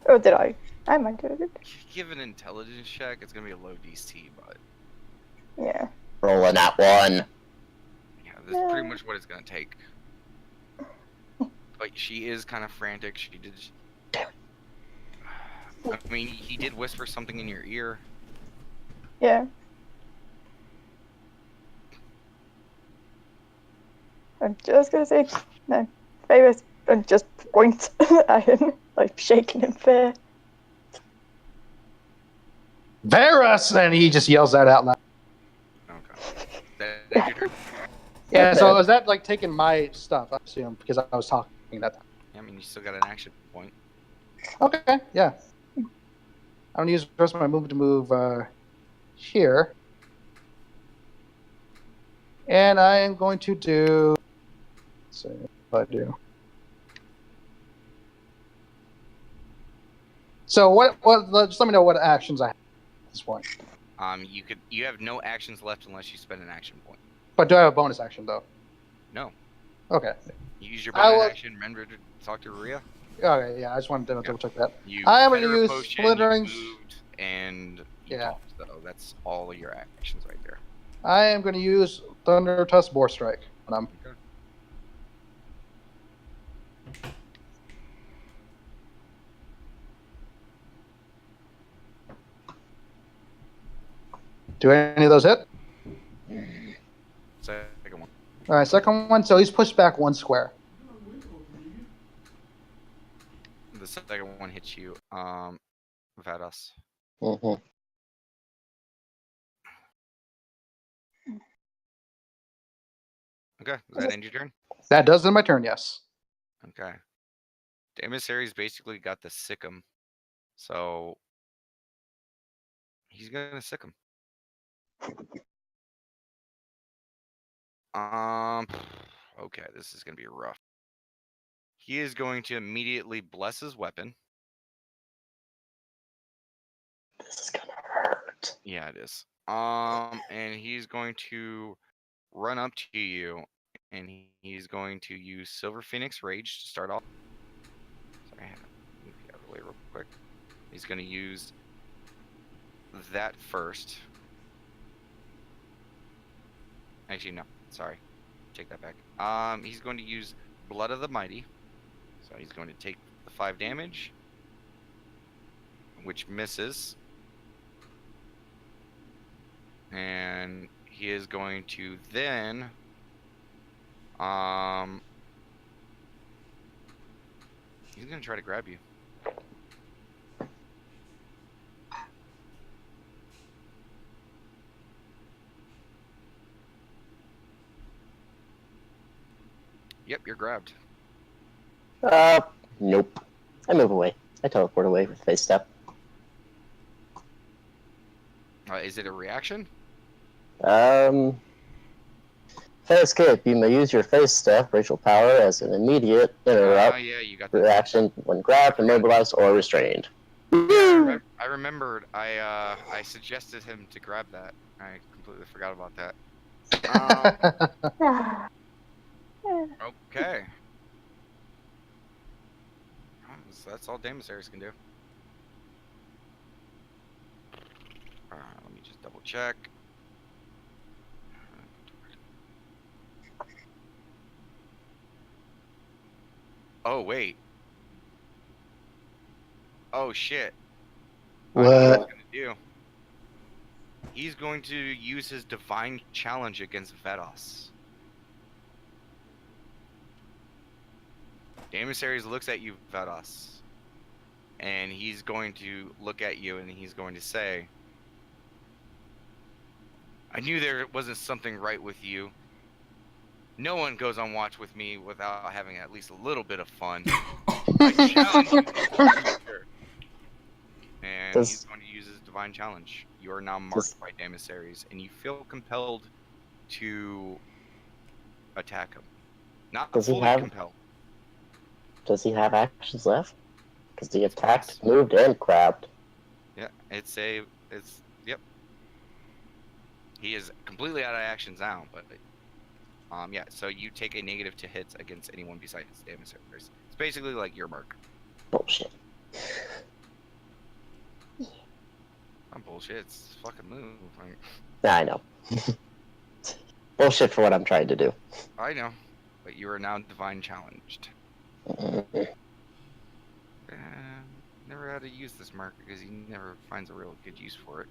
Or did I? I might do it. Give an intelligence check. It's gonna be a low DC, but Yeah. Rolling that one. yeah, that's pretty much what it's gonna take. But she is kind of frantic. She did. I mean, he did whisper something in your ear. Yeah. I'm just gonna say, no, famous, and just point at him, like shaking in fear. Varus! And he just yells that out loud. Okay. That's your turn. Yeah, so is that, like, taking my stuff, I assume, because I was talking that time? I mean, you still got an action point. Okay, yeah. I'm gonna use the rest of my movement to move here. And I am going to do. Let's see what I do. So what? Just let me know what actions I have at this point. You have no actions left unless you spend an action point. But do I have a bonus action though? No. Okay. You use your I bonus will- action. Remember to talk to Rhea. Okay. Yeah. I just wanted to double check that. You I am fed going her to a use potion, splintering. you moved, and you Yeah. talked. So that's all of your actions right there. I am going to use Thunder Tusk Boar Strike. When I'm. Okay. Do any of those hit? Second one. All right. Second one. So he's pushed back 1 square. The second one hits you. Vados. Mm-hmm. Okay. Does that end your turn? That does end my turn. Yes. Okay. The emissary's basically got the sick 'em, so he's gonna sick 'em. Okay, this is gonna be rough. He is going to immediately bless his weapon. This is gonna hurt. Yeah, it is. And he's going to run up to you, and he's going to use Silver Phoenix Rage to start off. Sorry, I had to move you out of the way real quick. He's going to use that first. Actually, no. Sorry. Take that back. He's going to use Blood of the Mighty. So he's going to take the 5 damage, which misses. And he is going to then he's going to try to grab you. Yep, you're grabbed. Nope. I move away. I teleport away with face step. Is it a reaction? If I escape, you may use your face step, racial power, as an immediate interrupt Yeah, you got that. reaction when grabbed, immobilized, or restrained. Yeah, I remembered. I suggested him to grab that. I completely forgot about that. Okay. So that's all Demissaries can do. Let me just double check. Oh, wait. Oh, shit. I know what he's What? gonna do. He's going to use his Divine Challenge against Vados. The Emissaries looks at you, Vados. And he's going to look at you and he's going to say, I knew there wasn't something right with you. No one goes on watch with me without having at least a little bit of fun. I challenge you to the future. And he's going to use his Divine Challenge. You are now marked by Demissaries, and you feel compelled to attack him. Not fully compelled. Does he have actions left? Because he attacked, moved, and grabbed. Yeah, yep. He is completely out of actions now, but yeah. So you take a negative to hits against anyone besides Demissaries. It's basically like your mark. Bullshit. Not bullshit. It's fucking move. I know. Bullshit for what I'm trying to do. I know, but you are now Divine Challenged. Never had to use this mark because he never finds a real good use for it.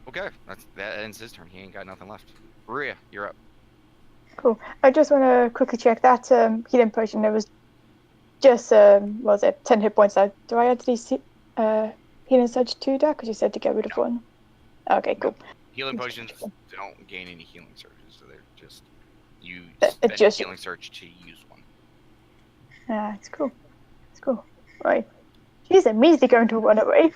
Okay, that ends his turn. He ain't got nothing left. Maria, you're up. Cool. I just want to quickly check that healing potion. There was just what was it 10 hit points out. Do I add these healing surge to that? Because you said to get rid of one. Okay, cool. Healing potions don't gain any healing surges, so they're just you It spend a just- healing surge to use one. Yeah, it's cool. It's cool. Right. She's immediately going to run away.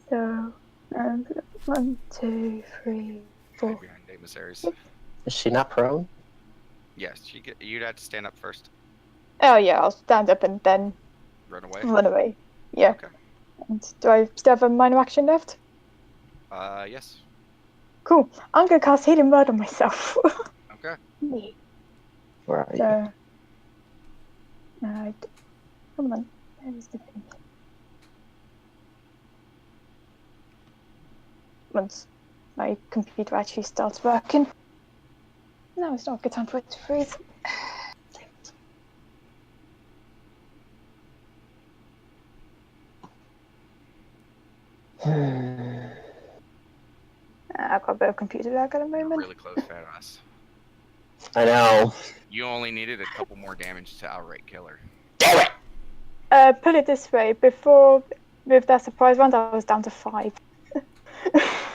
So, 1, 2, 3, 4. Hide behind emissaries. Is she not prone? Yes, you'd have to stand up first. Oh yeah, I'll stand up and then Run away. run away. Yeah. Okay. And do I still have a minor action left? Yes. Cool. I'm gonna cast Healing Word on myself. Okay. Where are you? So, come on. Where's the thing? Once my computer actually starts working. No, it's not a good time for it to freeze. I've got a bit of computer lag at the You're moment. really close to us. I know. You only needed a couple more damage to outright kill her. Damn it! Put it this way, before with that surprise round, I was down to 5.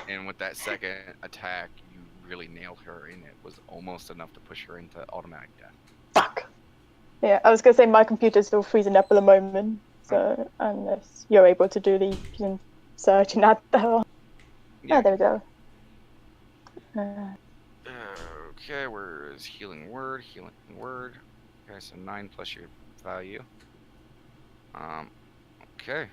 And with that second attack, you really nailed her, and it was almost enough to push her into automatic death. Fuck. Yeah, I was gonna say my computer's still freezing up at the moment, so unless you're able to do the search and add the hell. Yeah. Oh, there we go. Okay, where is healing word? Healing word. Okay, so 9 plus your value. Okay.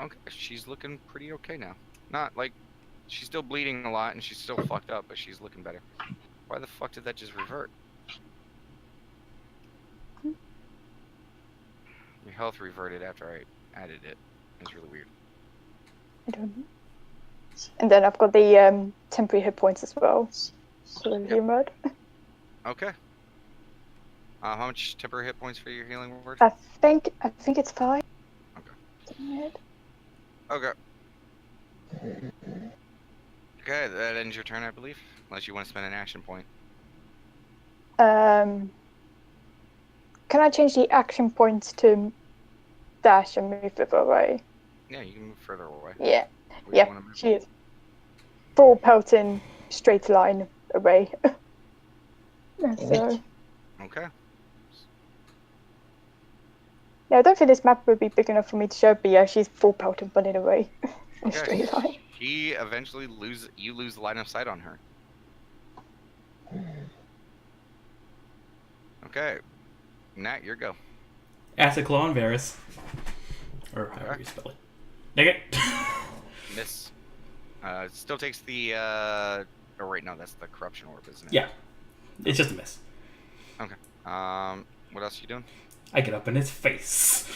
Okay, she's looking pretty okay now. Not like she's still bleeding a lot and she's still fucked up, but she's looking better. Why the fuck did that just revert? Your health reverted after I added it. It's really weird. I don't know. And then I've got the temporary hit points as well. So the healing word. Okay. How much temporary hit points for your healing word? I think it's 5. Okay. Okay. Okay, that ends your turn, I believe. Unless you want to spend an action point. Can I change the action points to dash and move further away? Yeah, you can move further away. Yeah. Where do you Yeah, wanna move? she is. Full pelting, straight line away. Yeah, so, Okay. yeah, I don't think this map would be big enough for me to show, but yeah, she's full pelting running away in a Okay. straight line. She eventually you lose line of sight on her. Okay. Nat, your go. Acid Claw on Varus. Or however you spell it. Dig it. Miss. It still takes the oh wait, no, that's the corruption orb, isn't it? Yeah. It's just a miss. Okay. What else are you doing? I get up in his face.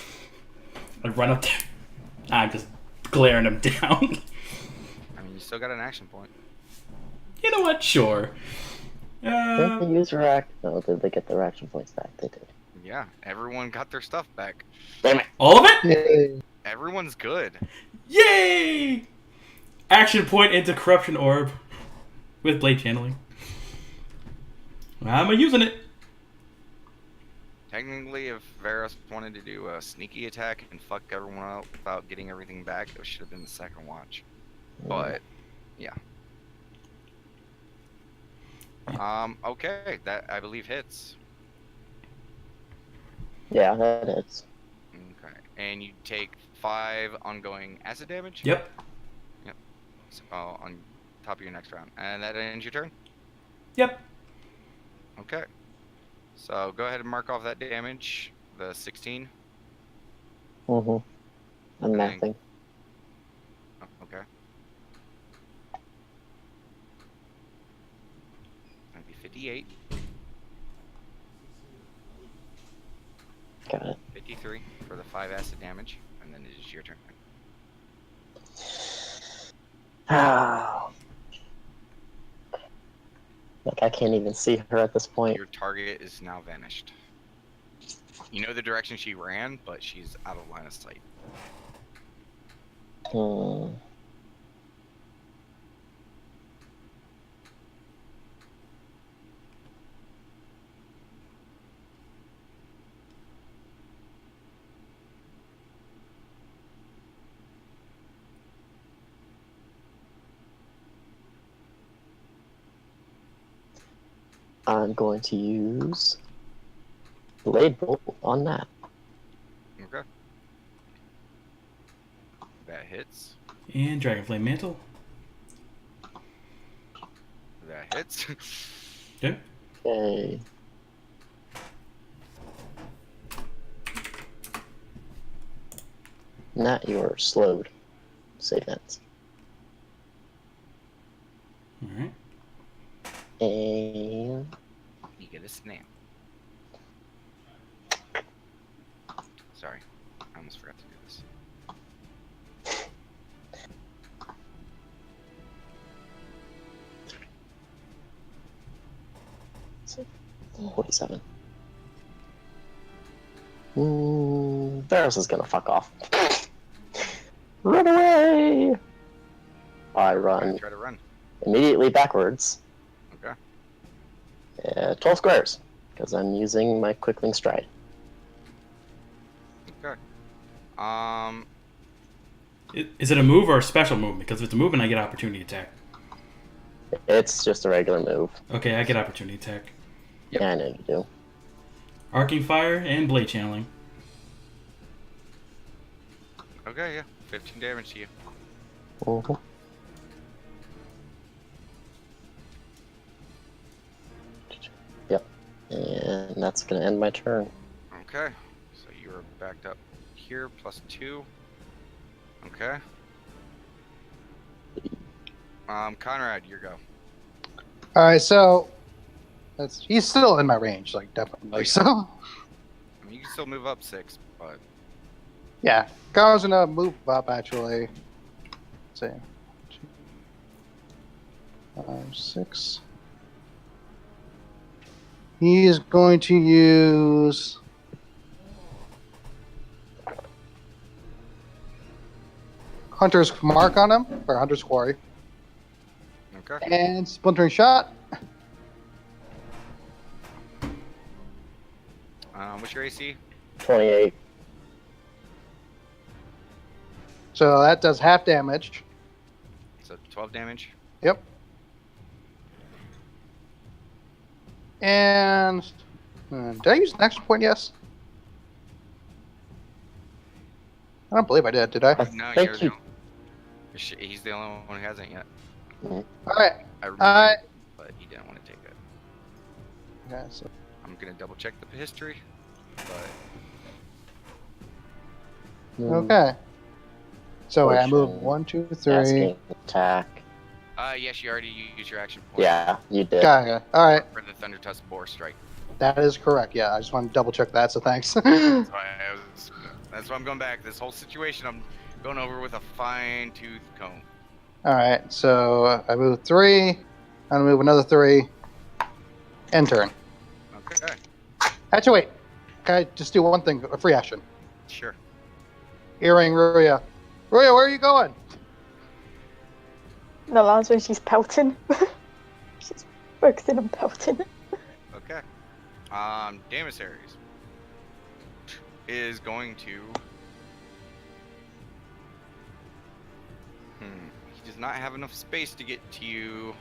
I run up there. I'm just glaring him down. I mean, you still got an action point. You know what? Sure. Did they use their act? No, did they get their action points back? They did. Yeah, everyone got their stuff back. Damn it! All of it? Yay. Everyone's good. Yay! Action point into corruption orb with blade channeling. I'm using it. Technically, if Varus wanted to do a sneaky attack and fuck everyone out without getting everything back, it should have been the second watch. But, yeah. Okay, that I believe hits. Yeah, that is. Okay, and you take 5 ongoing acid damage? Yep. So, on top of your next round. And that ends your turn? Yep. Okay. So go ahead and mark off that damage, the 16. I'm And then- mathing. Oh, okay. That'd be 58, Got it. 53 for the 5 acid damage, and then it is your turn. Ah. Like, I can't even see her at this point. Your target is now vanished. You know the direction she ran, but she's out of line of sight. I'm going to use Blade Bolt on that. Okay. That hits. And Dragonflame Mantle. That hits. Okay. Okay. Nat, you're slowed. Save that. Alright. And You get a snap. Sorry. I almost forgot to do this. 47. Varus is gonna fuck off. Run away! I run Try to run. immediately backwards. Okay. 12 squares, because I'm using my Quickling Stride. Okay. Is it a move or a special move? Because if it's a move, and I get opportunity attack. It's just a regular move. Okay, I get opportunity attack. Yep. Yeah, I know you do. Arcing Fire and Blade Channeling. Okay, yeah. 15 damage to you. Mhm. Yep. And that's gonna end my turn. Okay. So you're backed up here, +2. Okay. Conrad, your go. All right, so he's still in my range, like definitely. Oh, yeah. So I mean, you can still move up 6, but yeah, Conrad's gonna move up actually. Let's see, 5, 6. He is going to use Hunter's Mark on him, or Hunter's Quarry, okay. and Splintering Shot. What's your AC? 28. So that does half damage. So 12 damage. Yep. And did I use an action point? Yes. I don't believe I did. Did I? No, Thank you're you. he's the only one who hasn't yet. All right. I remember, but he didn't want to take it. Okay, so I'm gonna double check the history, but okay. So I move Potion. 1, 2, 3. Asking attack. yes, you already used your action point. Yeah, you did. Okay. All right. For the Thunder Tusk Boar Strike. That is correct. Yeah, I just want to double check that. So thanks. That's why I'm going back. This whole situation I'm going over with a fine-tooth comb. All right. So I move 3. I'm gonna move another 3. End turn. Okay. Actually, wait. Can I just do one thing? A free action. Sure. Earring Ruya. Ruya, where are you going? No, that's when she's pelting. She's focusing on pelting. Okay. Damassaries is going to. He does not have enough space to get to you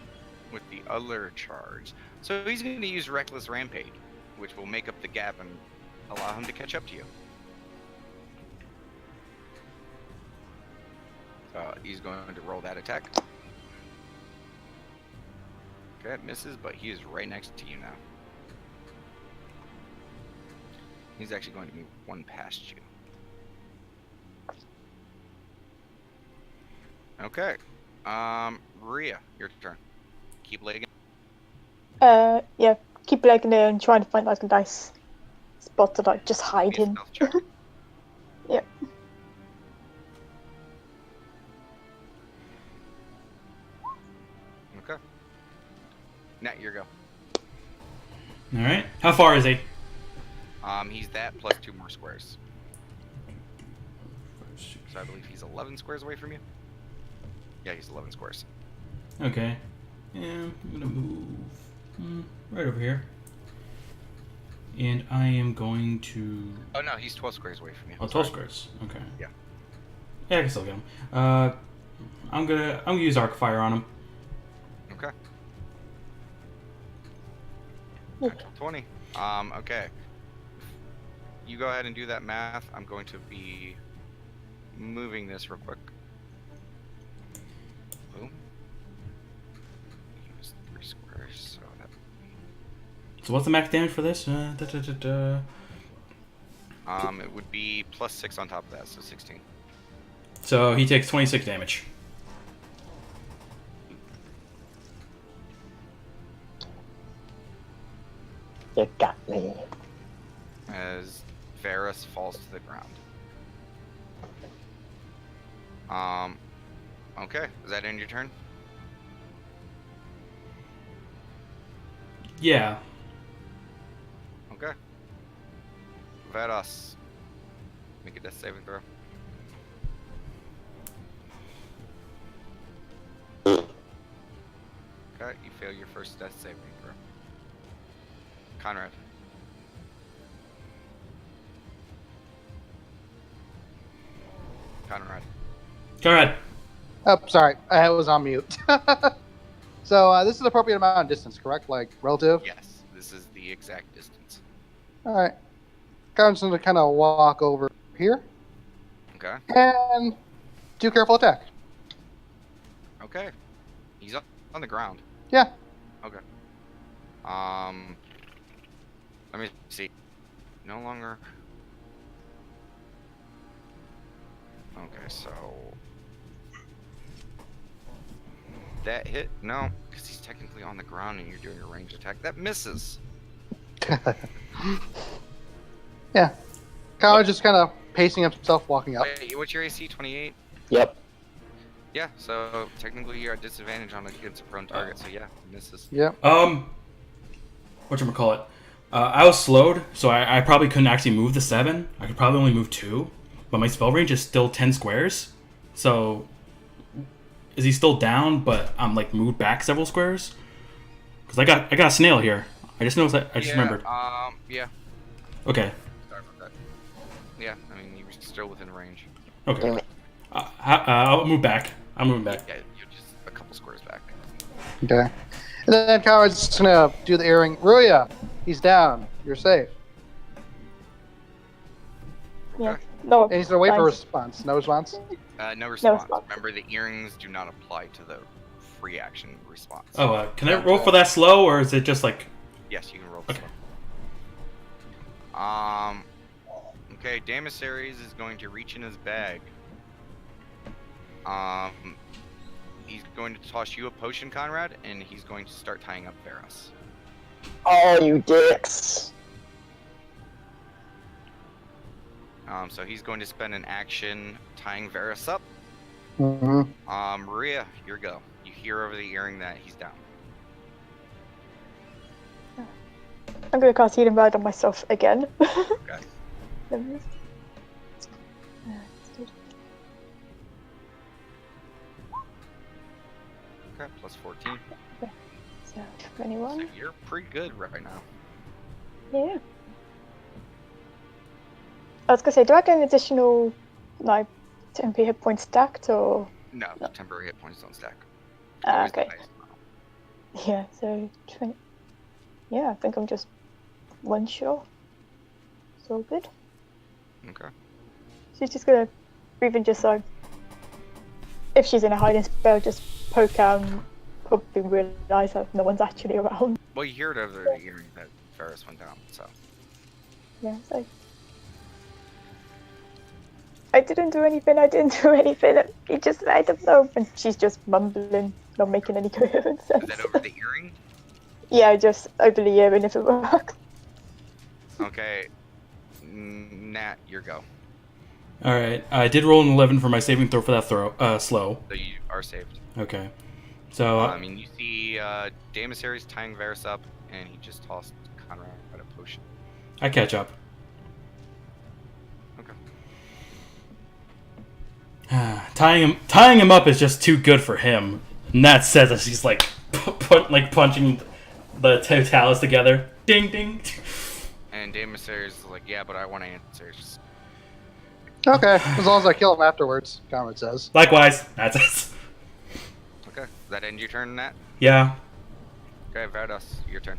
with the other charge, so he's going to use Reckless Rampage, which will make up the gap and allow him to catch up to you. He's going to roll that attack. Okay, it misses, but he is right next to you now. He's actually going to move 1 past you. Okay. Maria, your turn. Keep legging. Yeah, keep legging it and trying to find like a nice spot to like just hide Give me in. a stealth check. Yep. Okay. Nat, your go. Alright. How far is he? He's that plus 2 more squares. So I believe he's 11 squares away from you. Yeah, he's 11 squares. Okay. Yeah, I'm gonna move right over here. And I am going to... Oh no, he's 12 squares away from you. Oh, 12 squares. Okay. Yeah. Yeah, I can still get him. I'm gonna use Arc Fire on him. Okay. Natural 20. Okay. You go ahead and do that math. I'm going to be moving this real quick. Boom. Use 3 squares, so that. So what's the max damage for this? It would be plus 6 on top of that, so 16. So he takes 26 damage. You got me. As Varus falls to the ground. Okay. Is that end your turn? Yeah. Okay. Varus. Make a death saving throw. Okay, you fail your first death saving throw. Conrad. Conrad. Go ahead. Oh, sorry, I was on mute. So this is the appropriate amount of distance, correct? Like relative? Yes, this is the exact distance. All right. I'm just going to kind of walk over here Okay. and do careful attack. Okay. He's up on the ground. Yeah. Okay. Let me see. No longer. Okay, so that hit? No, because he's technically on the ground and you're doing a ranged attack. That misses. Yeah. Kyle just kind of pacing himself, walking up. Wait, what's your AC? 28? Yep. Yeah, so technically you're at disadvantage on against a prone target, so yeah, misses. Yep. Whatchamacallit? I was slowed, so I probably couldn't actually move the 7. I could probably only move 2, but my spell range is still 10 squares. So is he still down? But I'm like moved back several squares. Because I got a snail here. I just noticed that. I just remembered. Yeah. Okay. Sorry about that. Yeah, I mean you were still within range. Okay. I'll move back. I'm moving back. Yeah, you're just a couple squares back. Okay. And then Kyle's just going to do the earring. Ruya, he's down. You're safe. Yeah. No. And he's going to wait for a thanks. response. No response? No response. response. Remember, the earrings do not apply to the free action response. Oh, can I roll for that slow, or is it just like... Yes, you can roll. Okay. Okay, Damasaries is going to reach in his bag. He's going to toss you a potion, Conrad, and he's going to start tying up Varus. Oh, you dicks. So he's going to spend an action tying Varus up. Mm-hmm. Maria, your go. You hear over the earring that he's down. I'm gonna cast Healing Word on myself again. Okay. Okay, plus 14. So 21. So you're pretty good right now. Yeah. I was gonna say, do I get an additional like temporary hit points stacked or? No, No. temporary hit points don't stack. Ah, Always the okay. highest amount. Yeah. So 20. Yeah, I think I'm just one shot. It's all good. Okay. She's just gonna even just like, if she's in a hiding spell, just poke out and probably realise that no one's actually around. Well, you hear it over the earring that Varus went down, so. Yeah, so I didn't do anything. He just let them know, and she's just mumbling, not making any coherent sense. Is that over the earring? Yeah, just over the earring if it works. Okay. Nat, your go. Alright, I did roll an 11 for my saving throw for that slow. So you are saved. Okay. So, I mean, you see Damasaries tying Varus up, and he just tossed Conrad a potion. I catch up. Okay. Tying him up is just too good for him. And that says that she's like punching the two talons together. Ding ding. And Damasaries is like, yeah, but I want answers. Okay, as long as I kill him afterwards, Conrad says. Likewise. That's it. Okay. Does that end your turn, Nat? Yeah. Okay, Varus, your turn.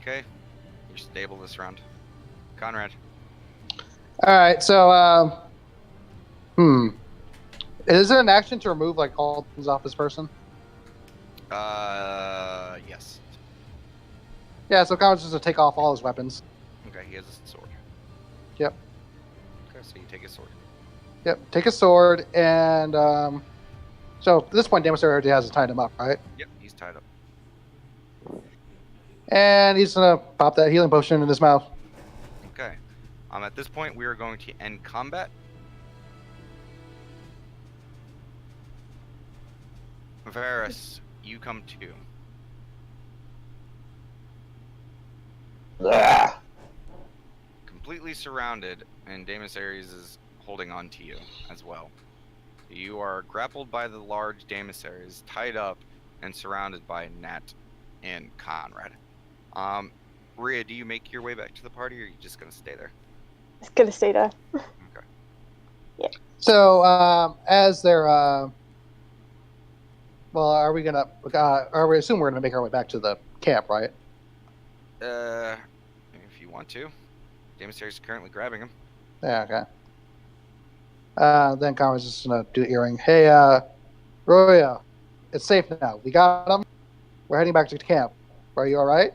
Okay. You're stable this round. Conrad. All right, so is it an action to remove like all things off this person? Yes. Yeah, so Conrad's just to take off all his weapons. Okay, he has a sword. Yep. Okay, so you take his sword. Yep. Take a sword, and so at this point, Damaso already has tied him up, right? Yep, he's tied up. And he's gonna pop that healing potion in his mouth. Okay. At this point, we are going to end combat. Varus, you come to. Ah, Completely surrounded, and Damus Ares is holding on to you as well. You are grappled by the large Damus Ares, tied up, and surrounded by Nat and Conrad. Rhea, do you make your way back to the party, or are you just gonna stay there? It's gonna stay there. Okay. So as they're well, are we gonna? Or we assume we're gonna make our way back to the camp, right? If you want to. Damus Ares is currently grabbing him. Yeah. Okay. Then Conrad's just gonna do earring. Hey, Roya, it's safe now. We got him. We're heading back to camp. Are you all right?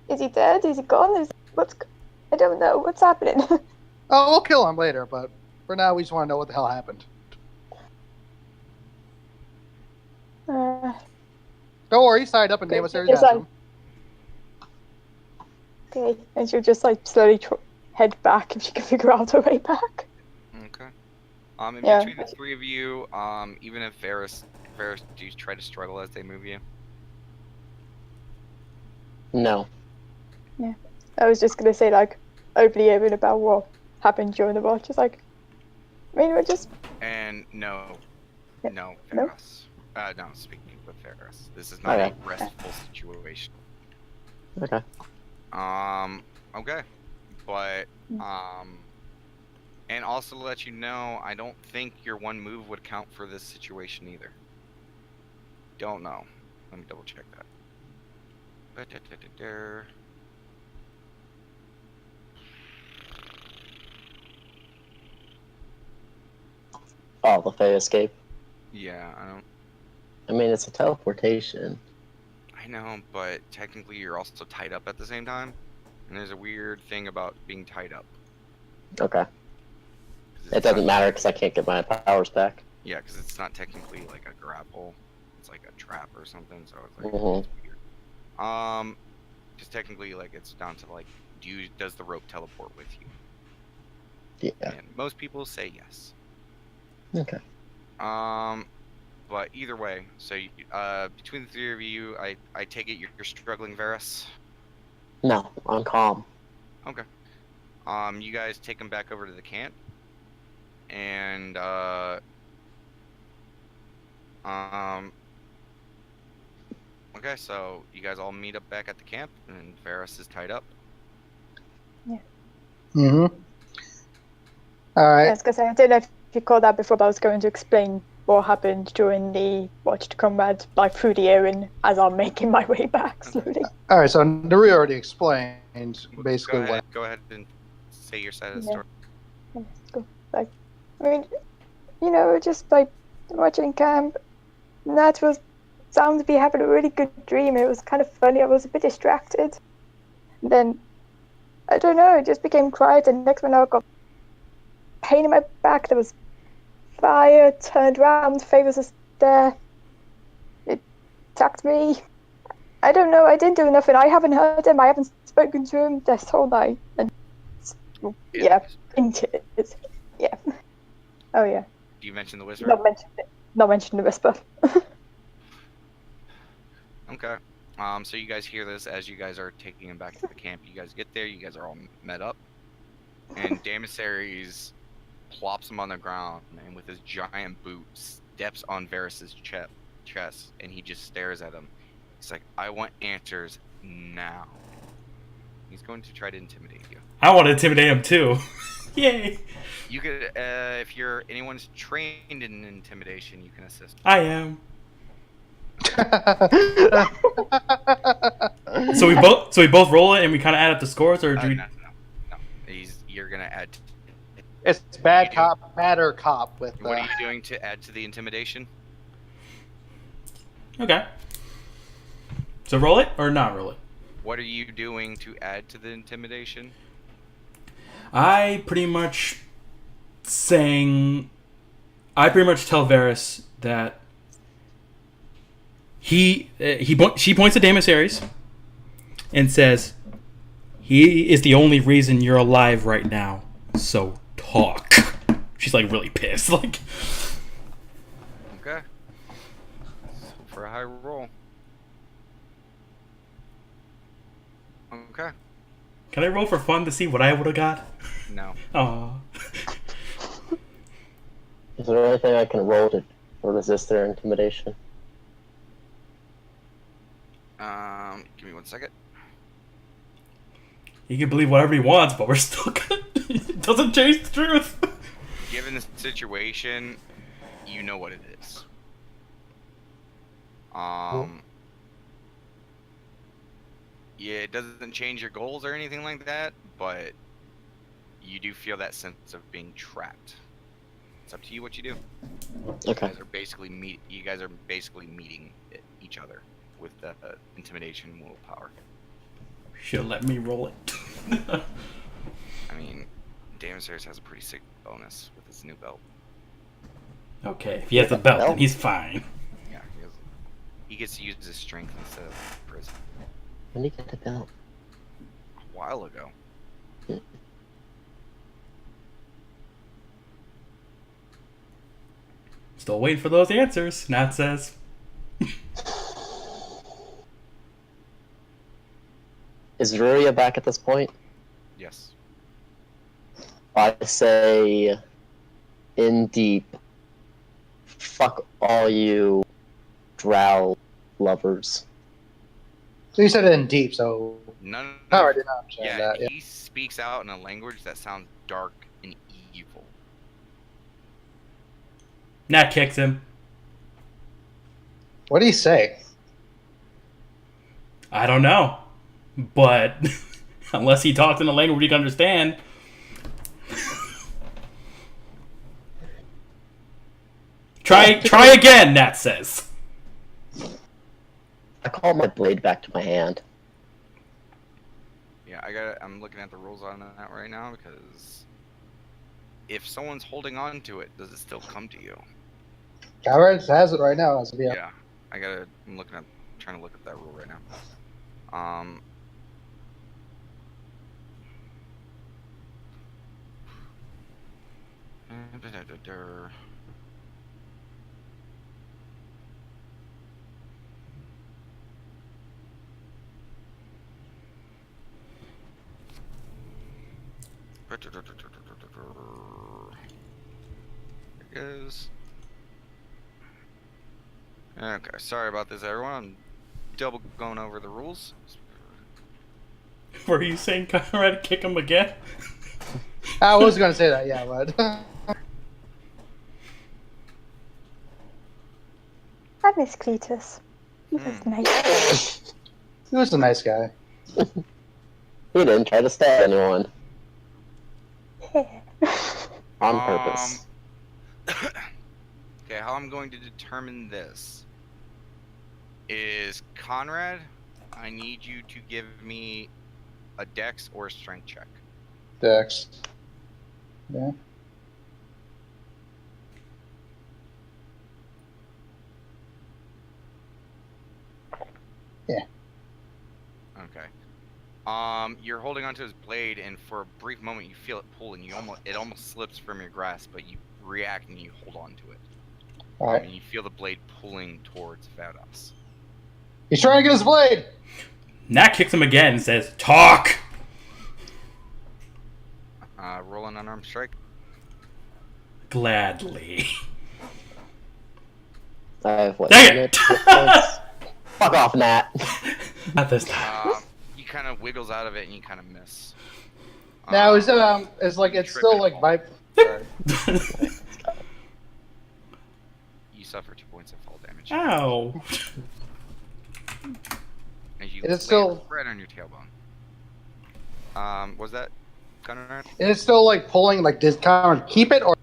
Is he dead? Is he gone? I don't know. What's happening? Oh, we'll kill him later, but for now, we just want to know what the hell happened. Don't worry, he's tied up and Damus Ares has him. Okay, and she'll just like slowly head back if she can figure out her way back. Okay. In between the three of you, even if Varus, do you try to struggle as they move you? no. I was just gonna say like overly open about what happened during the watch. It's like, I mean, we're just. And no, Yeah. no, No? Varus. No, speaking with Varus, this is not Okay. a restful situation. Okay. Okay, but and also to let you know, I don't think your one move would count for this situation either. Don't know. Let me double check that. Oh, the Fae escape. Yeah, I don't. I mean, it's a teleportation. I know, but technically you're also tied up at the same time, and there's a weird thing about being tied up. Okay. 'Cause It it's doesn't not- matter because I can't get my powers back. Yeah, because it's not technically like a grapple; it's like a trap or something. So it's like Mhm. it's weird. Because technically, like it's down to like, does the rope teleport with you? Yeah. And most people say yes. Okay. But either way, so between the three of you, I take it you're struggling, Varus. No, I'm calm. Okay. You guys take him back over to the camp, and okay, so you guys all meet up back at the camp, and Varus is tied up. Mm-hmm. All right. Yes, because I don't know if you called that before, but I was going to explain what happened during the watch to combat, like through the air and as I'm making my way back slowly. All right. So Nuri already explained basically Go ahead and say your side of the Yeah. story. Let's go. Like, I mean, you know, just like watching camp, that was sounded to be having a really good dream. It was kind of funny. I was a bit distracted. Then, I don't know, it just became quiet, and next minute I got pain in my back. There was fire, turned around, Faye was just there. It attacked me. I don't know, I didn't do nothing. I haven't heard him, I haven't spoken to him this whole night. And yeah, into it. Yeah. Oh yeah. Do you mention the wizard? Not mention the whisper. Okay. So you guys hear this as you guys are taking him back to the camp. You guys get there, you guys are all met up, and Damus Ares plops him on the ground, and with his giant boot steps on Varus's chest, and he just stares at him. He's like, "I want answers now." He's going to try to intimidate you. I want to intimidate him too. Yay! You could, if anyone's trained in intimidation, you can assist. I am. So we both roll it and we kind of add up the scores, or do we? No. You're gonna add. It's bad cop, badder cop with. What are you doing to add to the intimidation? Okay. So roll it or not roll it? What are you doing to add to the intimidation? I pretty much tell Varys that she points to Daemis and says, he is the only reason you're alive right now, so talk. She's like really pissed. Like, okay. For a high roll. Okay. can I roll for fun to see what I would have got? No. Aww. Is there anything I can roll to resist their intimidation? Give me 1 second. He can believe whatever he wants, but we're still gonna... It doesn't change the truth. Given the situation, you know what it is. Yeah, it doesn't change your goals or anything like that, but you do feel that sense of being trapped. It's up to you what you do. Okay. You guys are basically meeting each other with the intimidation and willpower. Should let me roll it. I mean, Daemis has a pretty sick bonus with his new belt. Okay, if he has the belt, then he's fine. Yeah, he gets to use his strength instead of prison. When did you get the belt? A while ago. Still waiting for those answers, Nat says. Is Ruria back at this point? Yes. I say, in deep, fuck all you drow lovers. So you said it in deep, so None. I did not understand Yeah, that. Yeah. he speaks out in a language that sounds dark and evil. Nat kicks him. What do you say? I don't know. But unless he talks in a language you can understand. Try again, Nat says. I call my blade back to my hand. Yeah, I'm looking at the rules on that right now because if someone's holding on to it, does it still come to you? Campfire has it right now. As of yet. Yeah, I'm trying to look at that rule right now. There it is. Okay, sorry about this, everyone. I'm double going over the rules. Were you saying Conrad kick him again? I was gonna say that, yeah, but I miss Cletus. He was nice. he was a nice guy. He didn't try to stab anyone. Yeah. On purpose. Okay, how I'm going to determine this is Conrad, I need you to give me a dex or a strength check. Dex. Yeah. Yeah. Okay. You're holding onto his blade, and for a brief moment, you feel it pull, and it almost slips from your grasp, but you react and you hold on to it. All right. And you feel the blade pulling towards Vados. He's trying to get his blade. Nat kicks him again and says, "Talk." Roll an unarmed strike. Gladly. I have what? Dang it! Fuck off, Nat. Not this time. You kind of wiggles out of it, and you kind of miss. Now it's like it's still like vibe. You suffer 2 points of fall damage. Ow. you Is it land still? right on your tailbone. Was that Conrad? Is it still like pulling? Like, did Conrad keep it, or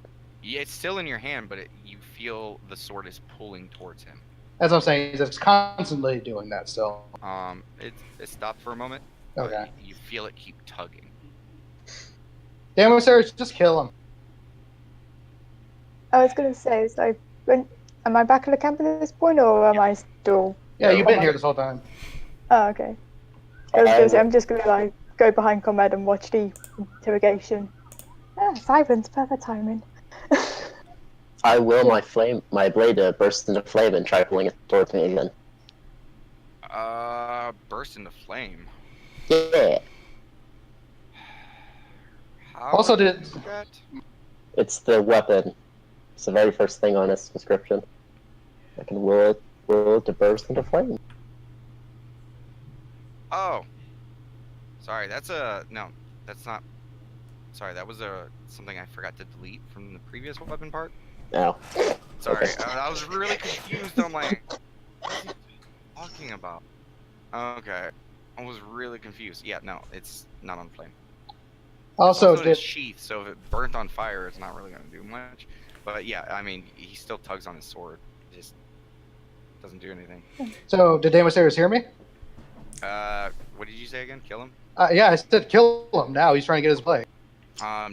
Yeah, it's still in your hand, but you feel the sword is pulling towards him. as I'm saying, it's constantly doing that still? It stopped for a moment, but Okay. you feel it keep tugging. Damn it, Sarah, just kill him. I was gonna say, it's like, am I back at the camp at this point, or am I still? Yeah, you've been on here my- this whole time. Oh, okay. I was gonna say, I'm just gonna like go behind Comrade and watch the interrogation. Ah, silence, perfect timing. I will my blade to burst into flame and try pulling it towards me again. Burst into flame. Yeah, How Also, do you did do that? it's the weapon. It's the very first thing on its description. I can will it to burst into flame. Oh, sorry. No. That's not. Sorry, that was something I forgot to delete from the previous weapon part. Now, Sorry, Okay. I was really confused on like, what is he talking about? Okay, I was really confused. Yeah, no, it's not on flame. also It's did sheath, so if it burnt on fire, it's not really gonna do much. But yeah, I mean, he still tugs on his sword. It just doesn't do anything. did Damasarius hear me? What did you say again? Kill him? Yeah, I said kill him. Now he's trying to get his blade.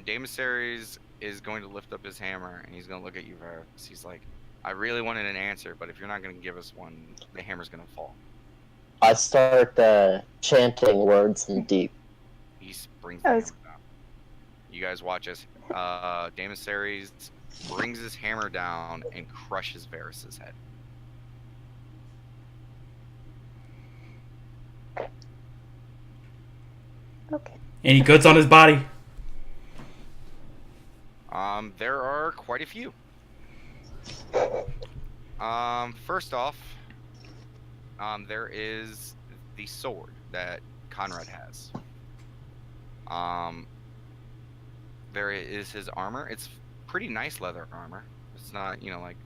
Damasaries is going to lift up his hammer and he's gonna look at you, Varus. He's like, I really wanted an answer, but if you're not gonna give us one, the hammer's gonna fall. I start chanting words in deep. He brings the hammer down. You guys watch as Damasaries brings his hammer down and crushes Varus's head. Okay. Any goods on his body? There are quite a few. First off, there is the sword that Conrad has. There is his armor. It's pretty nice leather armor. It's not, like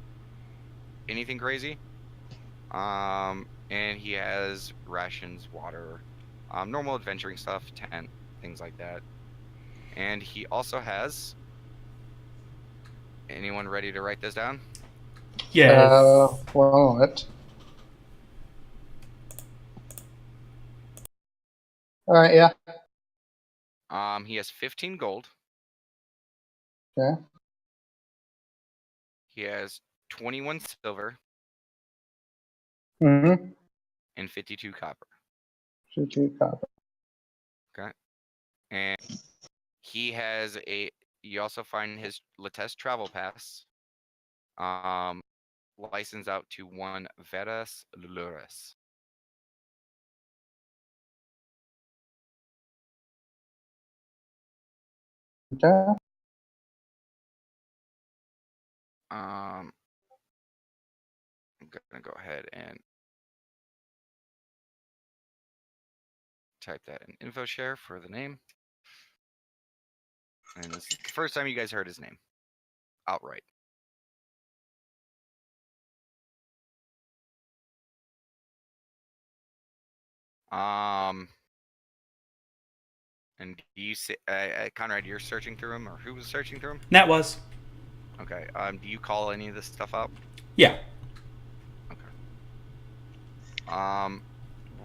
anything crazy. And he has rations, water, normal adventuring stuff, tent, things like that. And he also has. Anyone ready to write this down? Yes. One moment. All right, yeah. He has 15 gold. Okay. He has 21 silver Mm-hmm. and 52 copper. Copper. Okay. And he has you also find his Lattes travel pass. License out to one Veras Luluris. Okay. I'm gonna go ahead and type that in InfoShare for the name. And this is the first time you guys heard his name outright. And do you say, Conrad, you're searching through him, or who was searching through him? That was. Okay. Do you call any of this stuff out? Yeah. Okay.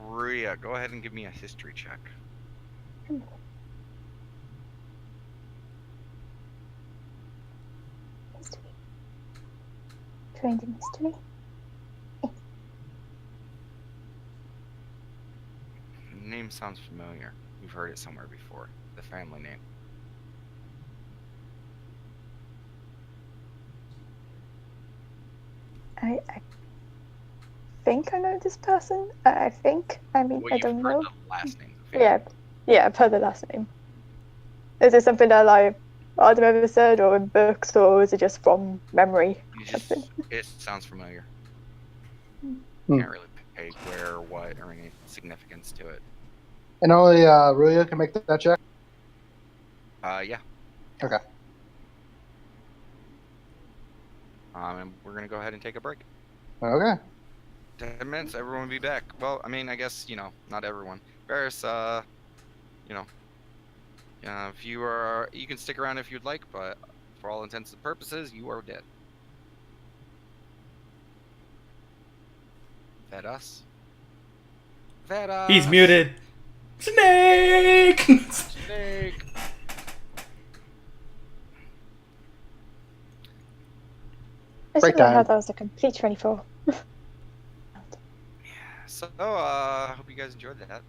Ria, go ahead and give me a history check. History. Trained in history. Name sounds familiar. You've heard it somewhere before. The family name. I think I know this person. I think. I mean, Well, I you've don't heard know. the last name. of the family. Yeah, I've heard the last name. Is it something that like I've ever said, or in books, or is it just from memory? It sounds familiar. Hmm. Can't really peg where or what or any significance to it. And only Rulia can make that check? Yeah. Okay. And we're gonna go ahead and take a break. Okay. 10 minutes, everyone will be back. Well, I mean, I guess, not everyone. Varys, if you can stick around if you'd like, but for all intents and purposes, you are dead. That us? That us? He's muted. Snake! Snake! I Break suddenly heard time. that was a complete 24. So, hope you guys enjoyed that.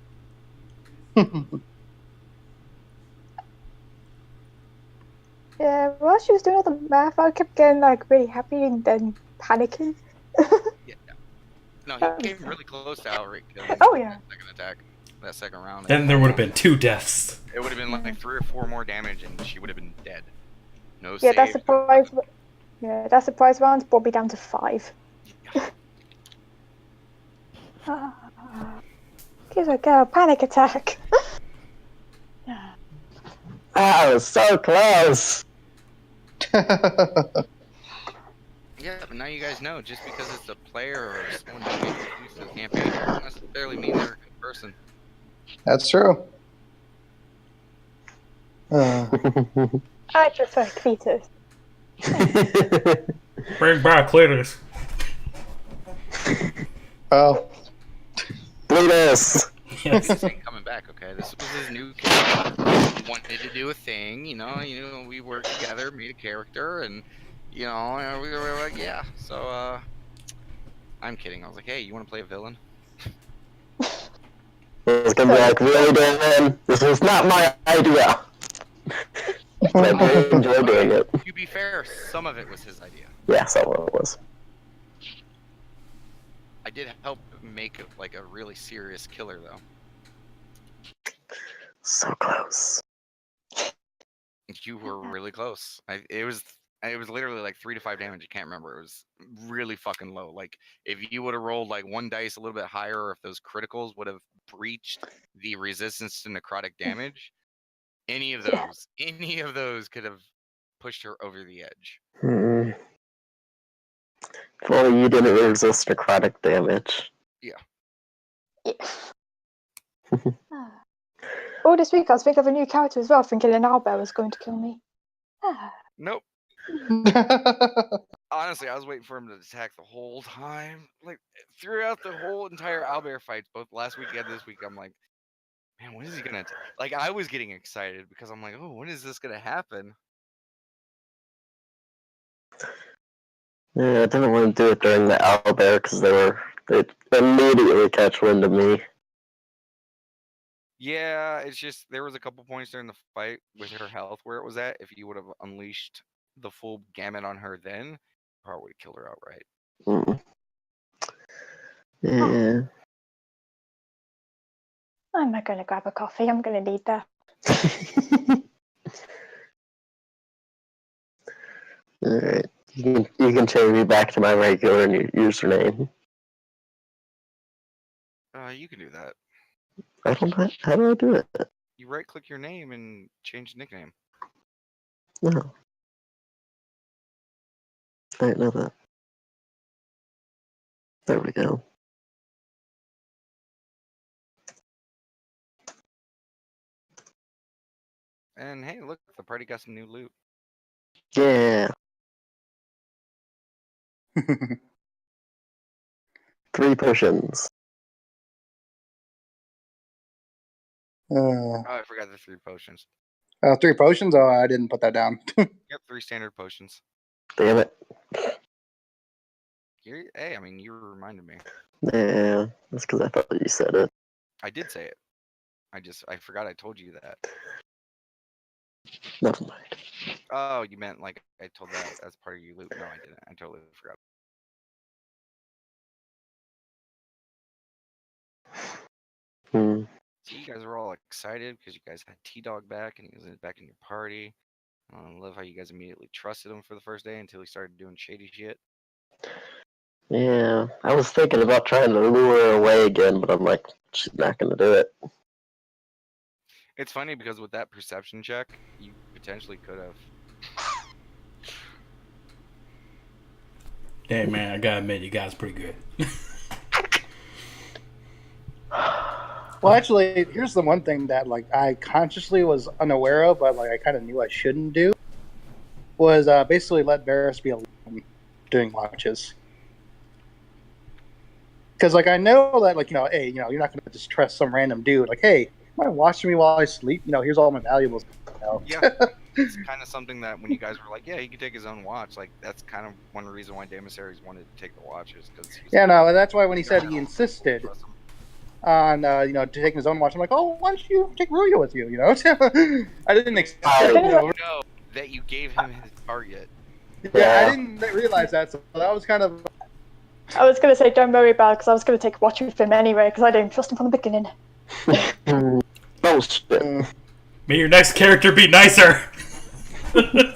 Yeah, while she was doing all the math, I kept getting like really happy and then panicking. Yeah. No, he came really close to outright killing Oh, yeah. that second attack, that second round. Then there would have been 2 deaths. It would have been like 3 or 4 more damage, and she would have been dead. No Yeah, that saves, surprise. Yeah, that surprise round brought me down to 5. Give a girl a panic attack. I was so close. Yeah, but now you guys know, just because it's a player or someone who gets used to the campaign doesn't necessarily mean they're a good person. That's true. I prefer Cletus. Bring back Cletus. Oh, Bleedus. Yes. This ain't coming back, okay? This was his new character. He wanted to do a thing, we worked together, made a character, and, we were like, yeah. So, I'm kidding. I was like, hey, you want to play a villain? It's gonna be like, really, Dan? This was not my idea. But I did enjoy doing it. To be fair, some of it was his idea. Yeah, so it was. I did help make it like a really serious killer, though. So close. You were really close. It was literally like 3 to 5 damage. I can't remember. It was really fucking low. Like if you would have rolled like one dice a little bit higher, or if those criticals would have breached the resistance to necrotic damage, any of those could have pushed her over the edge. Hmm. If only you didn't resist necrotic damage. Yeah. Oh, this week I was thinking of a new character as well, thinking an owlbear was going to kill me. Nope. Honestly, I was waiting for him to attack the whole time. Like throughout the whole entire owlbear fights, both last week and this week, I'm like, man, when is he gonna? Like, I was getting excited because I'm like, oh, when is this gonna happen? Yeah, I didn't want to do it during the owlbear because they immediately catch wind of me. Yeah, it's just there was a couple points during the fight with her health where it was at. If you would have unleashed the full gamut on her, then probably would have killed her outright. Mm. Yeah. I'm not going to grab a coffee. I'm going to need that. Alright. You can change me back to my regular username. You can do that. I don't know. How do I do it? You right-click your name and change the nickname. No. I didn't know that. There we go. And hey, look, the party got some new loot. Yeah. 3 potions. Oh, I forgot the 3 potions. 3 potions? Oh, I didn't put that down. Yep, 3 standard potions. Damn it. Hey, I mean, you reminded me. Yeah, that's because I thought you said it. I did say it. I forgot I told you that. Never mind. Oh, you meant like I told that as part of your loot. No, I didn't. I totally forgot. So you guys are all excited because you guys had T-Dog back and he was back in your party. I love how you guys immediately trusted him for the first day until he started doing shady shit. Yeah, I was thinking about trying to lure her away again, but I'm like, she's not going to do it. It's funny because with that perception check, you potentially could have. Hey man, I gotta admit, you guys pretty good. Well, actually, here's the one thing that like I consciously was unaware of, but like I kind of knew I shouldn't do, was basically let Varys be alone doing watches. Because like I know that like hey you're not gonna just trust some random dude like hey mind watching me while I sleep here's all my valuables. Yeah, it's kind of something that when you guys were like, yeah, he could take his own watch. Like that's kind of one reason why Jaehaerys wanted to take the watches because Yeah, no, that's why when he said he insisted on taking his own watch, I'm like, oh, why don't you take Ruya with you? I didn't expect know that you gave him his target. Yeah, I didn't realize that, so that was kind of. I was going to say, don't worry about it, because I was going to take a watch with him anyway, because I didn't trust him from the beginning. Oh, shit. May your next character be nicer! If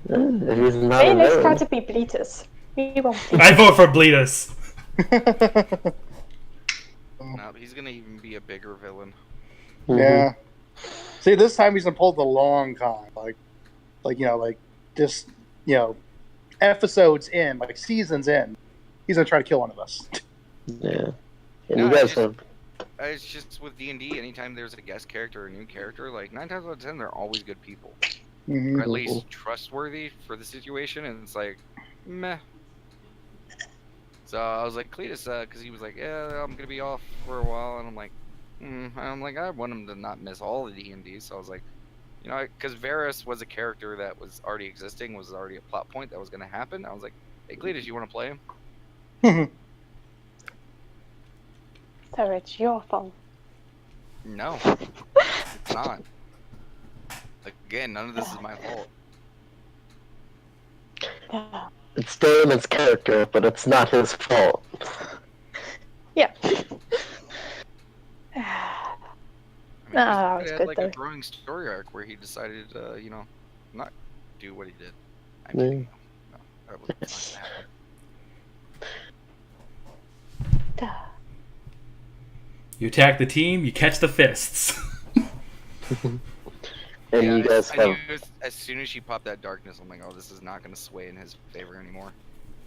he's not May your next villain. character be Bleatus. We won't be. I vote for Bleedus. No, he's gonna even be a bigger villain. Yeah. See, this time he's gonna pull the long con, like just episodes in, like seasons in, he's gonna try to kill one of us. Yeah. And No, you guys have. It's just with D&D, anytime there's a guest character or a new character, like 9 times out of 10, they're always good people. Mm-hmm. Or at least trustworthy for the situation, and it's like, meh. So I was like, Cletus, because he was like, yeah, I'm gonna be off for a while, and I'm like, I want him to not miss all the D&D, so I was like, because Varys was a character that was already existing, was already a plot point that was gonna happen. I was like, hey, Cletus, you want to play him? So it's your fault. No, it's not. Again, none of this is my fault. Yeah. It's Damon's character, but it's not his fault. Yeah. I mean, that he was had good like though. a growing story arc where he decided, not do what he did. I Yeah. mean, no, that was not gonna happen. You attack the team, you catch the fists. And Yeah, you guys I have. knew as soon as she popped that darkness, I'm like, oh, this is not going to sway in his favor anymore.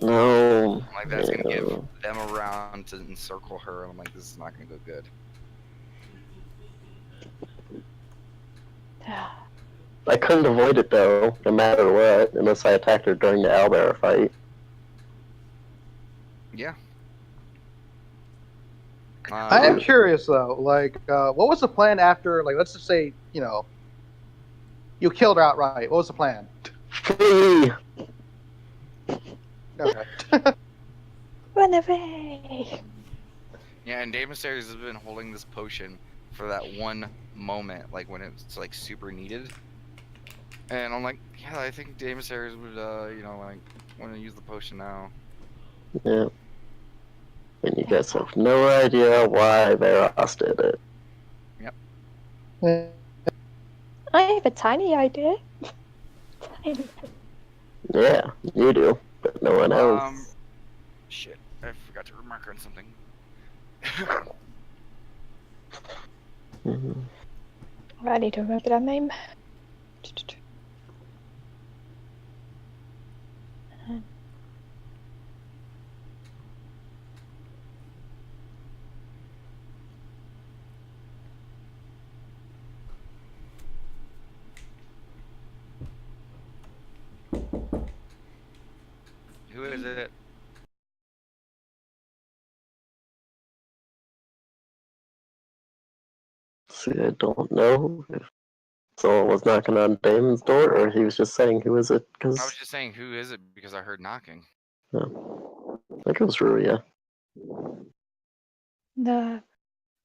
No. I'm like, that's going to give no. them around to encircle her. And I'm like, this is not going to go good. I couldn't avoid it though, no matter what, unless I attacked her during the owlbear fight. Yeah. I am curious though, like, what was the plan after? Like, let's just say, you killed her outright. What was the plan? Flee! Okay. Run away! Yeah, and Jaehaerys has been holding this potion for that one moment, like when it's like super needed. And I'm like, yeah, I think Jaehaerys would, like, want to use the potion now. Yeah. And you guys have no idea why Veros did it. I have a tiny idea. Tiny. Yeah, you do, but no one else. Shit, I forgot to remark on something. Mhm. I need to remember that name. Who is it? See, I don't know if someone was knocking on Damon's door, or he was just saying, who is it? Because I was just saying, who is it? Because I heard knocking. I think it was Ruya. No,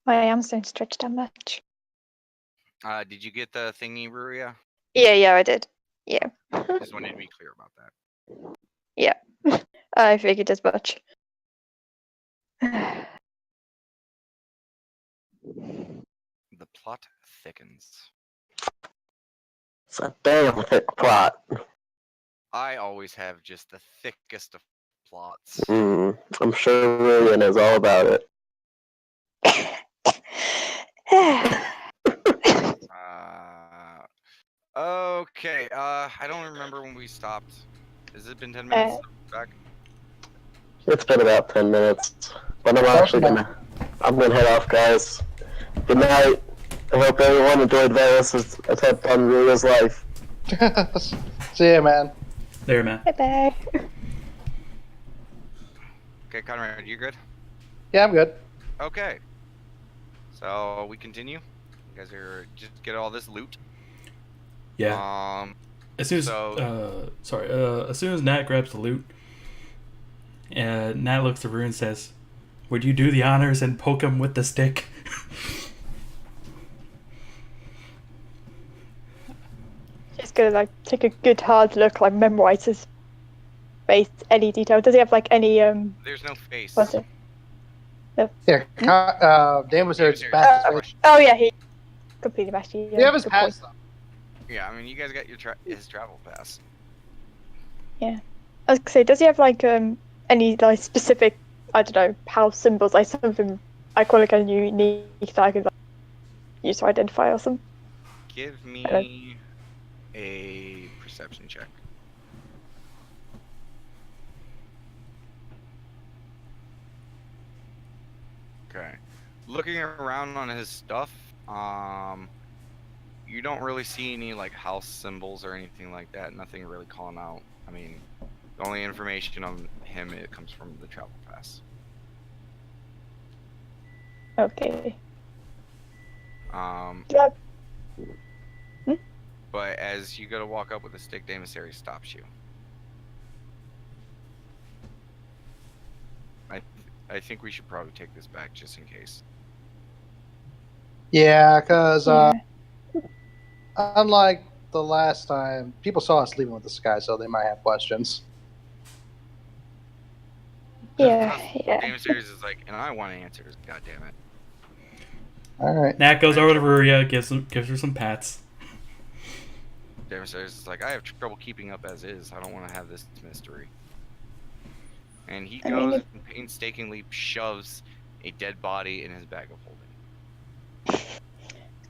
my arms don't stretch that much. Did you get the thingy, Ruria? Yeah, I did. Yeah. Just wanted to be clear about that. I figured as much. The plot thickens. It's a damn thick plot. I always have just the thickest of plots. I'm sure Ruya knows all about it. Okay, I don't remember when we stopped. Has it been 10 minutes back? It's been about 10 minutes, but I'm actually gonna. I'm gonna head off, guys. Good night. I hope everyone enjoyed Velas's attempt on Ruria's life. See ya, man. There, man. Bye-bye. Okay, Conrad, you good? Yeah, I'm good. Okay. So we continue. You guys are just get all this loot. Yeah. As soon as as soon as Nat grabs the loot, Nat looks at Rue and says, "Would you do the honors and poke him with the stick?" She's gonna like take a good hard look, like memorize his face, any detail. Does he have like any There's no face. what's it? Here, Dan was there. It's Serious fast. question. Oh yeah, he completely mashed you. You have his good pass, point. though. Yeah, I mean, you guys got your his travel pass. I was gonna say, does he have like any like specific, I don't know, house symbols, like something I call like a unique that I could like use to identify or something? Give me a perception check. Okay. Looking around on his stuff, you don't really see any like house symbols or anything like that. Nothing really calling out. I mean, the only information on him it comes from the travel pass. Okay. But as you go to walk up with a stick, the emissary stops you. I think we should probably take this back just in case. Yeah, because Yeah. unlike the last time, people saw us leaving with this guy, so they might have questions. Yeah. The emissary is like, and I want answers. God damn it. All right. Nat goes over to Ruria, gives her some pats. The emissary is like, I have trouble keeping up as is. I don't want to have this mystery. And he I mean, goes and painstakingly shoves a dead body in his bag of holding.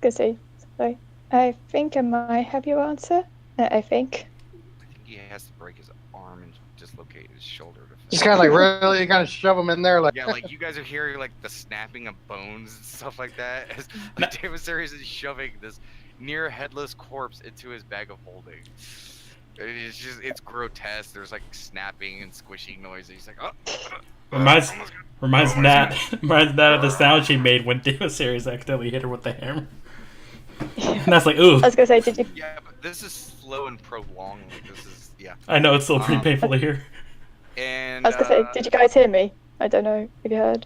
Gonna say, sorry. I think I might have your answer. I think. I think he has to break his arm and dislocate his shoulder to Just kind of like really kind of shove him in there, like yeah, like you guys are hearing like the snapping of bones and stuff like that as the emissary is shoving this near headless corpse into his bag of holding. It's just, it's grotesque. There's like snapping and squishing noises. He's like, oh. Reminds Nat of the sound she made when Deva Series accidentally hit her with the hammer. And that's like, ooh. I was gonna say, did you? Yeah, but this is slow and prolonged. Like, this is, yeah. I know, it's still pretty painful to hear. And I was gonna say, did you guys hear me? I don't know if you heard.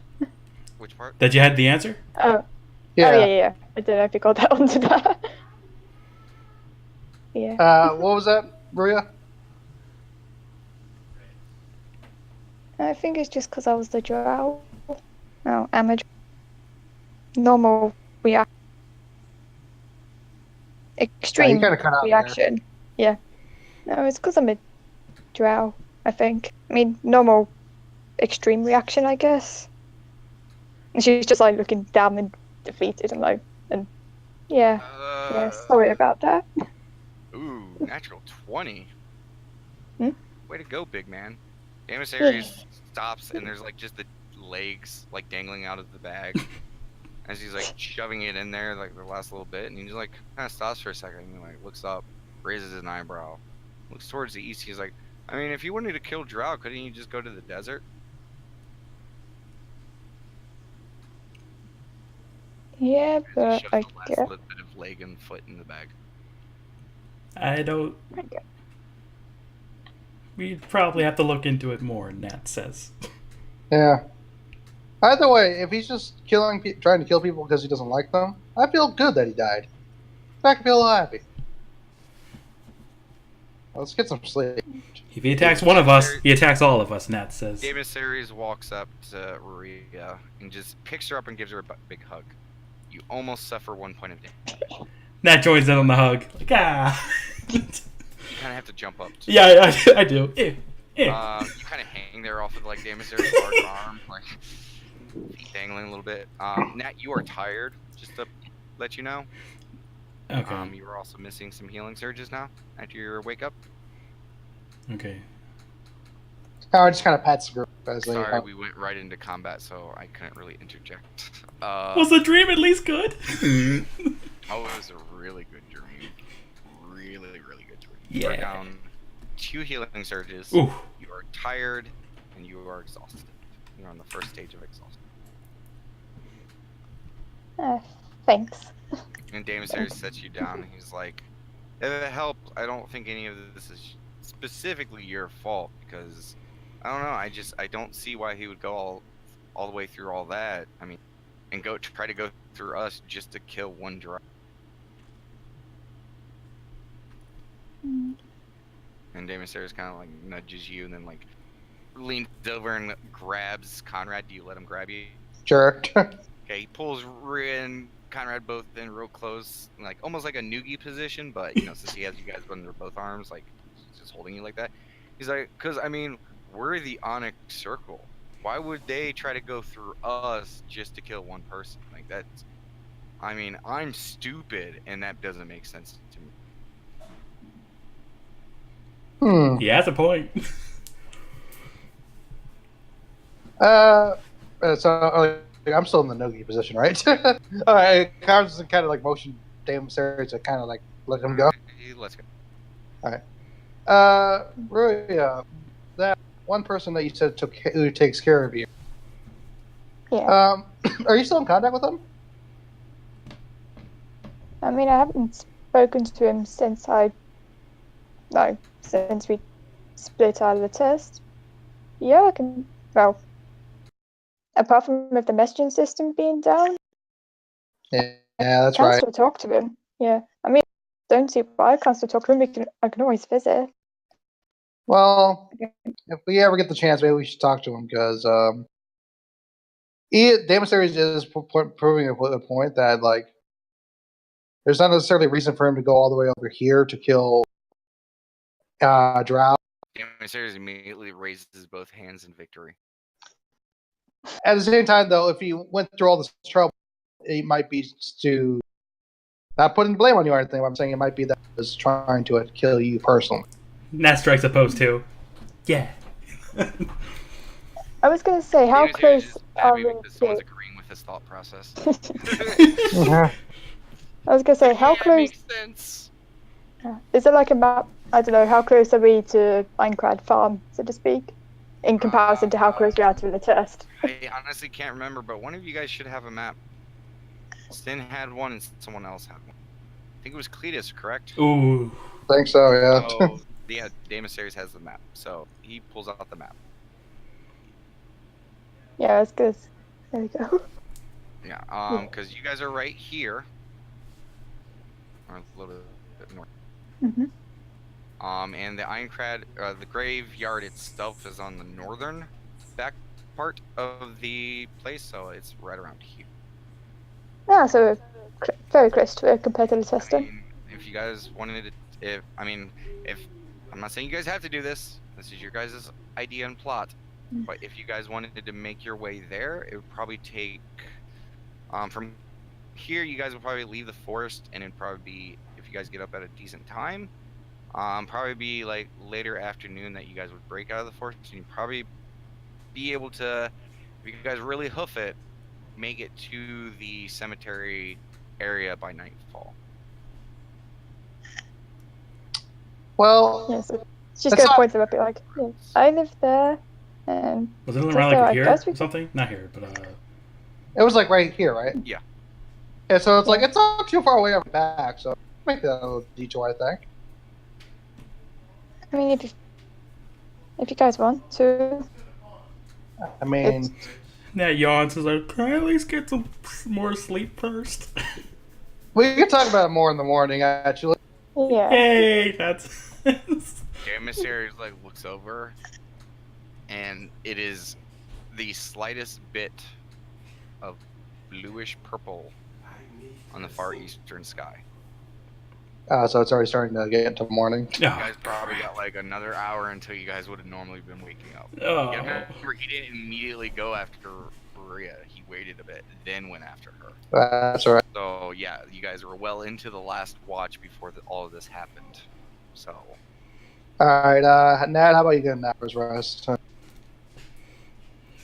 which part? That you had the answer? Oh. yeah. Oh yeah. I don't know if you got that onto that. Yeah. What was that, Maria? I think it's just because I was the drow. No, I'm a normal reaction. Extreme kinda cut out reaction. Yeah. No, it's because I'm a drow, I think. I mean, normal extreme reaction, I guess. And she's just like looking down and defeated and like, and yeah. Yeah, sorry about that. Ooh, natural 20. Hmm? Way to go, big man. The emissary stops, and there's like just the legs like dangling out of the bag as he's like shoving it in there like the last little bit, and he just like kind of stops for a second and like looks up, raises an eyebrow, looks towards the east. He's like, I mean, if you wanted to kill Drow, couldn't you just go to the desert? Yeah, As he but shoves I the last guess. little bit of leg and foot in the bag. I don't... We'd probably have to look into it more, Nat says. Yeah. Either way, if he's just trying to kill people because he doesn't like them, I feel good that he died. I feel happy. Let's get some sleep. If he attacks one of us, he attacks all of us, Nat says. The emissaries walks up to Ruria and just picks her up and gives her a big hug. You almost suffer 1 point of damage. Nat joins in on the hug. Like, ah. You kind of have to jump up. Too. Yeah, I do. You kind of hang there off of like the emissary's large arm, like feet dangling a little bit. Nat, you are tired. Just to let you know. Okay. You are also missing some healing surges now after your wake up. Okay. Howard just kind of pats the girl. As they Sorry, we went right into combat, so I couldn't really interject. Was the dream at least good? Oh, it was a really good dream. Really, really good dream. You are Yeah. down 2 healing surges. Ooh. You are tired, and you are exhausted. You're on the first stage of exhaustion. Thanks. And Damasaris sets you down, and he's like, if it helps, I don't think any of this is specifically your fault, because, I don't know, I don't see why he would go all the way through all that, I mean, and try to go through us just to kill one dragon. And Damasaris kind of like nudges you, and then like leans over and grabs Conrad. Do you let him grab you? Sure. Okay, he pulls and Conrad both in real close, like almost like a noogie position, but you know, since he has you guys under both arms, like he's just holding you like that. He's like, because I mean, we're the Onyx Circle. Why would they try to go through us just to kill one person? Like that's, I mean, I'm stupid, and that doesn't make sense to me. He has a point. So I'm still in the Nogi position, right? Alright, Conrad's kind of like motion Damasaris to kind of like let him go. Let's go. Really, that one person that you said who takes care of you. Yeah. Are you still in contact with him? I mean, I haven't spoken to him since since we split out of the test. Yeah, I can. Well, apart from with the messaging system being down, Yeah, that's I can right. still talk to him. Yeah, I mean, don't see why I can't still talk to him. I can always visit. Well, if we ever get the chance, maybe we should talk to him because Damasaris is proving a point that like there's not necessarily a reason for him to go all the way over here to kill Drow. Damasaris immediately raises both hands in victory. At the same time, though, if he went through all this trouble, it might be to not putting blame on you or anything. I'm saying it might be that he was trying to kill you personally. That strikes a pose too. Yeah. I was gonna say, how Damasaris close is are happy we because someone's to? agreeing with his thought process. I was gonna say, how Yeah, close makes sense. is it? Like a map? I don't know. How close are we to Minecraft Farm, so to speak, in comparison to how close we are to the test? I honestly can't remember, but one of you guys should have a map. Sin had one and someone else had one. I think it was Cletus, correct? Ooh. I think so, yeah. Oh, yeah, Damasaris has the map, so he pulls out the map. Yeah, that's good. There we go. Yeah, because you guys are right here. Or a little bit north. Mhm. And the Ironclad, the graveyard itself is on the northern back part of the place, so it's right around here. Yeah, so we're very close to it compared to the I testing. mean, if you guys wanted to, if I'm not saying you guys have to do this. This is your guys' idea and plot. But if you guys wanted to make your way there, it would probably take, from here, you guys would probably leave the forest, and it'd probably be, if you guys get up at a decent time, probably be like later afternoon that you guys would break out of the forest, and you'd probably be able to, if you guys really hoof it, make it to the cemetery area by nightfall. Well, Yeah, so just That's go not- point them up, be like, yeah, I live there, and Was it around So like I here guess we or something? Not here, but it was like right here, right? Yeah. Yeah, so it's like it's not too far away on the back, so make that a little detour, I think. I mean, if you guys want to, I mean, that yawns is like, can I at least get some more sleep first? we can talk about it more in the morning, actually. yeah. Yay, that's Damasaris like looks over, and it is the slightest bit of bluish purple on the far eastern sky. So it's already starting to get into morning. You guys probably got like another hour until you guys would have normally been waking up. Oh. Yeah, remember, he didn't immediately go after Maria. He waited a bit, then went after her. That's all right. So yeah, you guys were well into the last watch before all of this happened. So All right, Nat, how about you get an hour's rest?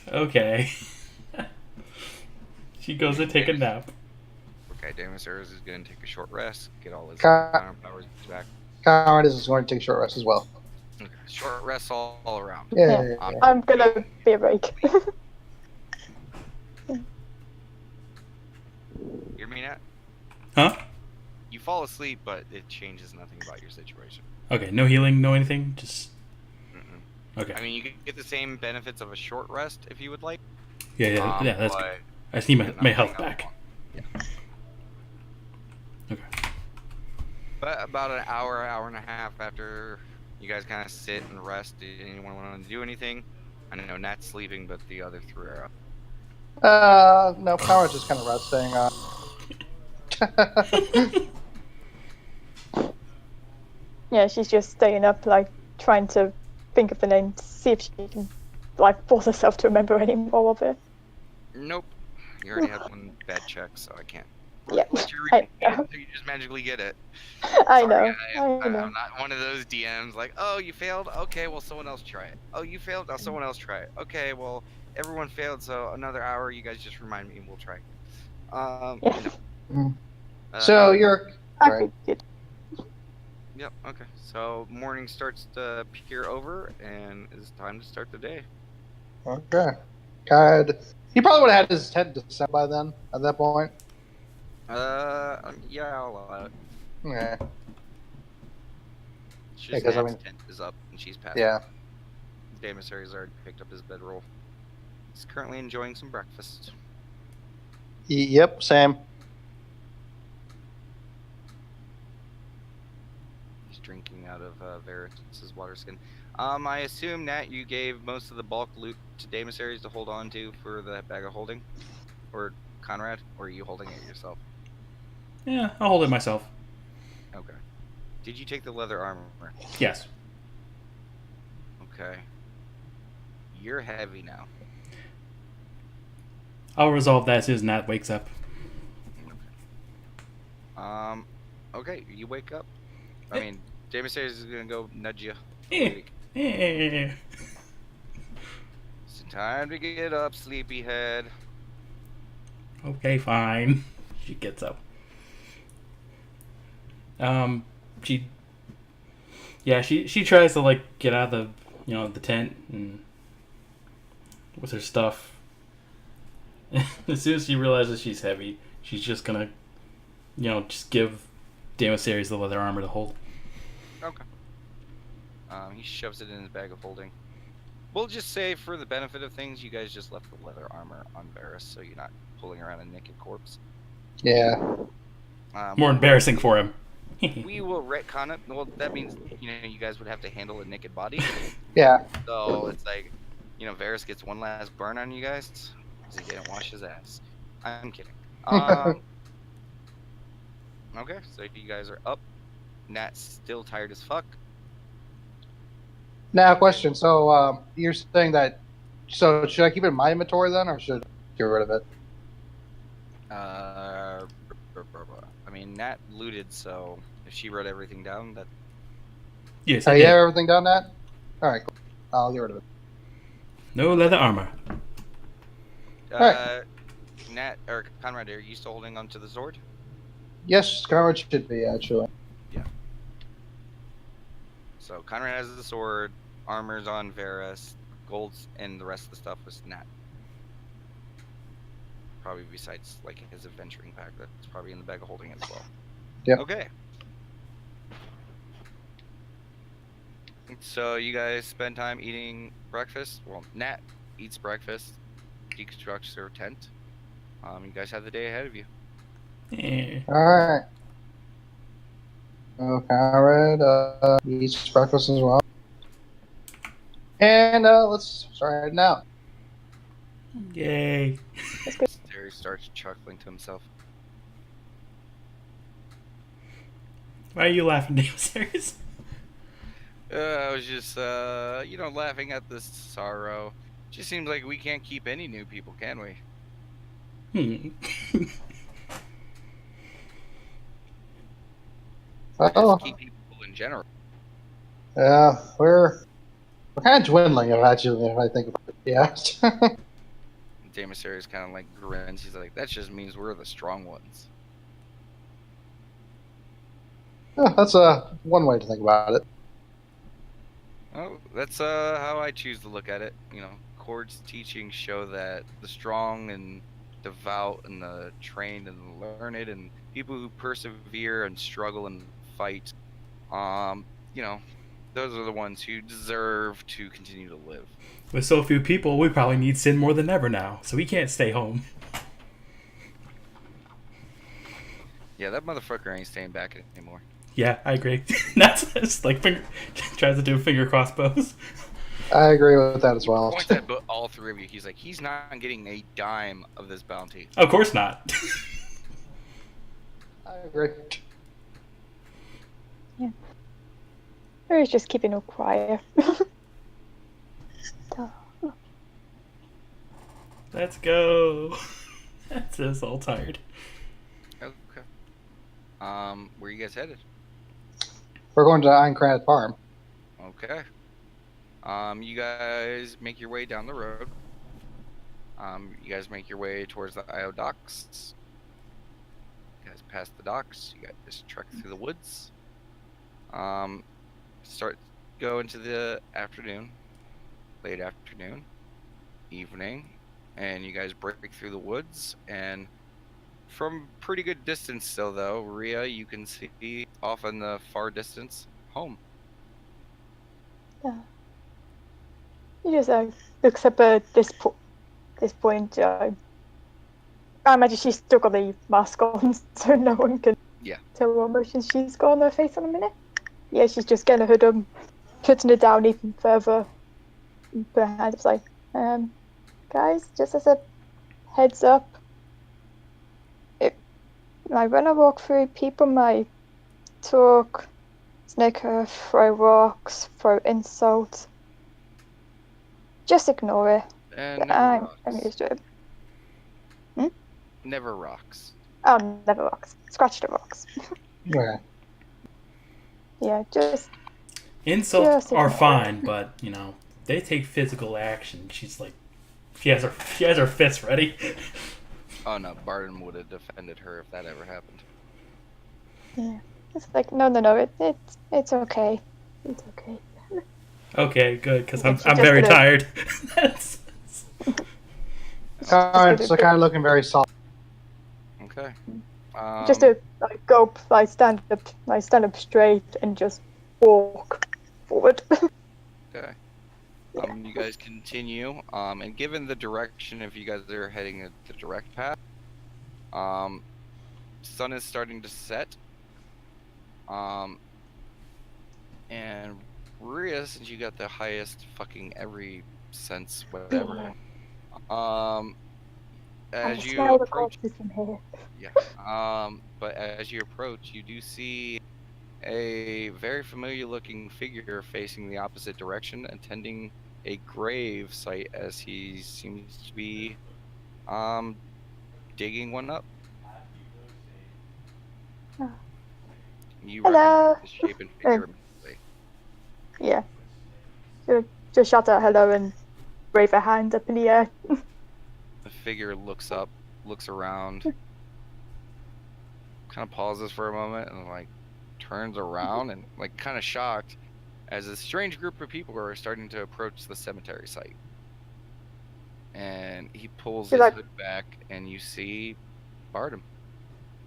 Okay. She goes to take a nap. Okay, Damasaurus is going to take a short rest, get all his Ca- powers back. Conrad is going to take a short rest as well. Okay, short rest all around. Yeah. I'm gonna be awake. Hear me, Nat? Huh? You fall asleep, but it changes nothing about your situation. Okay, no healing, no anything? Just... Okay. I mean, you get the same benefits of a short rest if you would like. Yeah, that's good. but I just need you're not my health playing up back. long. Okay. But about an hour and a half after you guys kind of sit and rest, did anyone want to do anything? I know Nat's sleeping, but the other three are up. No, Conrad's just kind of resting. Yeah, she's just staying up, like, trying to think of the name to see if she can, like, force herself to remember any more of it. Nope. You already had one bad check, so I can't. Yeah, Let you I repeat it know. until you just magically get it. I Sorry, know. I I know. I'm not one of those DMs like, oh, you failed? Okay, well, someone else try it. Oh, you failed? Now someone else try it. Okay, well, everyone failed, so another hour, you guys just remind me and we'll try. Yeah. No. So you're. Okay, good. Yep, okay. So morning starts to peer over, and it's time to start the day. Okay. God. He probably would have had his tent set by then, at that point. Yeah, I'll allow it. Yeah. It's Yeah, just 'cause I Nat's mean- tent is up, and she's passed. Yeah. Damasaurus already picked up his bedroll. He's currently enjoying some breakfast. Yep, same. He's drinking out of Varus's water skin. I assume, Nat, you gave most of the bulk loot to Damasaurus to hold on to for the bag of holding? Or Conrad? Or are you holding it yourself? Yeah, I'll hold it myself. Okay. Did you take the leather armor? Yes. Okay. You're heavy now. I'll resolve that as soon as Nat wakes up. Okay, you wake up. I mean, Damasaurus is gonna go nudge you. Eh. It's time to get up, sleepyhead. Okay, fine. She gets up. She tries to like get out of the tent and with her stuff. As soon as she realizes she's heavy, she's just gonna just give Damasaurus the leather armor to hold. Okay. He shoves it in his bag of holding. We'll just say, for the benefit of things, you guys just left the leather armor on Varus, so you're not pulling around a naked corpse. Yeah. More embarrassing for him. We will retcon it. Well, that means you guys would have to handle a naked body. Yeah. So it's like, Varus gets one last burn on you guys because he didn't wash his ass. I'm kidding. Okay, so you guys are up. Nat's still tired as fuck. Now, question. So, you're saying that. So, should I keep it in my inventory then, or should I get rid of it? I mean, Nat looted, so if she wrote everything down, that. Yes, So, I you did. have everything done, Nat? Alright, cool. I'll get rid of it. No leather armor. Alright. Nat or Conrad, are you still holding onto the sword? Yes, Conrad should be, actually. So Conrad has the sword, armor's on Varus, gold's, and the rest of the stuff was Nat. Probably besides like his adventuring pack, that's probably in the bag of holding as well. Yep. Okay. So you guys spend time eating breakfast. Well, Nat eats breakfast, deconstructs her tent. You guys have the day ahead of you. Alright. So, Conrad eats breakfast as well. And let's start heading out. Yay. Terry starts chuckling to himself. Why are you laughing, Damasaurus? I was just, laughing at this sorrow. Just seems like we can't keep any new people, can we? Oh, Just keep people in general. yeah, we're kind of dwindling, if I think about it. Yeah. Damasaris kind of like grins. He's like, that just means we're the strong ones. Yeah, that's one way to think about it. Oh, that's how I choose to look at it. You know, Cord's teachings show that the strong and devout and the trained and the learned and people who persevere and struggle and fight, you know, those are the ones who deserve to continue to live. With so few people, we probably need Sin more than ever now, so we can't stay home. Yeah, that motherfucker ain't staying back anymore. Yeah, I agree. That's just like tries to do finger crossbows. I agree with that as well. Points at all three of you. He's like, he's not getting a dime of this bounty. Of course not. I agree. Or he's just keeping all quiet. Let's go. That's us all tired. Okay. Where you guys headed? We're going to Ironcrad Farm. Okay. You guys make your way down the road. You guys make your way towards the IO docks. You guys pass the docks. You guys trek through the woods. Go into the afternoon, late afternoon, evening, and you guys break through the woods. And from pretty good distance still, though, Rhea, you can see off in the far distance home. Yeah. He just looks up at this point. I imagine she's still got the mask on, so no one can tell what emotions she's got on her face in a minute. Yeah, she's just getting her hood on, putting it down even further. Put her hand up, like, guys, just as a heads up, when I walk through, people might talk, snicker, throw rocks, throw insults. Just ignore it. And I'm used to it. Never rocks. Oh, never rocks. Scratch the rocks. Yeah. Yeah, just Insults Just are ignore fine, but you know they take physical action. She's like, she has her fists ready. Oh no, Barton would have defended her if that ever happened. yeah. It's like no, it's okay. It's okay. Okay, good, because I'm She's just very gonna- tired. Alright, so kind of looking very soft. Okay. Just to go, stand up straight and just walk forward. Okay. You guys continue. And given the direction, if you guys are heading the direct path, sun is starting to set. And Rhea, since you got the highest fucking every sense, whatever. As you smell the approach, corpses from here. but as you approach, you do see a very familiar looking figure facing the opposite direction, attending a grave site as he seems to be digging one up. Oh. You Hello. recognize the shape and figure immediately. Yeah. Just shout out hello and wave a hand up in the air. The figure looks up, looks around, kind of pauses for a moment, and like turns around and like kind of shocked as a strange group of people are starting to approach the cemetery site. And he pulls his hood back, and you see Bartum.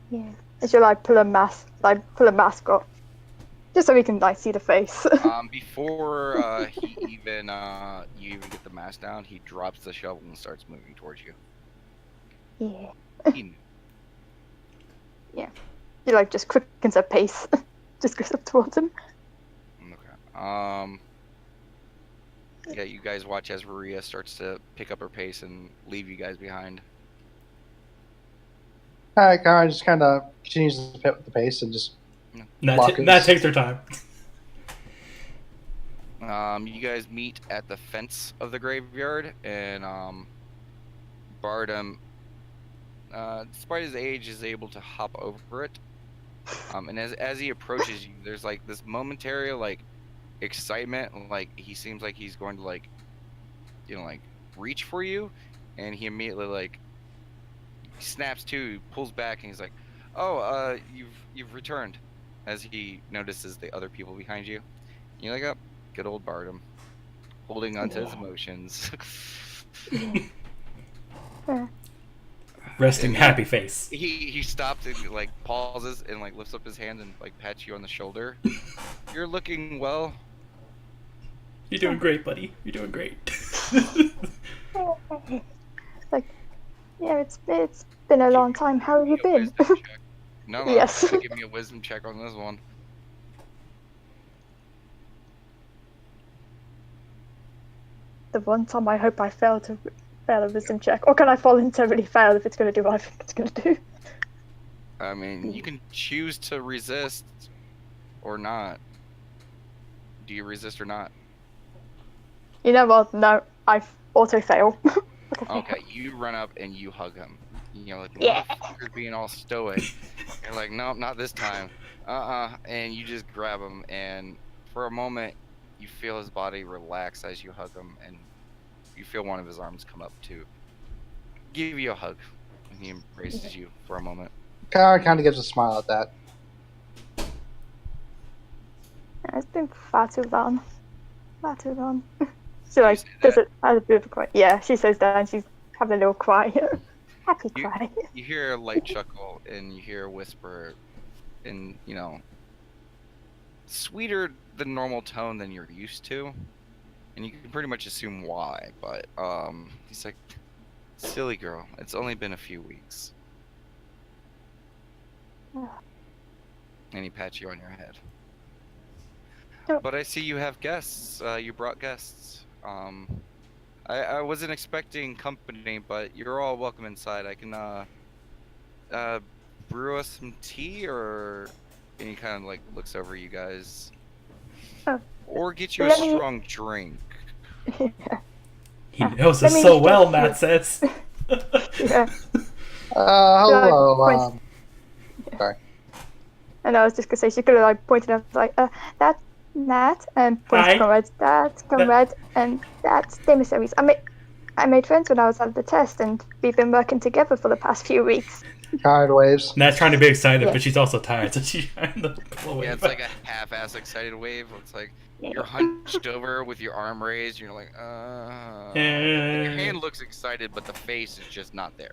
Yeah. I should pull a mask off, just so we can see the face. Before he even you even get the mask down, he drops the shovel and starts moving towards you. Yeah. He knew. Yeah. He just quickens her pace, just goes up towards him. Okay. Yeah, you guys watch as Maria starts to pick up her pace and leave you guys behind. Karen just kind of continues to pick up the pace and just. That takes her time. You guys meet at the fence of the graveyard, and Bartum, despite his age, is able to hop over it. And as he approaches you, there's this momentary excitement, he seems like he's going to reach for you, and he immediately like snaps to, pulls back, and he's like, "Oh, you've returned." As he notices the other people behind you, you're like, "Oh, good old Bartum, holding onto his emotions." Resting And happy face. he stops and like pauses and like lifts up his hand and like pats you on the shoulder. You're looking well. You're doing great, buddy. You're doing great. Like, yeah, it's been a long time. How have you Give me a been? wisdom check. No, Yes. you gotta give me a wisdom check on this one. The one time I hope I fail a wisdom check, or can I voluntarily fail if it's going to do what I think it's going to do? I mean, you can choose to resist or not. Do you resist or not? You know what? No, I auto fail. Okay, you run up and you hug him. You're like, Yeah. motherfucker's being all stoic. You're like, nope, not this time. And you just grab him, and for a moment, you feel his body relax as you hug him, and you feel one of his arms come up to give you a hug. And he embraces you for a moment. Kara kind of gives a smile at that. It's been far too long. Far too long. She like say does that? it has a bit of a cry. Yeah, she says that and she's having a little cry. Happy You- cry. You hear a light chuckle, and you hear a whisper, in, you know, sweeter than normal tone than you're used to. And you can pretty much assume why, but he's like, silly girl, it's only been a few weeks. Yeah. And he pats you on your head. Oh. But I see you have guests. You brought guests. I wasn't expecting company, but you're all welcome inside. I can brew us some tea, or... And he kind of like looks over you guys. Oh. Or get you a Let me- strong drink. He knows Let us me so just- well, Matt says. Yeah. Hello. Sorry. And I was just gonna say she could have like pointed out like that's Nat and points Hi. to comrades, that's comrade and that's emissaries. I made friends when I was at the test and we've been working together for the past few weeks. Card waves. Nat's trying to be excited, Yeah. but she's also tired, so she's trying to pull away. Yeah, it's like a half-ass excited wave. It's like you're hunched over with your arm raised. You're like, Your hand looks excited, but the face is just not there.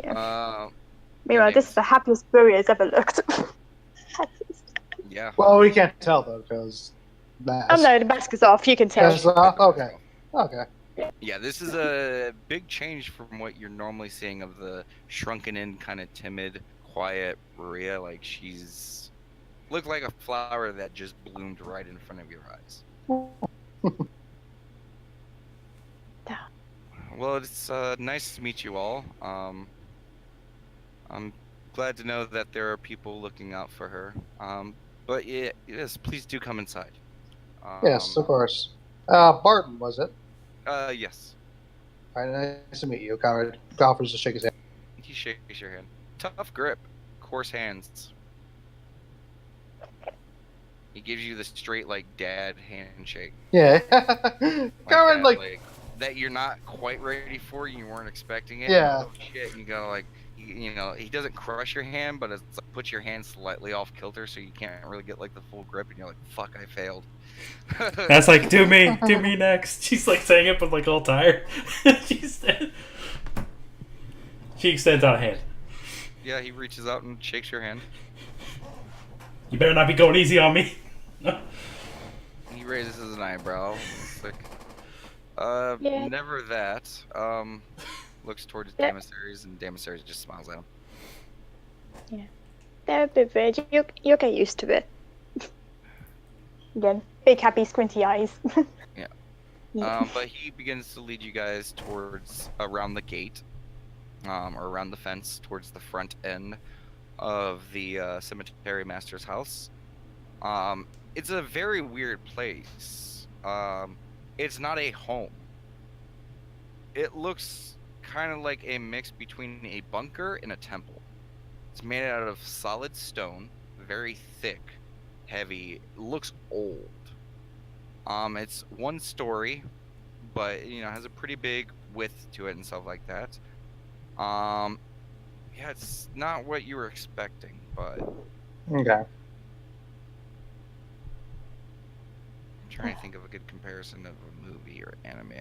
Yeah. Meanwhile, this is name's- the happiest Brewery has ever looked. Happiest. Yeah. Well, we can't tell though because that. Oh no, the mask is off, you can tell. That's off. Okay. Okay. Yeah, this is a big change from what you're normally seeing of the shrunken-in, kind of timid, quiet Maria. Like, she's looked like a flower that just bloomed right in front of your eyes. Yeah. Well, it's nice to meet you all. I'm glad to know that there are people looking out for her. But yeah, yes, please do come inside. Yes, of course. Barton, was it? Yes. All right, nice to meet you. Coward offers to shake his hand. He shakes your hand. Tough grip, coarse hands. He gives you the straight, like, dad handshake. Yeah. Like Coward, that, like, that you're not quite ready for, you weren't expecting it. Yeah. Oh, shit, and you go, like, you know, he doesn't crush your hand, but it's like, puts your hand slightly off kilter, so you can't really get, like, the full grip, and you're like, fuck, I failed. That's like, do me next. She's like saying it, but like all tired. She extends out a hand. Yeah, he reaches out and shakes your hand. You better not be going easy on me. He raises his eyebrow. It's like, Yeah. never that. Looks towards Yeah. Damassaries, and Damassaries just smiles at him. They're a bit weird. You'll get used to it. Again, big happy squinty eyes. Yeah. Yeah. But he begins to lead you guys towards around the gate, or around the fence, towards the front end of the cemetery master's house. It's a very weird place. It's not a home. It looks kind of like a mix between a bunker and a temple. It's made out of solid stone, very thick, heavy, looks old. It's one story, but you know, has a pretty big width to it and stuff like that. Yeah, it's not what you were expecting, but I'm Okay. trying to think of a good comparison of a movie or anime.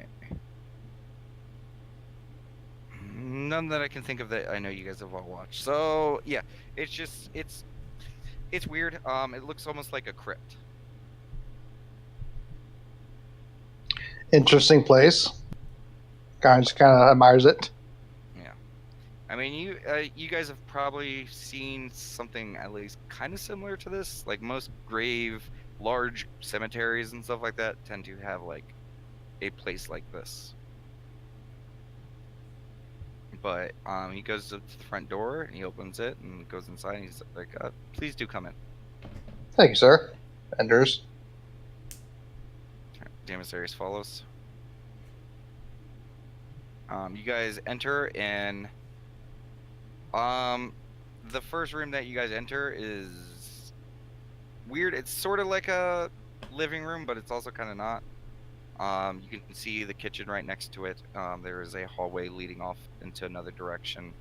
None that I can think of that I know you guys have all watched. So yeah, it's just it's weird. It looks almost like a crypt. Interesting place. Guy just kind of admires it. Yeah, I mean you guys have probably seen something at least kind of similar to this. Like most large cemeteries and stuff like that tend to have like a place like this. But he goes to the front door and he opens it and goes inside and he's like, please do come in. Thank you, sir. Enters. Janissaries follows. You guys enter and the first room that you guys enter is weird. It's sort of like a living room, but it's also kind of not. You can see the kitchen right next to it. There is a hallway leading off into another direction.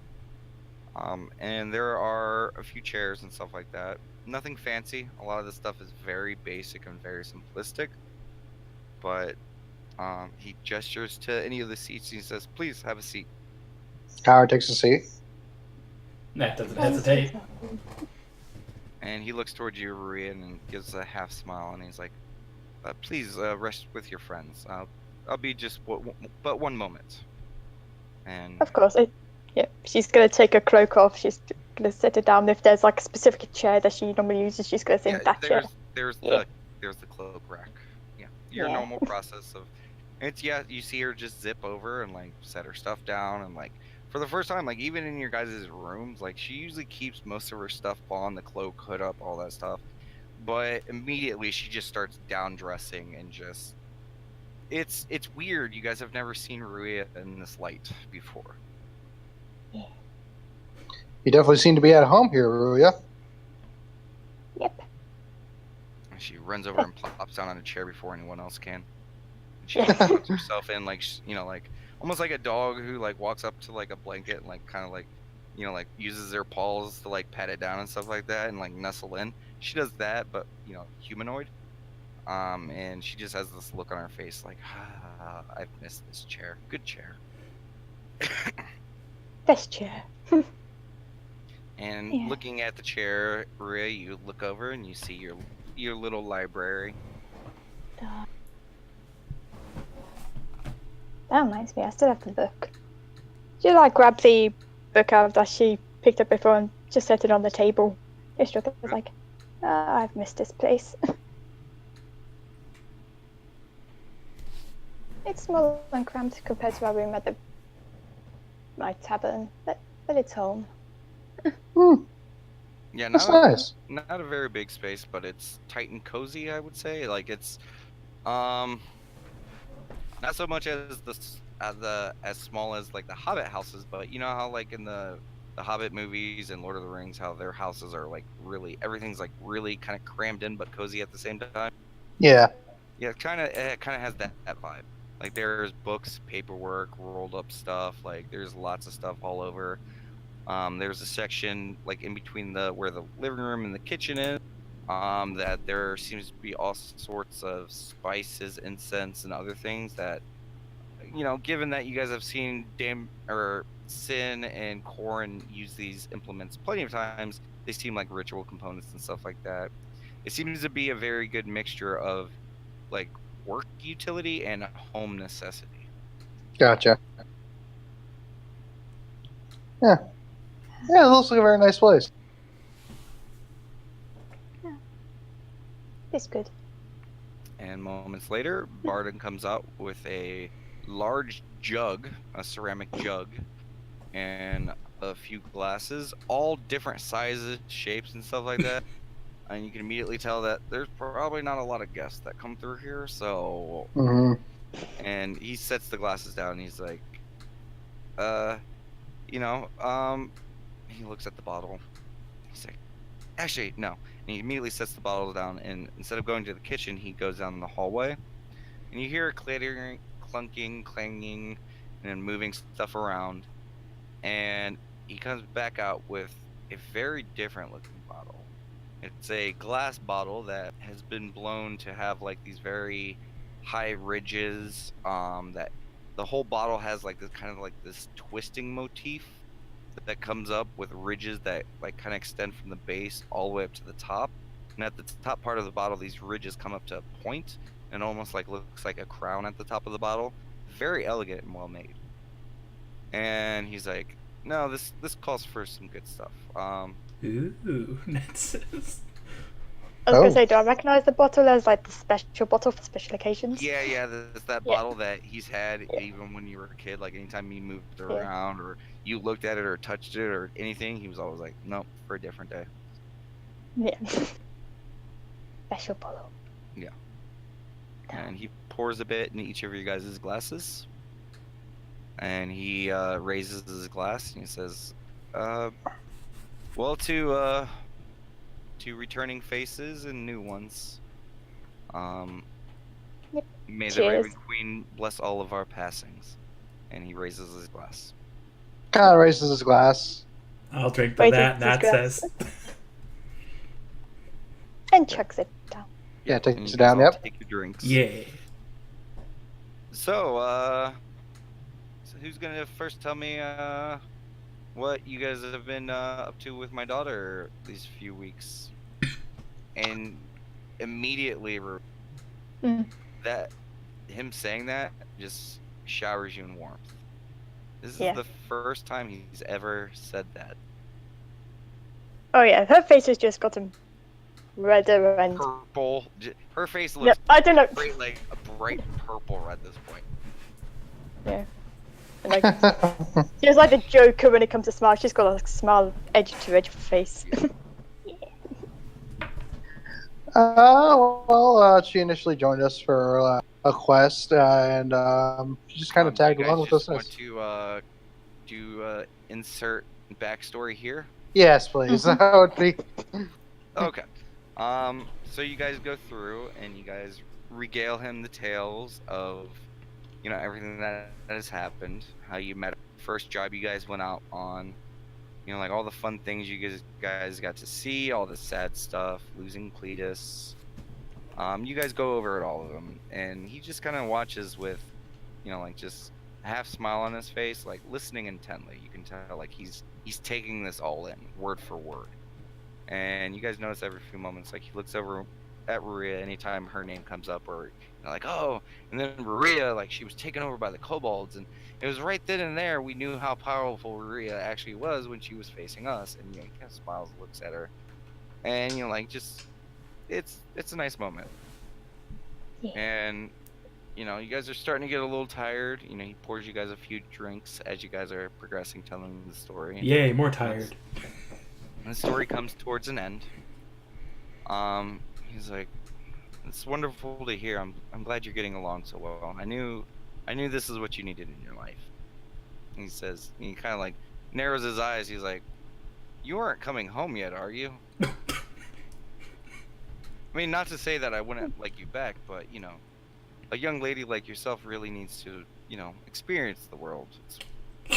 And there are a few chairs and stuff like that. Nothing fancy. A lot of this stuff is very basic and very simplistic. But he gestures to any of the seats and he says, please have a seat. Howard takes a seat. That doesn't hesitate. And he looks towards you, Ruian, and gives a half smile and he's like, please rest with your friends. I'll be just but one moment. And Of course, yeah. She's gonna take her cloak off. She's gonna sit it down. If there's like a specific chair that she normally uses, she's gonna sit in that chair. there's Yeah. the cloak rack. Yeah, your Yeah. normal process of it's you see her just zip over and like set her stuff down and like for the first time, like even in your guys' rooms, like she usually keeps most of her stuff on the cloak, hood up, all that stuff. But immediately she just starts down dressing and just it's weird. You guys have never seen Ruia in this light before. You definitely seem to be at home here, Ruya. Yep. And she runs over and plops down on a chair before anyone else can. And she puts herself in like like almost like a dog who like walks up to like a blanket and like kind of like like uses their paws to like pat it down and stuff like that and like nestle in. She does that, but humanoid. And she just has this look on her face like, I've missed this chair. Good chair. Best chair. And Yeah. looking at the chair, Ruia, you look over and you see your little library. That reminds me, I still have the book. She like grabbed the book out that she picked up before and just set it on the table. It's just like, I've missed this place. It's small and cramped compared to our room at my tavern, but it's home. Yeah, That's nice. Not a very big space, but it's tight and cozy, I would say. Like it's not so much as as small as like the Hobbit houses, but you know how like in the Hobbit movies and Lord of the Rings, how their houses are like everything's like really kind of crammed in but cozy at the same time. Yeah. Yeah, it kind of has that vibe. Like there's books, paperwork, rolled up stuff. Like there's lots of stuff all over. There's a section like in between where the living room and the kitchen is. That there seems to be all sorts of spices, incense, and other things that, given that you guys have seen Sin and Corrin use these implements plenty of times, they seem like ritual components and stuff like that. It seems to be a very good mixture of like work utility and home necessity. Gotcha. Yeah. Yeah, it looks like a very nice place. It's good. And moments later, Barden comes out with a large jug, a ceramic jug, and a few glasses, all different sizes, shapes, and stuff like that. And you can immediately tell that there's probably not a lot of guests that come through here. So, and he sets the glasses down. And he's like, he looks at the bottle. He's like, actually, no. And he immediately sets the bottle down. And instead of going to the kitchen, he goes down the hallway. And you hear a clattering, clunking, clanging, and moving stuff around, and he comes back out with a very different looking bottle. It's a glass bottle that has been blown to have like these very high ridges. That the whole bottle has like this kind of like this twisting motif that comes up with ridges that like kind of extend from the base all the way up to the top. And at the top part of the bottle, these ridges come up to a point and almost like looks like a crown at the top of the bottle. Very elegant and well made. And he's like, no, this calls for some good stuff. Ooh, that's. I was gonna Oh. say, do I recognize the bottle as like the special bottle for special occasions? Yeah, there's that Yeah. bottle that he's had even when you were a kid. Like anytime you moved Yeah. around or you looked at it or touched it or anything, he was always like, nope, for a different day. Yeah. Special bottle. And he pours a bit in each of you guys' glasses. And he raises his glass and he says, well, to returning faces and new ones. Yep. May the Cheers. Raven Queen bless all of our passings. And he raises his glass. Kind of raises his glass. I'll drink to Wait, that. it's That glass. says. And chucks it down. Yeah, And takes you it guys down. all Yep. Take your drinks. Yeah. So who's gonna first tell me what you guys have been up to with my daughter these few weeks? And immediately that him saying that just showers you in warmth. This is Yeah. the first time he's ever said that. Oh yeah, her face has just gotten redder and Purple. Her face no, looks I don't know. great, like a bright purple at this point. Yeah. And like she's like the Joker when it comes to smile. She's got a smile edge to edge face. She initially joined us for a quest, and she just kind of tagged you guys along with us. just want to do insert backstory here? Yes, please. That would be. Okay. So you guys go through and you guys regale him the tales of, everything that has happened. How you met, first job you guys went out on. Like all the fun things you guys got to see, all the sad stuff, losing Cletus. You guys go over it, all of them, and he just kind of watches with, like just a half smile on his face, like listening intently. You can tell like he's taking this all in, word for word. And you guys notice every few moments, like he looks over at Maria anytime her name comes up, or like, oh, and then Maria, like she was taken over by the kobolds, and it was right then and there we knew how powerful Maria actually was when she was facing us. And he kind of smiles, looks at her, and like just it's a nice moment. Yeah. And you guys are starting to get a little tired. He pours you guys a few drinks as you guys are progressing, telling the story. Yay, more tired. And the story comes towards an end. He's like, it's wonderful to hear. I'm glad you're getting along so well. I knew this is what you needed in your life. He says, he kind of like narrows his eyes. He's like, you aren't coming home yet, are you? I mean, not to say that I wouldn't like you back, but a young lady like yourself really needs to, experience the world. It's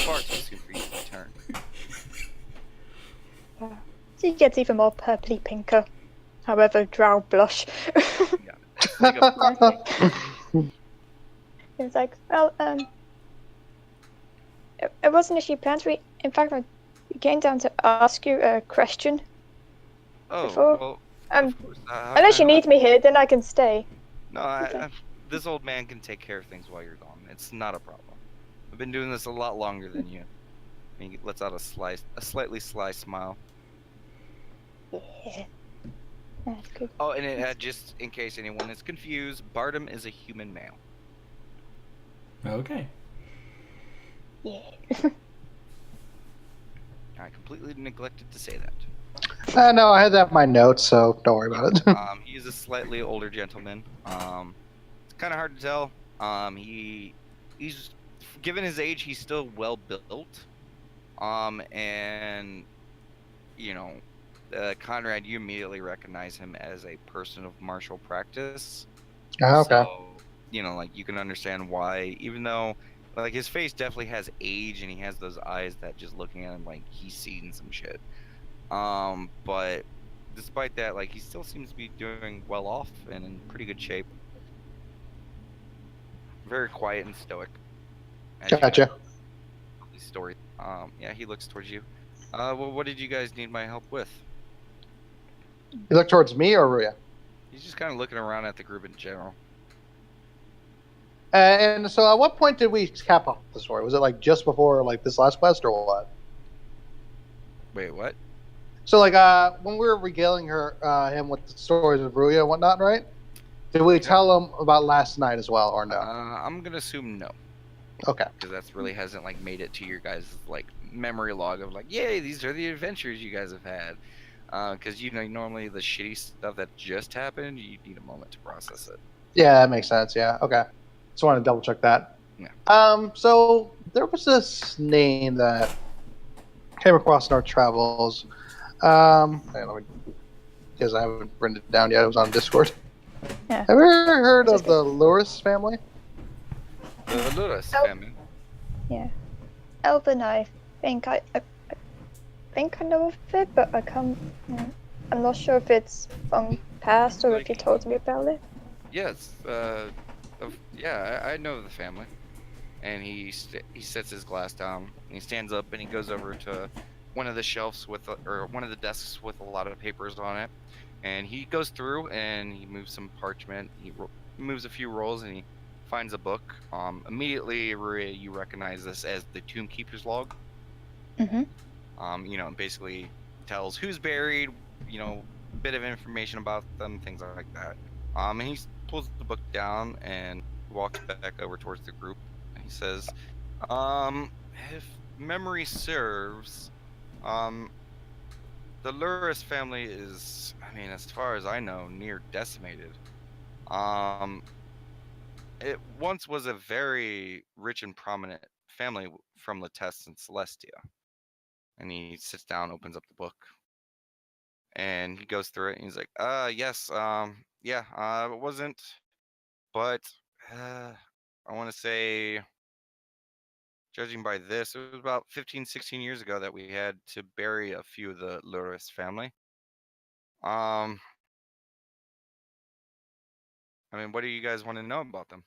far too soon for you to return. She gets even more purpley pinker. However, drow blush. Yeah, it's like a It's like, well, it wasn't actually planned. In fact, I came down to ask you a question. oh Before- well. Um, Of course. unless you need me here, then I can stay. No, Okay. this old man can take care of things while you're gone. It's not a problem. I've been doing this a lot longer than you. And he lets out a slightly sly smile. Yeah. That's good. Oh, and just in case anyone is confused, Bartum is a human male. Okay. Yeah. I completely neglected to say that. No, I had that in my notes, so don't worry about it. He is a slightly older gentleman. It's kind of hard to tell. He's given his age, he's still well built. And Conrad, you immediately recognize him as a person of martial practice. Okay. So, like you can understand why, even though Like his face definitely has age, and he has those eyes that just looking at him like he's seen some shit. But despite that, like he still seems to be doing well off and in pretty good shape. Very quiet and stoic. As you Gotcha. guys tell these stories. Yeah, he looks towards you. Well, what did you guys need my help with? You look towards me or Ruya? He's just kind of looking around at the group in general. And so, at what point did we cap off the story? Was it like just before like this last quest, or what? Wait, what? So, like, when we were regaling him with the stories of Ruya and whatnot, right? Did we tell him about last night as well, or no? I'm gonna assume no, Okay. because that's really hasn't like made it to your guys' like memory log of like, yay, these are the adventures you guys have had. Because you know normally the shitty stuff that just happened, you need a moment to process it. Yeah, that makes sense. Yeah. Okay. Just wanted to double check that. Yeah. So there was this name that came across in our travels. Because I haven't written it down yet. It was on Discord. Yeah. Have you ever heard of the Loris family? The Ludas Oh. family. Yeah. Elven, I think I think I know of it, but I can't. I'm not sure if it's from past or if you told me about it. Yes. Yeah, I know the family. And he sets his glass down. And he stands up and he goes over to one of the shelves or one of the desks with a lot of papers on it. And he goes through and he moves some parchment. He moves a few rolls and he finds a book. Immediately, Ruya, you recognize this as the Tomb Keeper's log. Mm-hmm. You know, basically tells who's buried. You know, a bit of information about them, things like that. And he pulls the book down and walks back over towards the group. And he says, if memory serves, the Luris family is, I mean, as far as I know, near decimated. It once was a very rich and prominent family from Latest and Celestia. And he sits down, opens up the book, and he goes through it. And he's like, yes, yeah, it wasn't, but I want to say, judging by this, it was about 15, 16 years ago that we had to bury a few of the Luris family. I mean, what do you guys want to know about them?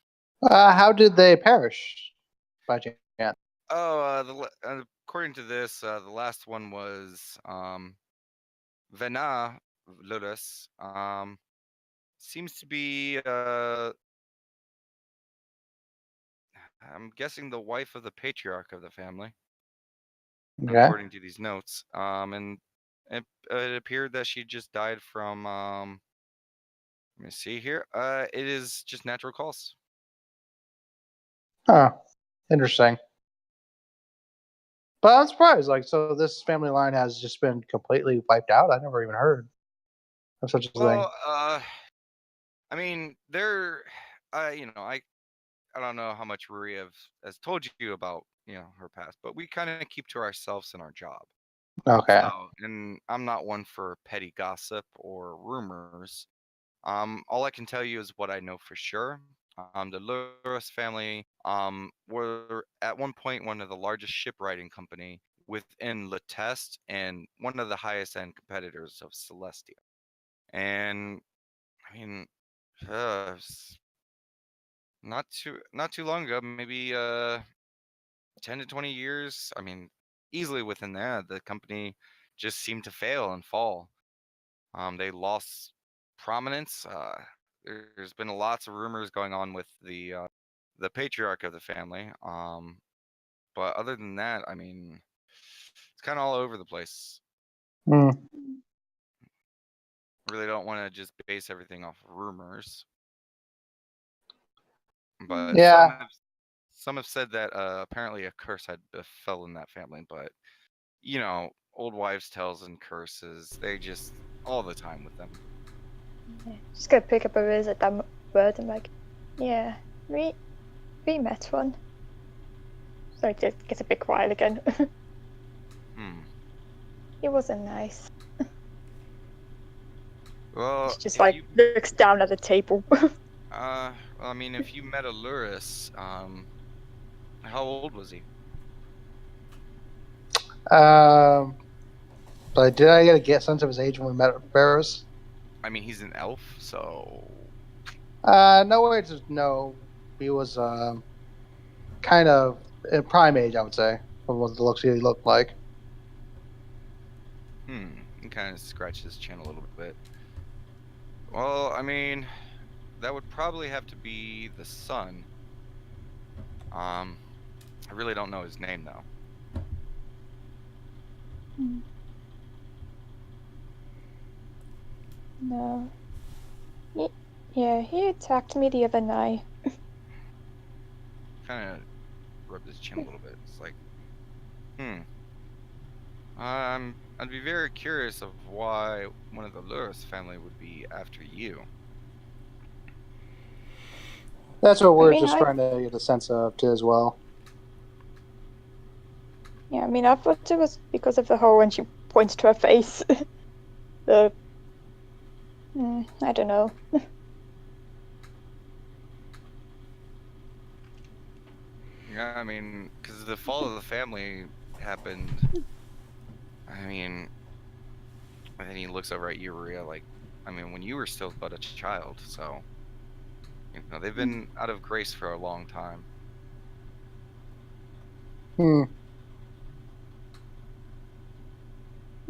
How did they perish? By chance. Oh, according to this, the last one was Vena Luris. Seems to be I'm guessing the wife of the patriarch of the family, Okay. according to these notes. And it appeared that she just died from let me see here. It is just natural causes. Huh. Interesting. But I'm surprised. Like, so this family line has just been completely wiped out. I never even heard of such a thing. Well, I mean, you know, I don't know how much Ruria has told you about, you know, her past, but we kind of keep to ourselves in our job. Okay. So, and I'm not one for petty gossip or rumors. All I can tell you is what I know for sure. The Luris family were at one point one of the largest shipwrighting company within Latest and one of the highest end competitors of Celestia. And I mean, not too long ago, maybe 10 to 20 years. I mean, easily within that, the company just seemed to fail and fall. They lost prominence. There's been lots of rumors going on with the patriarch of the family. But other than that, I mean, it's kind of all over the place. Hmm. Really don't want to just base everything off of rumors. But Yeah. some have said that apparently a curse had befell in that family. But you know, old wives' tales and curses, they just all the time with them. Yeah. Just go pick up a rose at that word and like, yeah, we met one. So it just gets a bit quiet again. He wasn't nice. Well, It's just like looks down at the table. I mean, if you met a Luris, How old was he? But did I get a sense of his age when we met at Ferris? I mean, he's an elf, so No way to know. He was kind of in prime age, I would say, from what the looks he looked like. He kind of scratched his chin a little bit. Well, I mean, that would probably have to be the son. I really don't know his name though. No. Yeah, he attacked me the other night. Kind of rubbed his chin a little bit. It's like, I'd be very curious of why one of the Luris family would be after you. That's what we're mean, just trying to get a sense of too, as well. Yeah, I mean, I thought it was because of the whole when she points to her face. I don't know. Yeah, I mean, because the fall of the family happened. I mean, and then he looks over at you, Rhea, like, I mean, when you were still but a child, so, you know, they've been out of grace for a long time.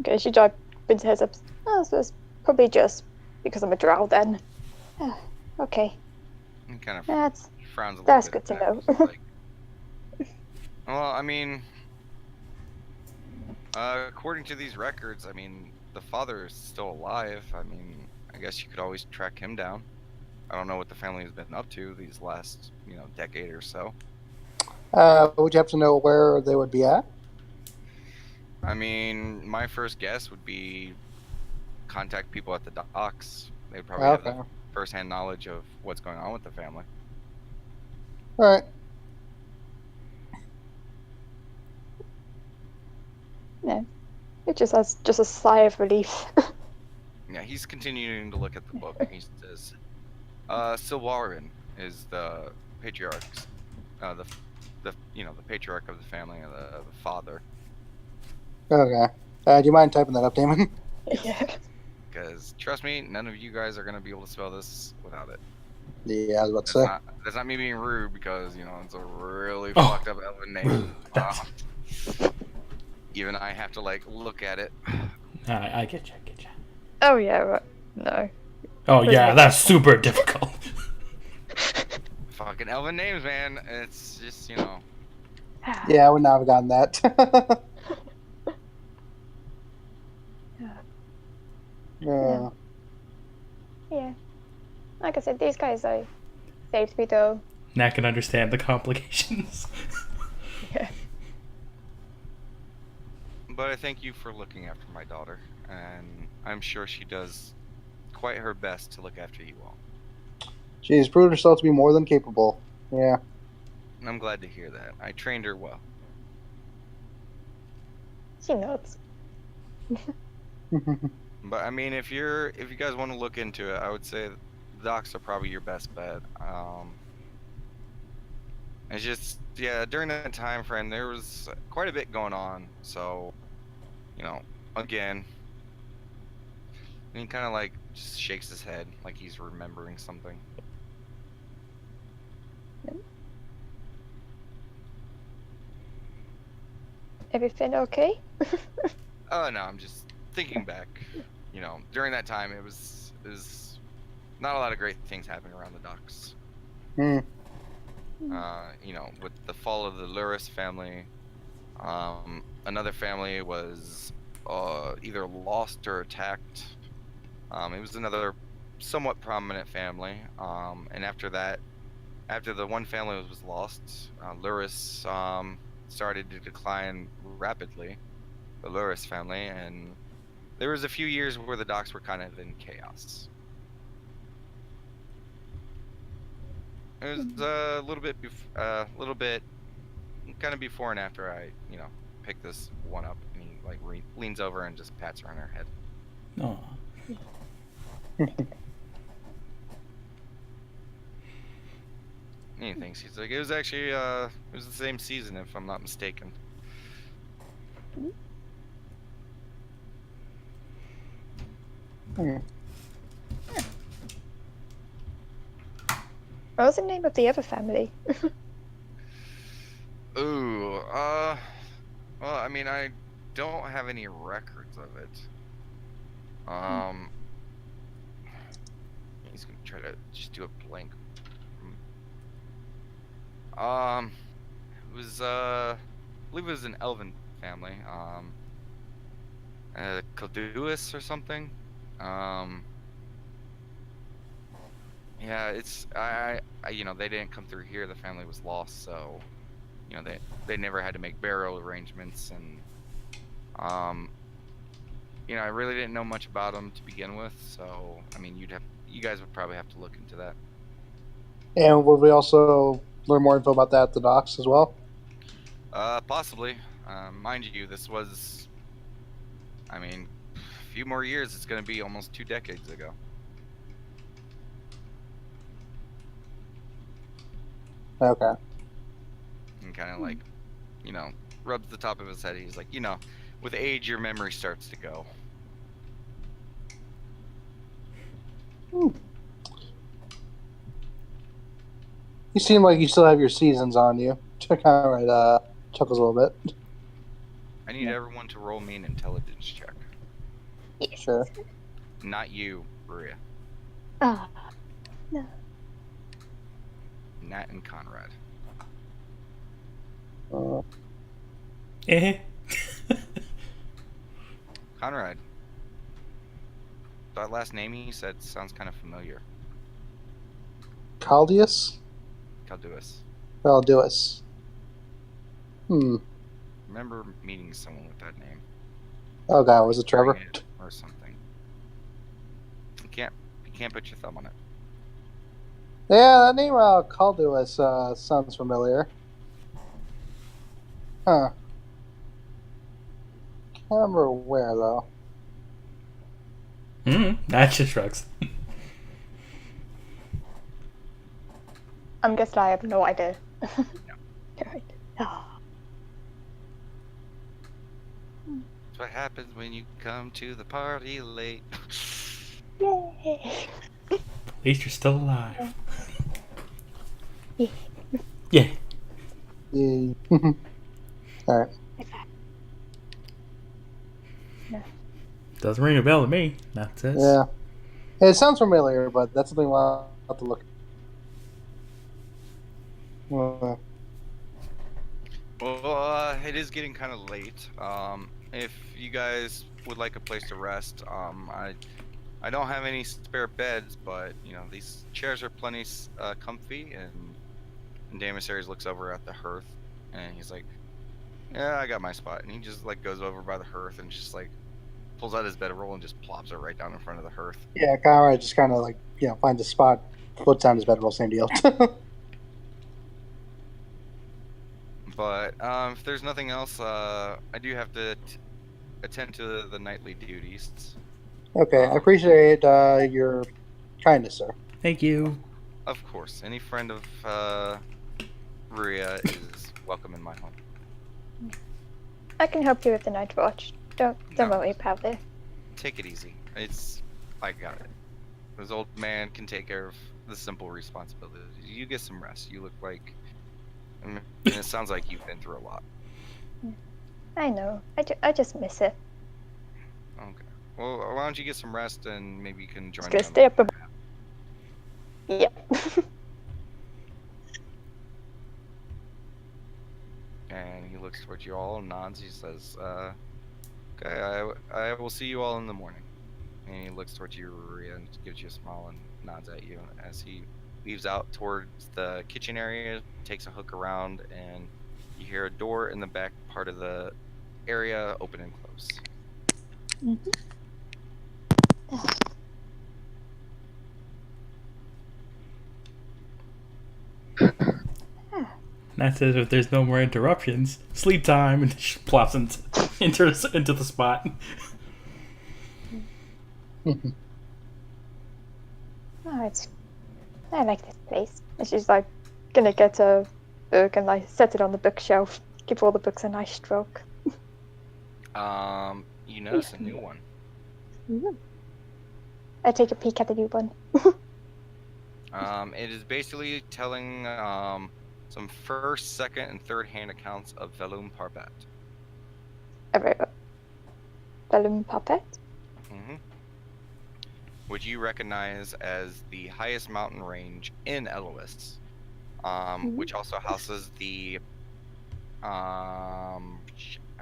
Okay, she opens her head up. Oh, so it's probably just because I'm a drow then. Okay. He kind of That's frowns a little that's bit. good to at that. know. He's like, well, I mean, according to these records, I mean, the father is still alive. I mean, I guess you could always track him down. I don't know what the family has been up to these last, decade or so. Would you have to know where they would be at? I mean, my first guess would be contact people at the docks. They'd probably have the first-hand knowledge of what's going on with the family. All right. Yeah, it just has just a sigh of relief. Yeah, he's continuing to look at the book. And he says, Silwarin is the patriarch, the patriarch of the family, the father. Okay. Do you mind typing that up, Damon? Yeah. Because trust me, none of you guys are gonna be able to spell this without it. Yeah, I was about to say. That's not me being rude, because it's a really fucked up elven name. Even I have to look at it. I get you. Oh yeah, right. No. Oh yeah, that's super difficult. Fucking elven names, man. It's just Yeah, I would not have gotten that. Yeah. Yeah. Like I said, these guys saved me though. Nat can understand the complications. Yeah. But I thank you for looking after my daughter, and I'm sure she does quite her best to look after you all. She's proved herself to be more than capable. Yeah. I'm glad to hear that. I trained her well. She nods. But I mean, if you guys want to look into it, I would say the docks are probably your best bet. It's just, during that time frame, there was quite a bit going on. So, again, and he kind of just shakes his head like he's remembering something. Everything okay? Oh no, I'm just thinking back. During that time, it was not a lot of great things happening around the docks. With the fall of the Luris family, another family was either lost or attacked. It was another somewhat prominent family, and after the one family was lost, Luris started to decline rapidly, the Luris family, and there was a few years where the docks were kind of in chaos. It was a little bit kind of before and after I, picked this one up, and he leans over and just pats her on her head. Oh. He thinks he's like, it was actually it was the same season if I'm not mistaken. Hmm. What was the name of the other family? Ooh, well, I mean, I don't have any records of it. He's gonna try to just do a blank. It was, I believe it was an elven family. Calduus or something. Yeah, it's, you know, they didn't come through here. The family was lost, so, you know, they never had to make burial arrangements, and, you know, I really didn't know much about them to begin with, so, I mean, you guys would probably have to look into that. And would we also learn more info about that at the docks as well? Possibly. Mind you, this was, I mean, a few more years, it's gonna be almost 2 decades ago. Okay. And kind of like, you know, rubs the top of his head. He's like, you know, with age, your memory starts to go. You seem like you still have your seasons on you. Conrad chuckles a little bit. I need everyone to roll me an intelligence check. Sure. Not you, Maria. Ah, no. Nat and Conrad. Eh. Conrad. That last name you said sounds kind of familiar. Caldius? Calduus. Calduus. Remember meeting someone with that name. Oh god, was it Trevor? Or something. You can't put your thumb on it. Yeah, that name Calduus sounds familiar. Huh. Can't remember where though. That just shrugs. I'm guessing I have no idea. Yeah. Right. Oh. That's what happens when you come to the party late. Yay! At least you're still alive. Yeah. Yeah. Yeah. Alright. Doesn't ring a bell to me. That's it. Yeah. It sounds familiar, but that's something we'll have to look. Well, it is getting kind of late. If you guys would like a place to rest, I don't have any spare beds, but you know these chairs are plenty comfy. And Damasaries looks over at the hearth, and he's like, "Yeah, I got my spot." And he just like goes over by the hearth and just like pulls out his bedroll and just plops it right down in front of the hearth. Yeah, Conrad just kind of like, finds a spot, puts down his bedroll, same deal. But if there's nothing else, I do have to attend to the nightly duties. Okay, I appreciate your kindness, sir. Thank you. Of course, any friend of Ria is welcome in my home. I can help you with the night watch. Don't worry about it. Take it easy. I got it. This old man can take care of the simple responsibilities. You get some rest. You look like, and it sounds like you've been through a lot. I know. I just miss it. Okay. Well, why don't you get some rest and maybe you can join me. Just stay up. Yep. And he looks towards you all and nods. He says, "Okay, I will see you all in the morning." And he looks towards you, Ria, and gives you a smile and nods at you as he leaves out towards the kitchen area, takes a hook around, and you hear a door in the back part of the area open and close. Mm-hmm. That says if there's no more interruptions, sleep time, and she plops into the spot. Oh, I like this place. And she's like gonna get a book and like set it on the bookshelf. Give all the books a nice stroke. You notice a new one. I take a peek at the new one. It is basically telling some first, second, and third hand accounts of Velum Parbat. Velum Puppet? Which you recognize as the highest mountain range in Elois, which also houses the I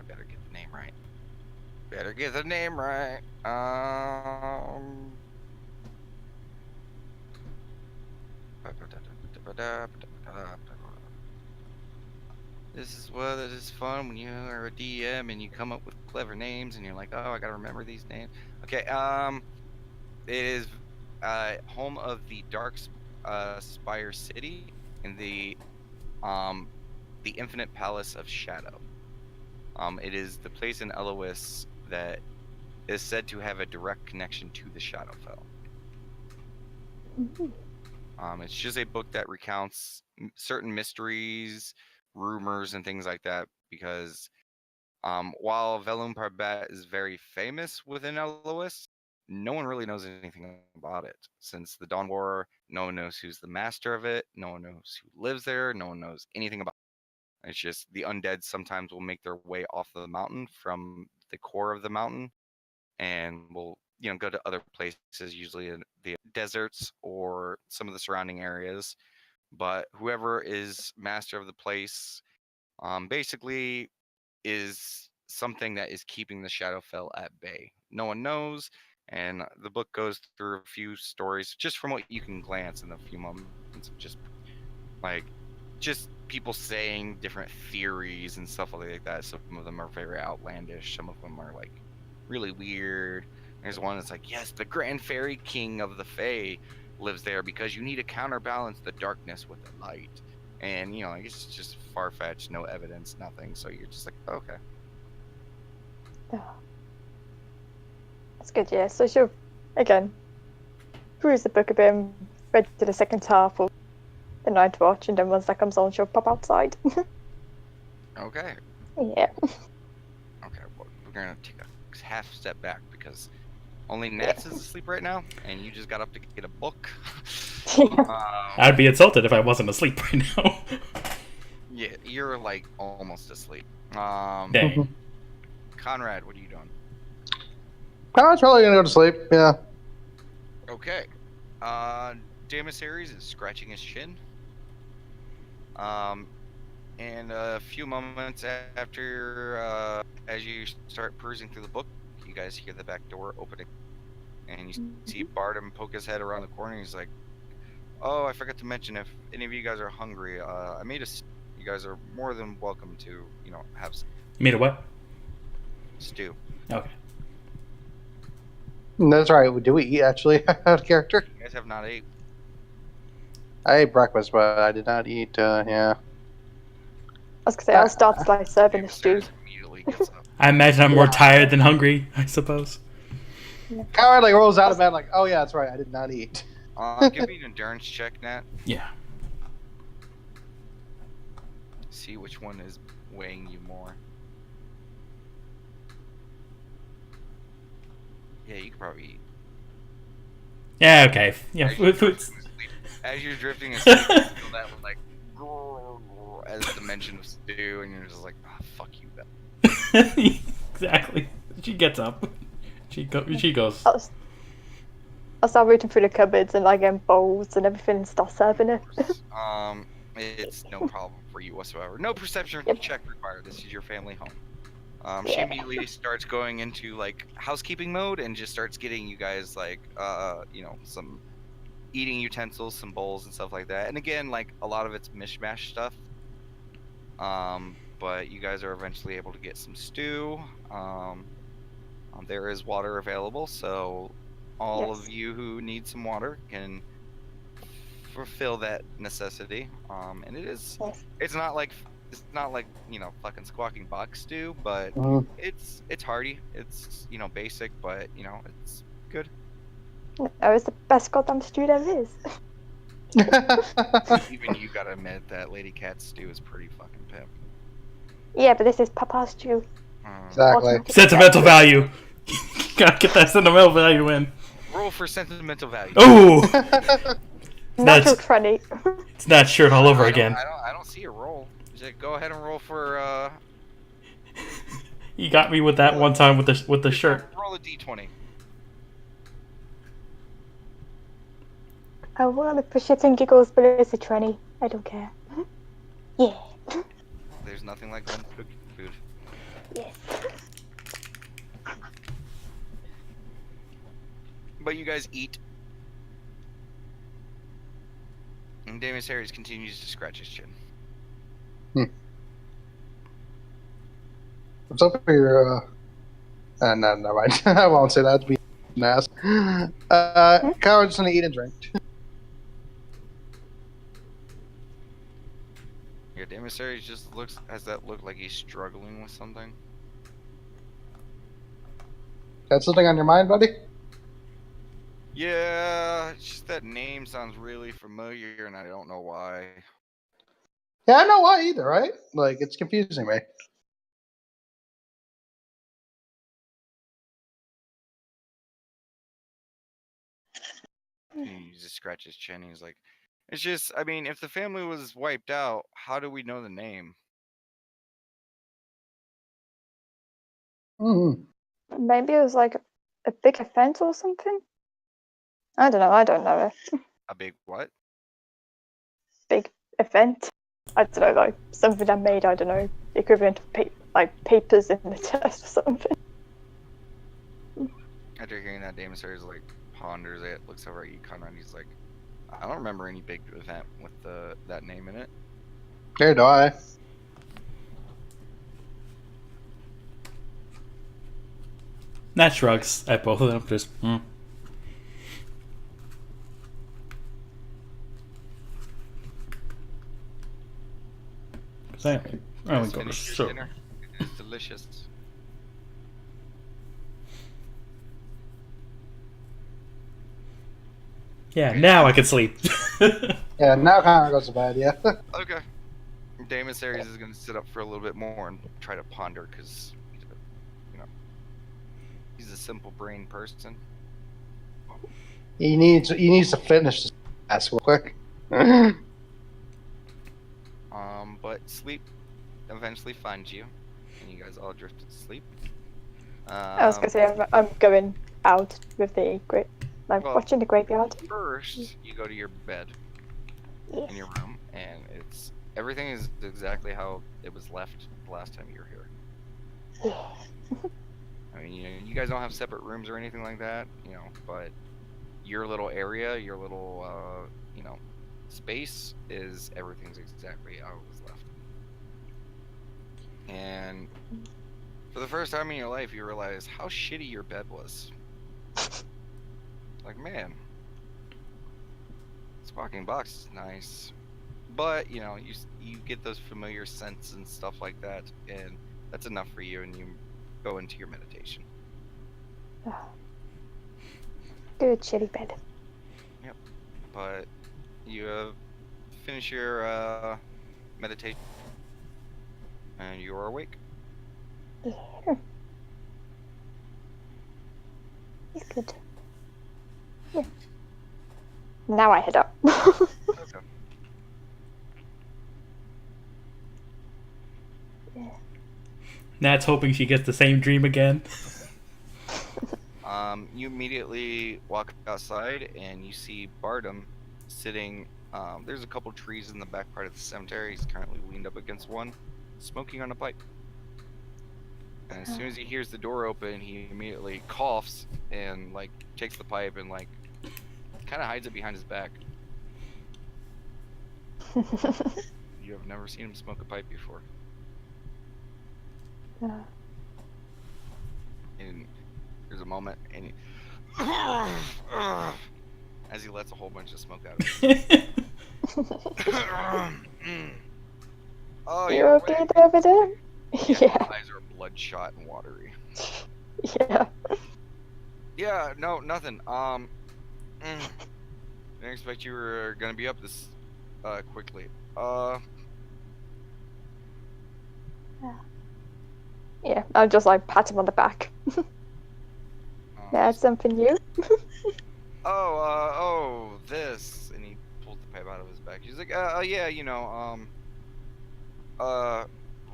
better get the name right. This is what it is fun when you are a DM and you come up with clever names and you're like, oh, I gotta remember these names. Okay, it is home of the Dark Spire City in the Infinite Palace of Shadow. It is the place in Elois that is said to have a direct connection to the Shadowfell. It's just a book that recounts certain mysteries, rumors, and things like that. Because while Velum Parbat is very famous within Elois, no one really knows anything about it. Since the Dawn War, no one knows who's the master of it. No one knows who lives there. No one knows anything about it. It's just the undead sometimes will make their way off the mountain from the core of the mountain, and will go to other places, usually in the deserts or some of the surrounding areas. But whoever is master of the place, basically is something that is keeping the Shadowfell at bay. No one knows, and the book goes through a few stories just from what you can glance in a few moments of just people saying different theories and stuff like that. Some of them are very outlandish, some of them are like really weird. There's one that's like, yes, the Grand Fairy King of the Fae lives there because you need to counterbalance the darkness with the light. And it's just far-fetched, no evidence, nothing. So you're just like, okay. That's good, yeah. So she'll, again, peruse the book a bit and read to the second half of the Night Watch, and then once that comes on, she'll pop outside. Okay. Yeah. Okay, well, we're going to take a half step back because only Nats is asleep right now, and you just got up to get a book. I'd be insulted if I wasn't asleep right now. Yeah, you're like almost asleep. Dang. Conrad, what are you doing? Conrad's probably gonna go to sleep. Yeah. Okay. Jamasseries is scratching his chin. And a few moments after, as you start perusing through the book, you guys hear the back door opening. And you see Bardem poke his head around the corner. He's like, oh, I forgot to mention, if any of you guys are hungry, I made a stew. You guys are more than welcome to, have some You made a what? stew. Okay. That's right. Do we eat actually out of character? You guys have not ate. I ate breakfast, but I did not eat. Yeah. I was gonna say, I'll start like serving the stew. Jamasseries immediately gets up. I imagine I'm more tired than hungry, I suppose. Conrad like rolls out of bed like, oh yeah, that's right. I did not eat. Give me an endurance check, Nat. Yeah. See which one is weighing you more. Yeah, you could probably eat. Yeah, okay. Yeah, food's... As you're drifting asleep, you feel that like as the mention of stew, and you're just like, oh, fuck you, Beth. Exactly. She gets up. She goes. I'll start rooting through the cupboards and like getting bowls and everything and start serving it. It's no problem for you whatsoever. No perception check required. This is your family home. She immediately starts going into like housekeeping mode and just starts getting you guys like some eating utensils, some bowls and stuff like that. And again, like a lot of it's mishmash stuff. But you guys are eventually able to get some stew. There is water available, so all of you who need some water can fulfill that necessity. And it's not like fucking squawking box stew, but it's hearty. It's basic, but it's good. That was the best goddamn stew there is. Even you gotta admit that Lady Cat's stew is pretty fucking pimp. Yeah, but this is Papa's stew. Exactly. Sentimental value. Gotta get that sentimental value in. Roll for sentimental value. Ooh! Natural That's- 20. It's that shirt all over again. I don't see a roll. Just go ahead and roll for You got me with that one time with the shirt. Roll a d20. I want it for shits and giggles, but it's a 20. I don't care. Yeah. There's nothing like home cooked food. Yes. But you guys eat. And Damus Harris continues to scratch his chin. I'm so for your. No, never mind. I won't say that. It'd be an ass. Kyle's just gonna eat and drink. Yeah, Damus Harris just has that look like he's struggling with something. Got something on your mind, buddy? Yeah, it's just that name sounds really familiar, and I don't know why. Yeah, I know why either, right? Like, it's confusing me. He just scratches his chin. He's like, it's just, I mean, if the family was wiped out, how do we know the name? Mm-hmm. Maybe it was like a big event or something? I don't know. A big what? Big event. I don't know, like something I made, I don't know, the equivalent of papers in the test or something. After hearing that, Damus Harris like ponders it, looks over at you, Conrad, and he's like, I don't remember any big event with that name in it. Here do I. Nat shrugs at both of them. Just. I only go to Finish your so. dinner. It is delicious. Yeah, now I can sleep. Yeah, now Connor goes to bed, yeah. Okay. Damus Harris is going to sit up for a little bit more and try to ponder because, you know, he's a simple brain person. He needs to finish this task real quick. But sleep eventually finds you, and you guys all drifted to sleep. I was gonna say I'm going out with the watching the graveyard. First, you go to your bed in your room, and everything is exactly how it was left the last time you were here. I mean, you guys don't have separate rooms or anything like that, but your little area, your little, space is everything's exactly how it was left. And for the first time in your life, you realize how shitty your bed was. Like, man, this walking box is nice, but you get those familiar scents and stuff like that, and that's enough for you, and you go into your meditation. Good shitty bed. Yep, but you finish your meditation, and you are awake. Yeah. It's good. Yeah. Now I head up. Okay. Yeah. Nat's hoping she gets the same dream again. You immediately walk outside and you see Bardem sitting. There's a couple trees in the back part of the cemetery. He's currently leaned up against one, smoking on a pipe. And as soon as he hears the door open, he immediately coughs and takes the pipe and kind of hides it behind his back. You have never seen him smoke a pipe before. Yeah. And there's a moment, and as he lets a whole bunch of smoke out of it. Oh, You're okay over there? Yeah. Yeah. Eyes are bloodshot and watery. Yeah. Yeah, no, nothing. Didn't expect you were gonna be up this quickly. Yeah, I'll just like pat him on the back. That's something new. This, and he pulled the pipe out of his back. He's like, yeah,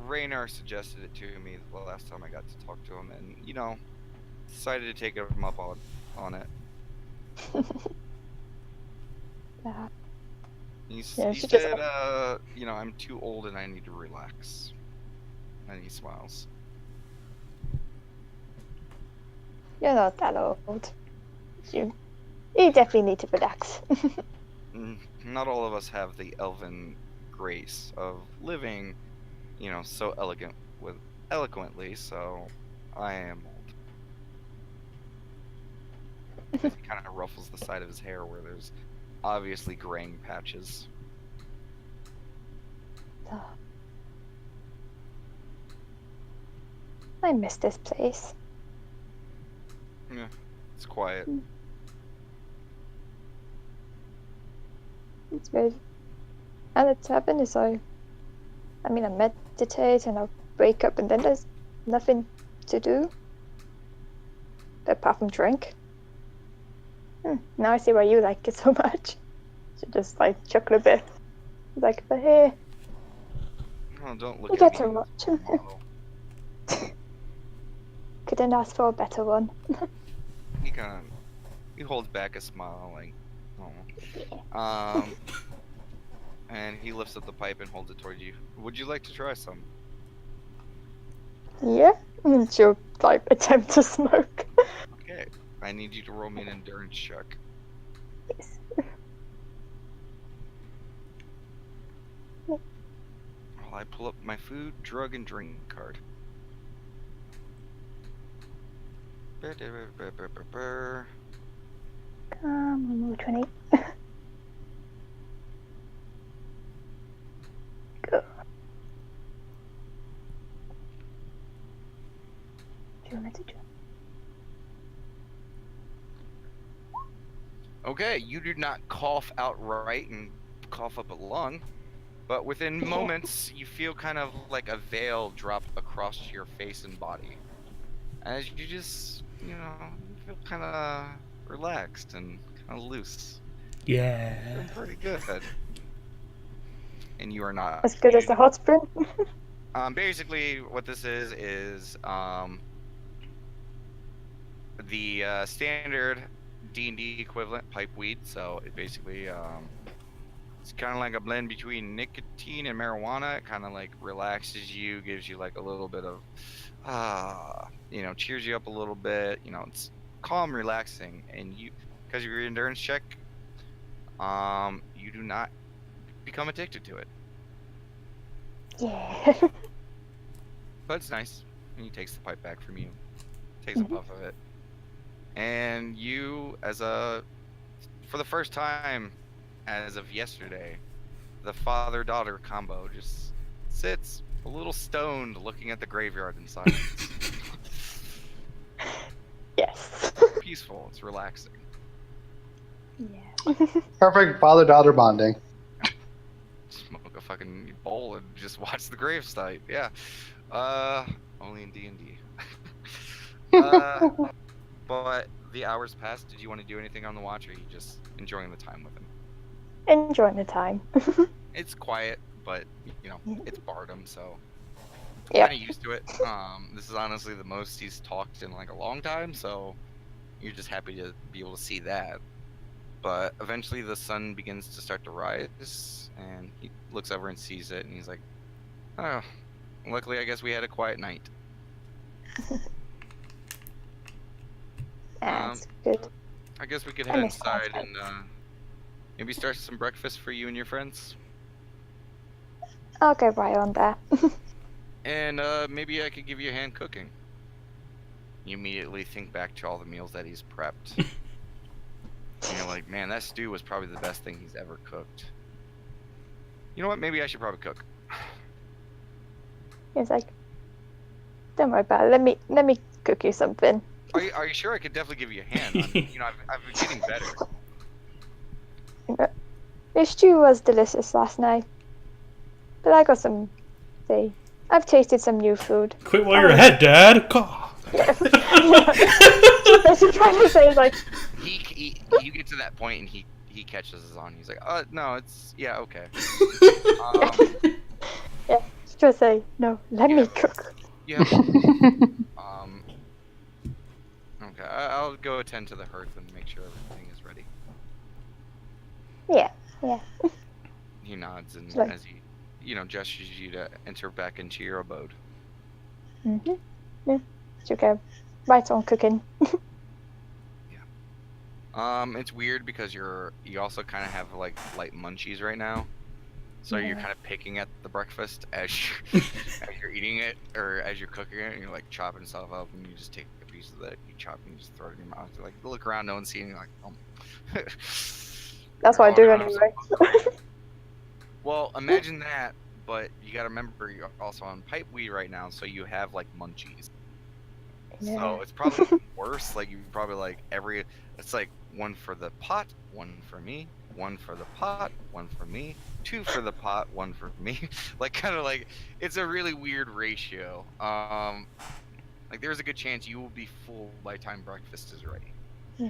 Raynar suggested it to me the last time I got to talk to him, and decided to take him up on it. Yeah. He Yeah, she just- said, I'm too old and I need to relax. And he smiles. You're not that old. You definitely need to relax. Not all of us have the elven grace of living, so eloquently, so I am old. He kind of ruffles the side of his hair where there's obviously graying patches. I miss this place. Yeah, it's quiet. It's good. And it's happened is I meditate and I'll wake up and then there's nothing to do apart from drink. Now I see why you like it so much. You just like chuckle a bit. Like, but hey, Oh, don't look you at get me. too much. Model. Couldn't ask for a better one. He holds back a smile, like, oh. And he lifts up the pipe and holds it toward you. Would you like to try some? Yeah, and she'll like attempt to smoke. Okay, I need you to roll me an endurance check. Yes. While I pull up my food, drug, and drink card. 20. Go. Do you want me to do? Okay, you do not cough outright and cough up a lung, but within moments you feel kind of like a veil drop across your face and body. As you just, you feel kind of relaxed and kind of loose. Yeah. Feeling pretty good. And you are not. As good as the hot spring? Basically, what this is the standard D&D equivalent pipe weed. So it basically it's kind of like a blend between nicotine and marijuana. It kind of like relaxes you, gives you like a little bit of cheers you up a little bit. It's calm, relaxing, and because of your endurance check, you do not become addicted to it. Yeah. But it's nice. And he takes the pipe back from you, takes a puff of it, and you, for the first time as of yesterday, the father-daughter combo just sits a little stoned, looking at the graveyard in silence. Yes. Peaceful. It's relaxing. Yeah. Perfect father-daughter bonding. Smoke a fucking bowl and just watch the gravesite. Yeah. Only in D&D. But the hours passed. Did you want to do anything on the watch, or are you just enjoying the time with him? Enjoying the time. It's quiet, but it's Bardom, so Yeah. kind of used to it. This is honestly the most he's talked in like a long time, so you're just happy to be able to see that. But eventually the sun begins to start to rise, and he looks over and sees it, and he's like, oh, luckily I guess we had a quiet night. That's good. I guess we could I head miss quiet inside and maybe start some breakfast for you and your friends. I'll go right on there. And maybe I could give you a hand cooking. You immediately think back to all the meals that he's prepped. And you're like, man, that stew was probably the best thing he's ever cooked. You know what? Maybe I should probably cook. He's like, don't worry about it. Let me cook you something. Are you sure? I could definitely give you a hand. I've been getting better. The stew was delicious last night. But I got some, say, I've tasted some new food. Quit while you're ahead, Dad. God. I should try to say, like, You get to that point and he catches us on. He's like, no, it's yeah, okay. yeah, just say, no, let me cook. Yeah. Okay, I'll go attend to the hearth and make sure everything is ready. Yeah. He nods and Like- as he, gestures you to enter back into your abode. Mm-hmm. Yeah. So go right on cooking. It's weird because you also kind of have like light munchies right now, so you're kind of picking at the breakfast as you're eating it or as you're cooking it, and you're like chopping stuff up, and you just take a piece of it, you chop it, and you just throw it in your mouth. You're like look around, no one's seeing you. Like, That's what I do anyway. Well, imagine that, but you gotta remember you're also on pipeweed right now, so you have like munchies. Yeah. So it's probably worse. Like you probably like it's like one for the pot, one for me, one for the pot, one for me, two for the pot, one for me. Like kind of like it's a really weird ratio. Like there's a good chance you will be full by the time breakfast is ready. Yeah.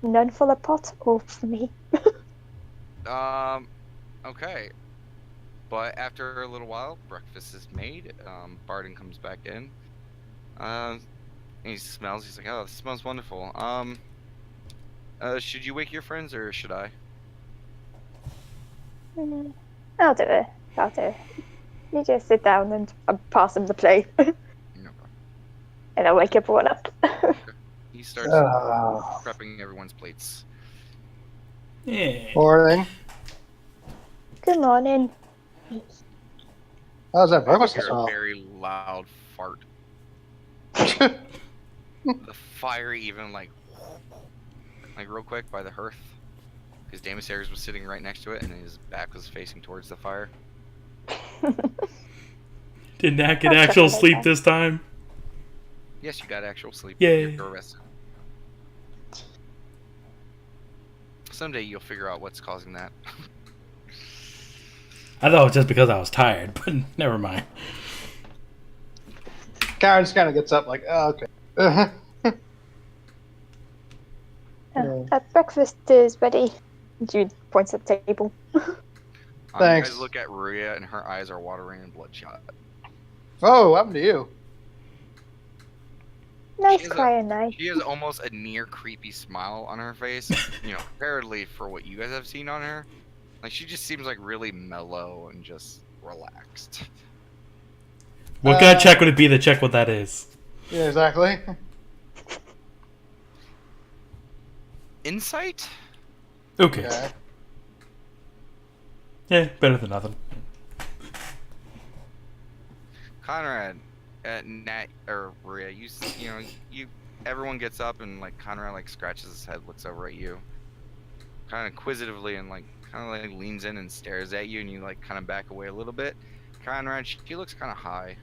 None for the pot or for me. Okay. But after a little while, breakfast is made. Barden comes back in. He smells. He's like, "Oh, this smells wonderful." Should you wake your friends or should I? I'll do it. You just sit down and I'll pass him the plate. No problem. And I'll wake everyone up. He starts prepping everyone's plates. Yeah. Morning. Good morning. How's that breakfast Hear a smell? very loud fart. The fire even like real quick by the hearth, because Daemis was sitting right next to it and his back was facing towards the fire. Did Nat get actual sleep this time? Yes, you got actual sleep. Yay. You're arrested. Someday you'll figure out what's causing that. I thought it was just because I was tired, but never mind. Karen just kind of gets up like, oh, okay. Breakfast is ready. Jude points at the table. You Thanks. guys look at Ruria and her eyes are watering and bloodshot. Oh, what happened to you? Nice She has a- crying night. She has almost a near creepy smile on her face, comparatively for what you guys have seen on her. Like she just seems like really mellow and just relaxed. What kind of check would it be to check what that is? Yeah, exactly. Insight? Okay. Okay. Yeah, better than nothing. Conrad, Nat or Maria, everyone gets up and like Conrad like scratches his head, looks over at you, kind of inquisitively, and like kind of like leans in and stares at you, and you like kind of back away a little bit. Conrad, she looks kind of high.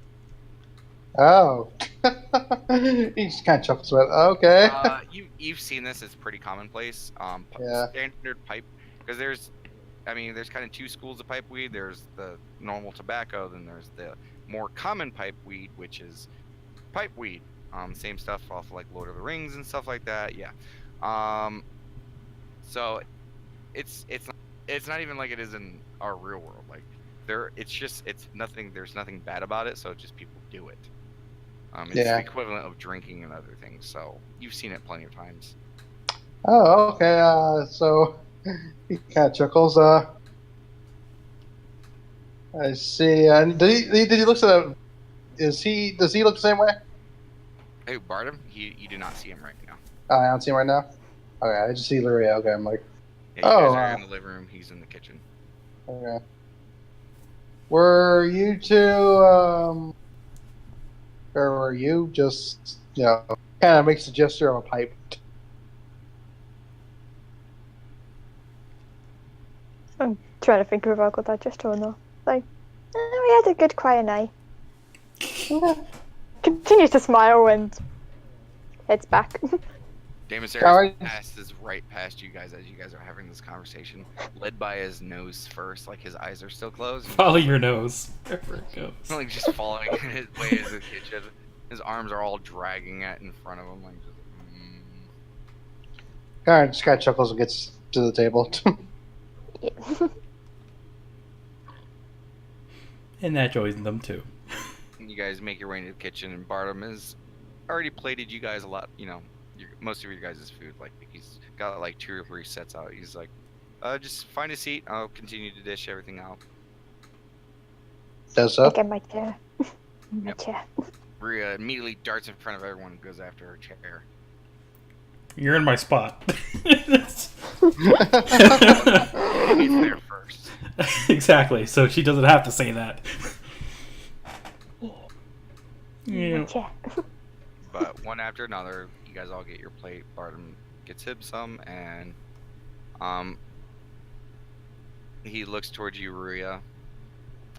Oh. He just kind of chuckles with, okay. You've seen this; it's pretty commonplace. Yeah. Standard pipe, because there's kind of two schools of pipe weed. There's the normal tobacco, then there's the more common pipe weed, which is pipe weed. Same stuff off like Lord of the Rings and stuff like that. Yeah. So it's not even like it is in our real world. Like it's nothing. There's nothing bad about it. So just people do it. It's Yeah. the equivalent of drinking and other things. So you've seen it plenty of times. Oh, okay. So he kind of chuckles. I see. And did he look at that? Does he look the same way? Hey, Bartum, you do not see him right now. Oh, I don't see him right now. Okay, I just see Luria. Okay, I'm like, Yeah, you Oh, guys are wow. in the living room. He's in the kitchen. okay. Were you two, or were you just, kind of makes a gesture of a pipe? I'm trying to think if I got that just or not. Like, we had a good quiet night. Continue to smile and heads back. Daemosaurus passes right past you guys as you guys are having this conversation, led by his nose first, like his eyes are still closed. Follow your nose. Wherever it goes. Like just following his way into the kitchen. His arms are all dragging at in front of him, like just. Karen just kind of chuckles and gets to the table. Yeah. And that joins them too. You guys make your way into the kitchen, and Bartum has already plated you guys a lot. You know, most of your guys' food. Like he's got like 2 or 3 sets out. He's like, just find a seat. I'll continue to dish everything out. Does so? Get my chair. My chair. Rhea immediately darts in front of everyone and goes after her chair. You're in my spot. He's there first. Exactly. So she doesn't have to say that. My Yeah. chair. But one after another, you guys all get your plate. Bartum gets him some, and he looks towards you, Rhea,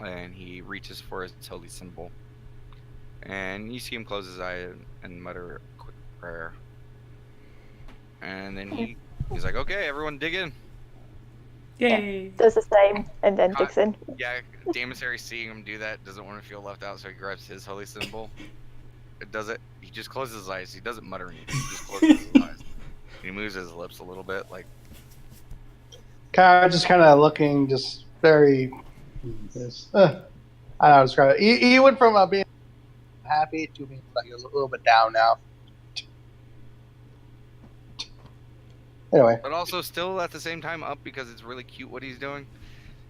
and he reaches for his holy symbol. And you see him close his eye and mutter a quick prayer. And then he's like, okay, everyone dig in. Yay. Does the same and then digs in. Yeah, Daemosari seeing him do that doesn't want to feel left out, so he grabs his holy symbol. It does it. He just closes his eyes. He doesn't mutter anything. He just closes his eyes. He moves his lips a little bit, like. Karen just kind of looking, just very. I don't know how to describe it. He went from being happy to being like a little bit down now. Anyway. But also still at the same time up because it's really cute what he's doing.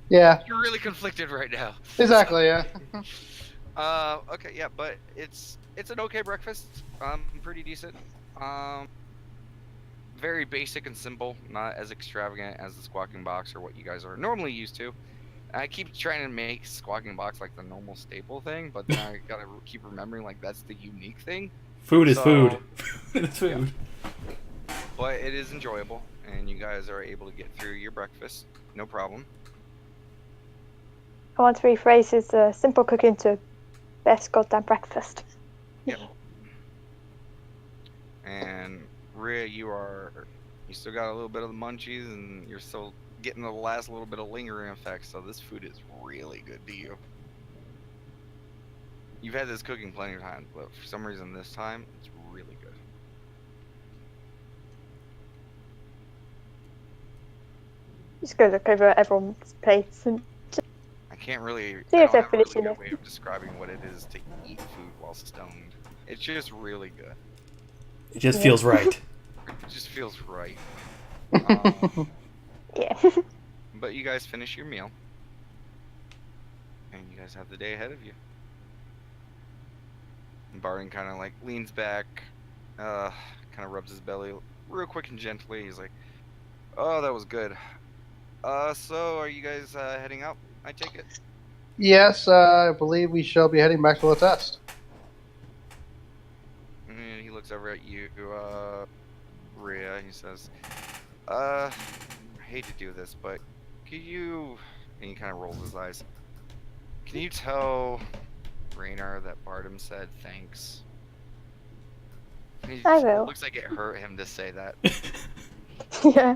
Yeah. You're really conflicted right now. Exactly. Yeah. Okay, yeah, but it's an okay breakfast. Pretty decent. Very basic and simple, not as extravagant as the Squawking Box or what you guys are normally used to. I keep trying to make Squawking Box like the normal staple thing, but then I gotta keep remembering like that's the unique thing. Food is So- food. It's food. But it is enjoyable, and you guys are able to get through your breakfast, no problem. I want to rephrase his simple cooking to best goddamn breakfast. And Rhea, you still got a little bit of the munchies, and you're still getting the last little bit of lingering effects. So this food is really good to you. You've had this cooking plenty of times, but for some reason this time it's really good. Just go look over everyone's plates and I can't really. See I if don't they're have a really finishing good it. way of describing what it is to eat food while stoned. It's just really good. It just feels right. It just feels right. yeah. But you guys finish your meal, and you guys have the day ahead of you. And Barton kind of like leans back, kind of rubs his belly real quick and gently. He's like, "Oh, that was good. So are you guys heading out? I take it." Yes, I believe we shall be heading back to the test. And he looks over at you, Rhea. He says, I hate to do this, but could you?" And he kind of rolls his eyes. "Can you tell Raynar that Bartum said thanks?" I will. Looks like it hurt him to say that. yeah.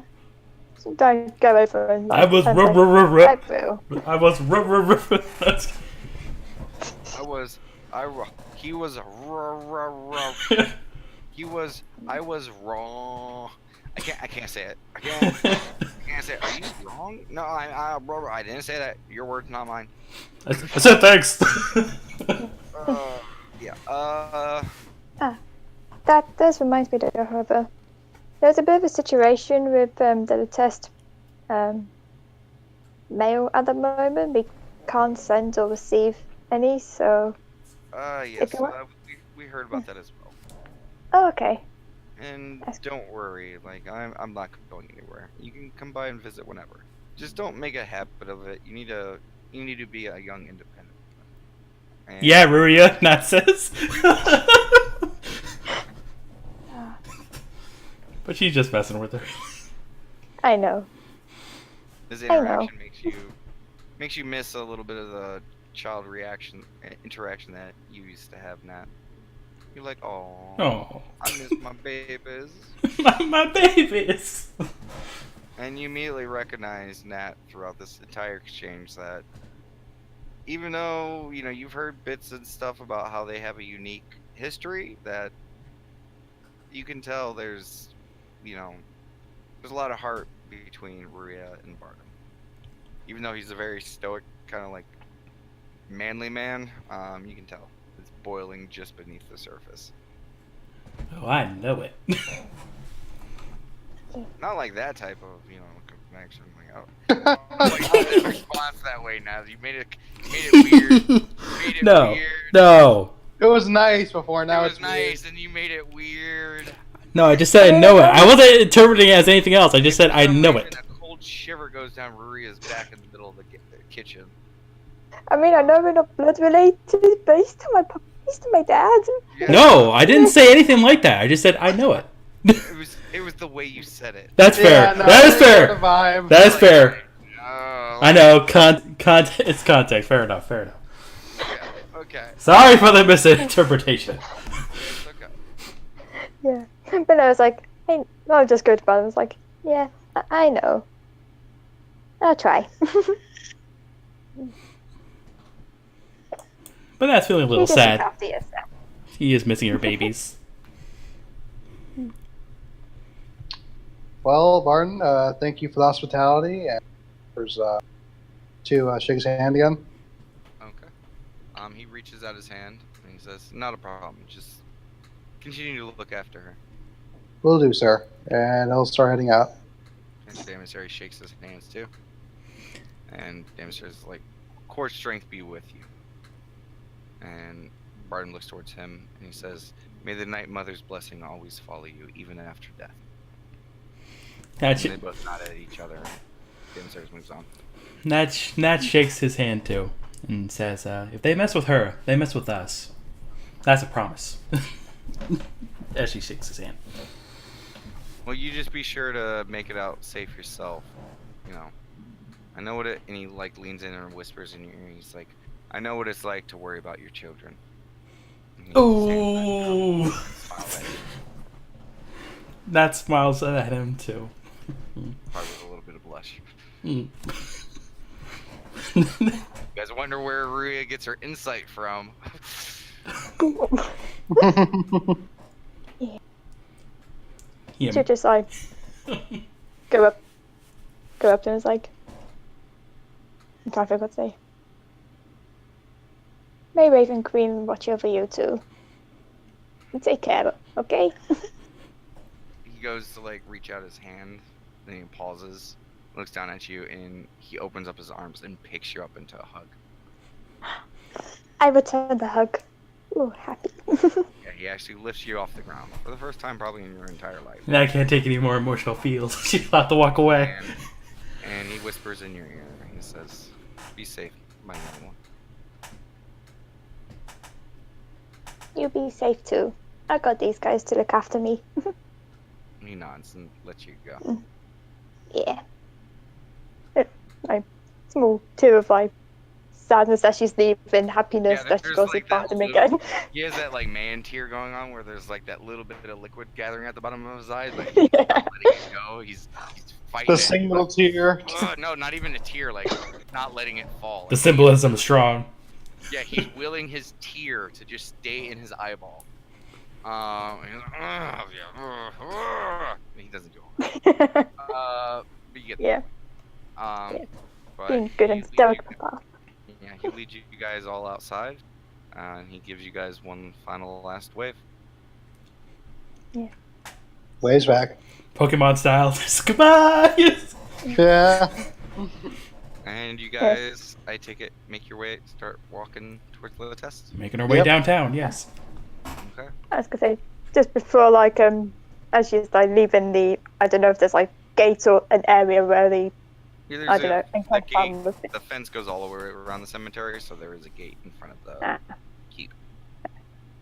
So don't go over and like. I was and I say, was He was. I was wrong. I can't say it. I can't say it. Are you wrong? No, I didn't say that. Your words, not mine. I said thanks. Yeah. That does remind me though, however. There's a bit of a situation with the test mail at the moment. We can't send or receive any, so. Yes. If you want- We heard about that as well. Oh, okay. And That's- don't worry, like I'm not going anywhere. You can come by and visit whenever. Just don't make a habit of it. You need to be a young independent. And Yeah, Ruria, Nat says. But she's just messing with her. I know. This I know. interaction makes you miss a little bit of the child interaction that you used to have, Nat. You're like, oh, Oh, I miss my babies. my babies. And you immediately recognize, Nat, throughout this entire exchange that even though, you've heard bits and stuff about how they have a unique history, that you can tell there's a lot of heart between Ruria and Barnum. Even though he's a very stoic, kind of like manly man, you can tell it's boiling just beneath the surface. Oh, I know it. Not like that type of, connection. Like, like response that way now. You made it weird. You made it No, weird. no, It was nice before. Now It was it's nice, and you made it weird. no. I just said I know it. I wasn't interpreting it as anything else. I just said I know it. A cold shiver goes down Ruria's back in the middle of the kitchen. I mean, I know we're not blood related, but he's to my papa, he's to my dad. Yeah. No, I didn't say anything like that. I just said I know it. It was the way you said it. That's fair. no, That is the fair. vibe. That is fair. Oh, I know. It's context. Fair enough. Fair enough. okay. Sorry for the misinterpretation. It's okay. Yeah. But I was like, hey, I'll just go to bed. I was like, yeah, I know. I'll try. But that's feeling a little You just look sad. after yourself. He is missing her babies. Well, Barton, thank you for the hospitality. And there's to shake his hand again. Okay. He reaches out his hand and he says, "Not a problem. Just continue to look after her." Will do, sir. And he'll start heading out. And the emissary shakes his hands too. And the emissary is like, "Court strength be with you." And Barton looks towards him and he says, "May the Night Mother's blessing always follow you, even after death." And they both nod at each other. And the emissary moves on. Nat shakes his hand too and says, if they mess with her, they mess with us. That's a promise. As she shakes his hand. Well, you just be sure to make it out safe yourself. I know what it. And he leans in and whispers in your ear. He's like, "I know what it's like to worry about your children." Ooh. Smiles at you, Nat smiles at him too. probably with a little bit of blush. Mm. You guys wonder where Ruria gets her insight from. Yeah. Should just like go up to him and it's like, I'm trying to think what to say. May Raven Queen watch over you too. And take care, okay? He goes to reach out his hand, then he pauses, looks down at you, and he opens up his arms and picks you up into a hug. I return the hug. Ooh, happy. Yeah, he actually lifts you off the ground for the first time probably in your entire life. Nat can't take any more emotional feels. She'll have to walk away. And he whispers in your ear. He says, "Be safe, my young one." You be safe too. I got these guys to look after me. He nods and lets you go. Yeah. My small tear of sadness that she's leaving, happiness Yeah, that she there's, goes to that find him little- again. He has that man tear going on where there's that little bit of liquid gathering at the bottom of his eyes, but he's Yeah. not letting it go. He's fighting The it. single tear. No, not even a tear, not letting it fall. The symbolism is strong. Yeah, he's willing his tear to just stay in his eyeball. And he's like, "Ugh, yeah, he doesn't do all that. But you get Yeah, that. But being good he and leads stoic you- papa. Yeah, he leads you guys all outside, and he gives you guys one final last wave. Ways back. Pokemon style. Goodbye! Yeah. And you guys, I take it, make your way, start walking towards the test. Making our way Yep. downtown, yes. Okay. I was gonna say, just before as she's leaving I don't know if there's gates or an area where Yeah, there's I don't know, the encounter gate. family with it. The fence goes all the way around the cemetery, so there is a gate in front of the Ah. keep.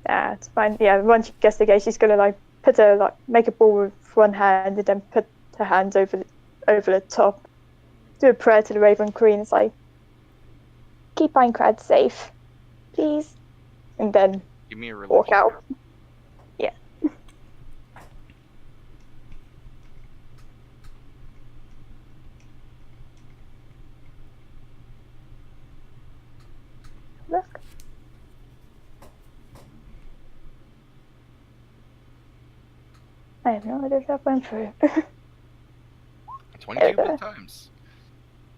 Yeah, it's fine. Yeah, once she gets the gate, she's gonna put her make a ball with one hand and then put her hands over the top. Do a prayer to the Raven Queen. It's keep Pinecrad safe, please, and then Give me a religion. walk out. I have no idea if that went through. 22 good times.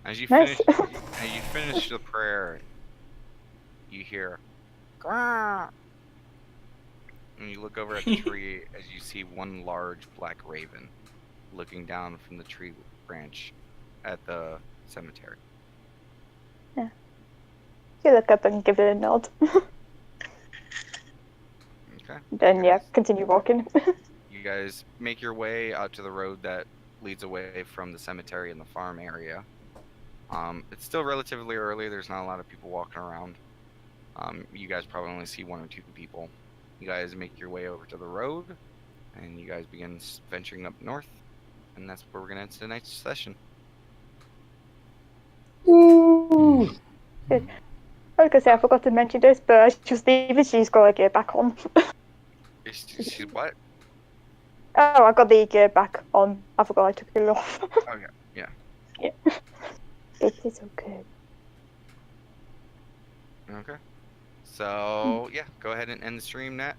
As you Nice. finish the prayer, you hear, "Grrr." And you look over at the tree as you see one large black raven looking down from the tree branch at the cemetery. You look up and give it a nod. Okay. Then yeah, continue walking. You guys make your way out to the road that leads away from the cemetery and the farm area. It's still relatively early. There's not a lot of people walking around. You guys probably only see 1 or 2 people. You guys make your way over to the road, and you guys begin venturing up north, and that's where we're gonna end tonight's session. Ooh. Good. I was gonna say I forgot to mention this, but as she's leaving, she's got her gear back on. She's what? Oh, I got the gear back on. I forgot I took it off. Okay, yeah. Yeah. It is okay. Okay. So yeah, go ahead and end the stream, Nat.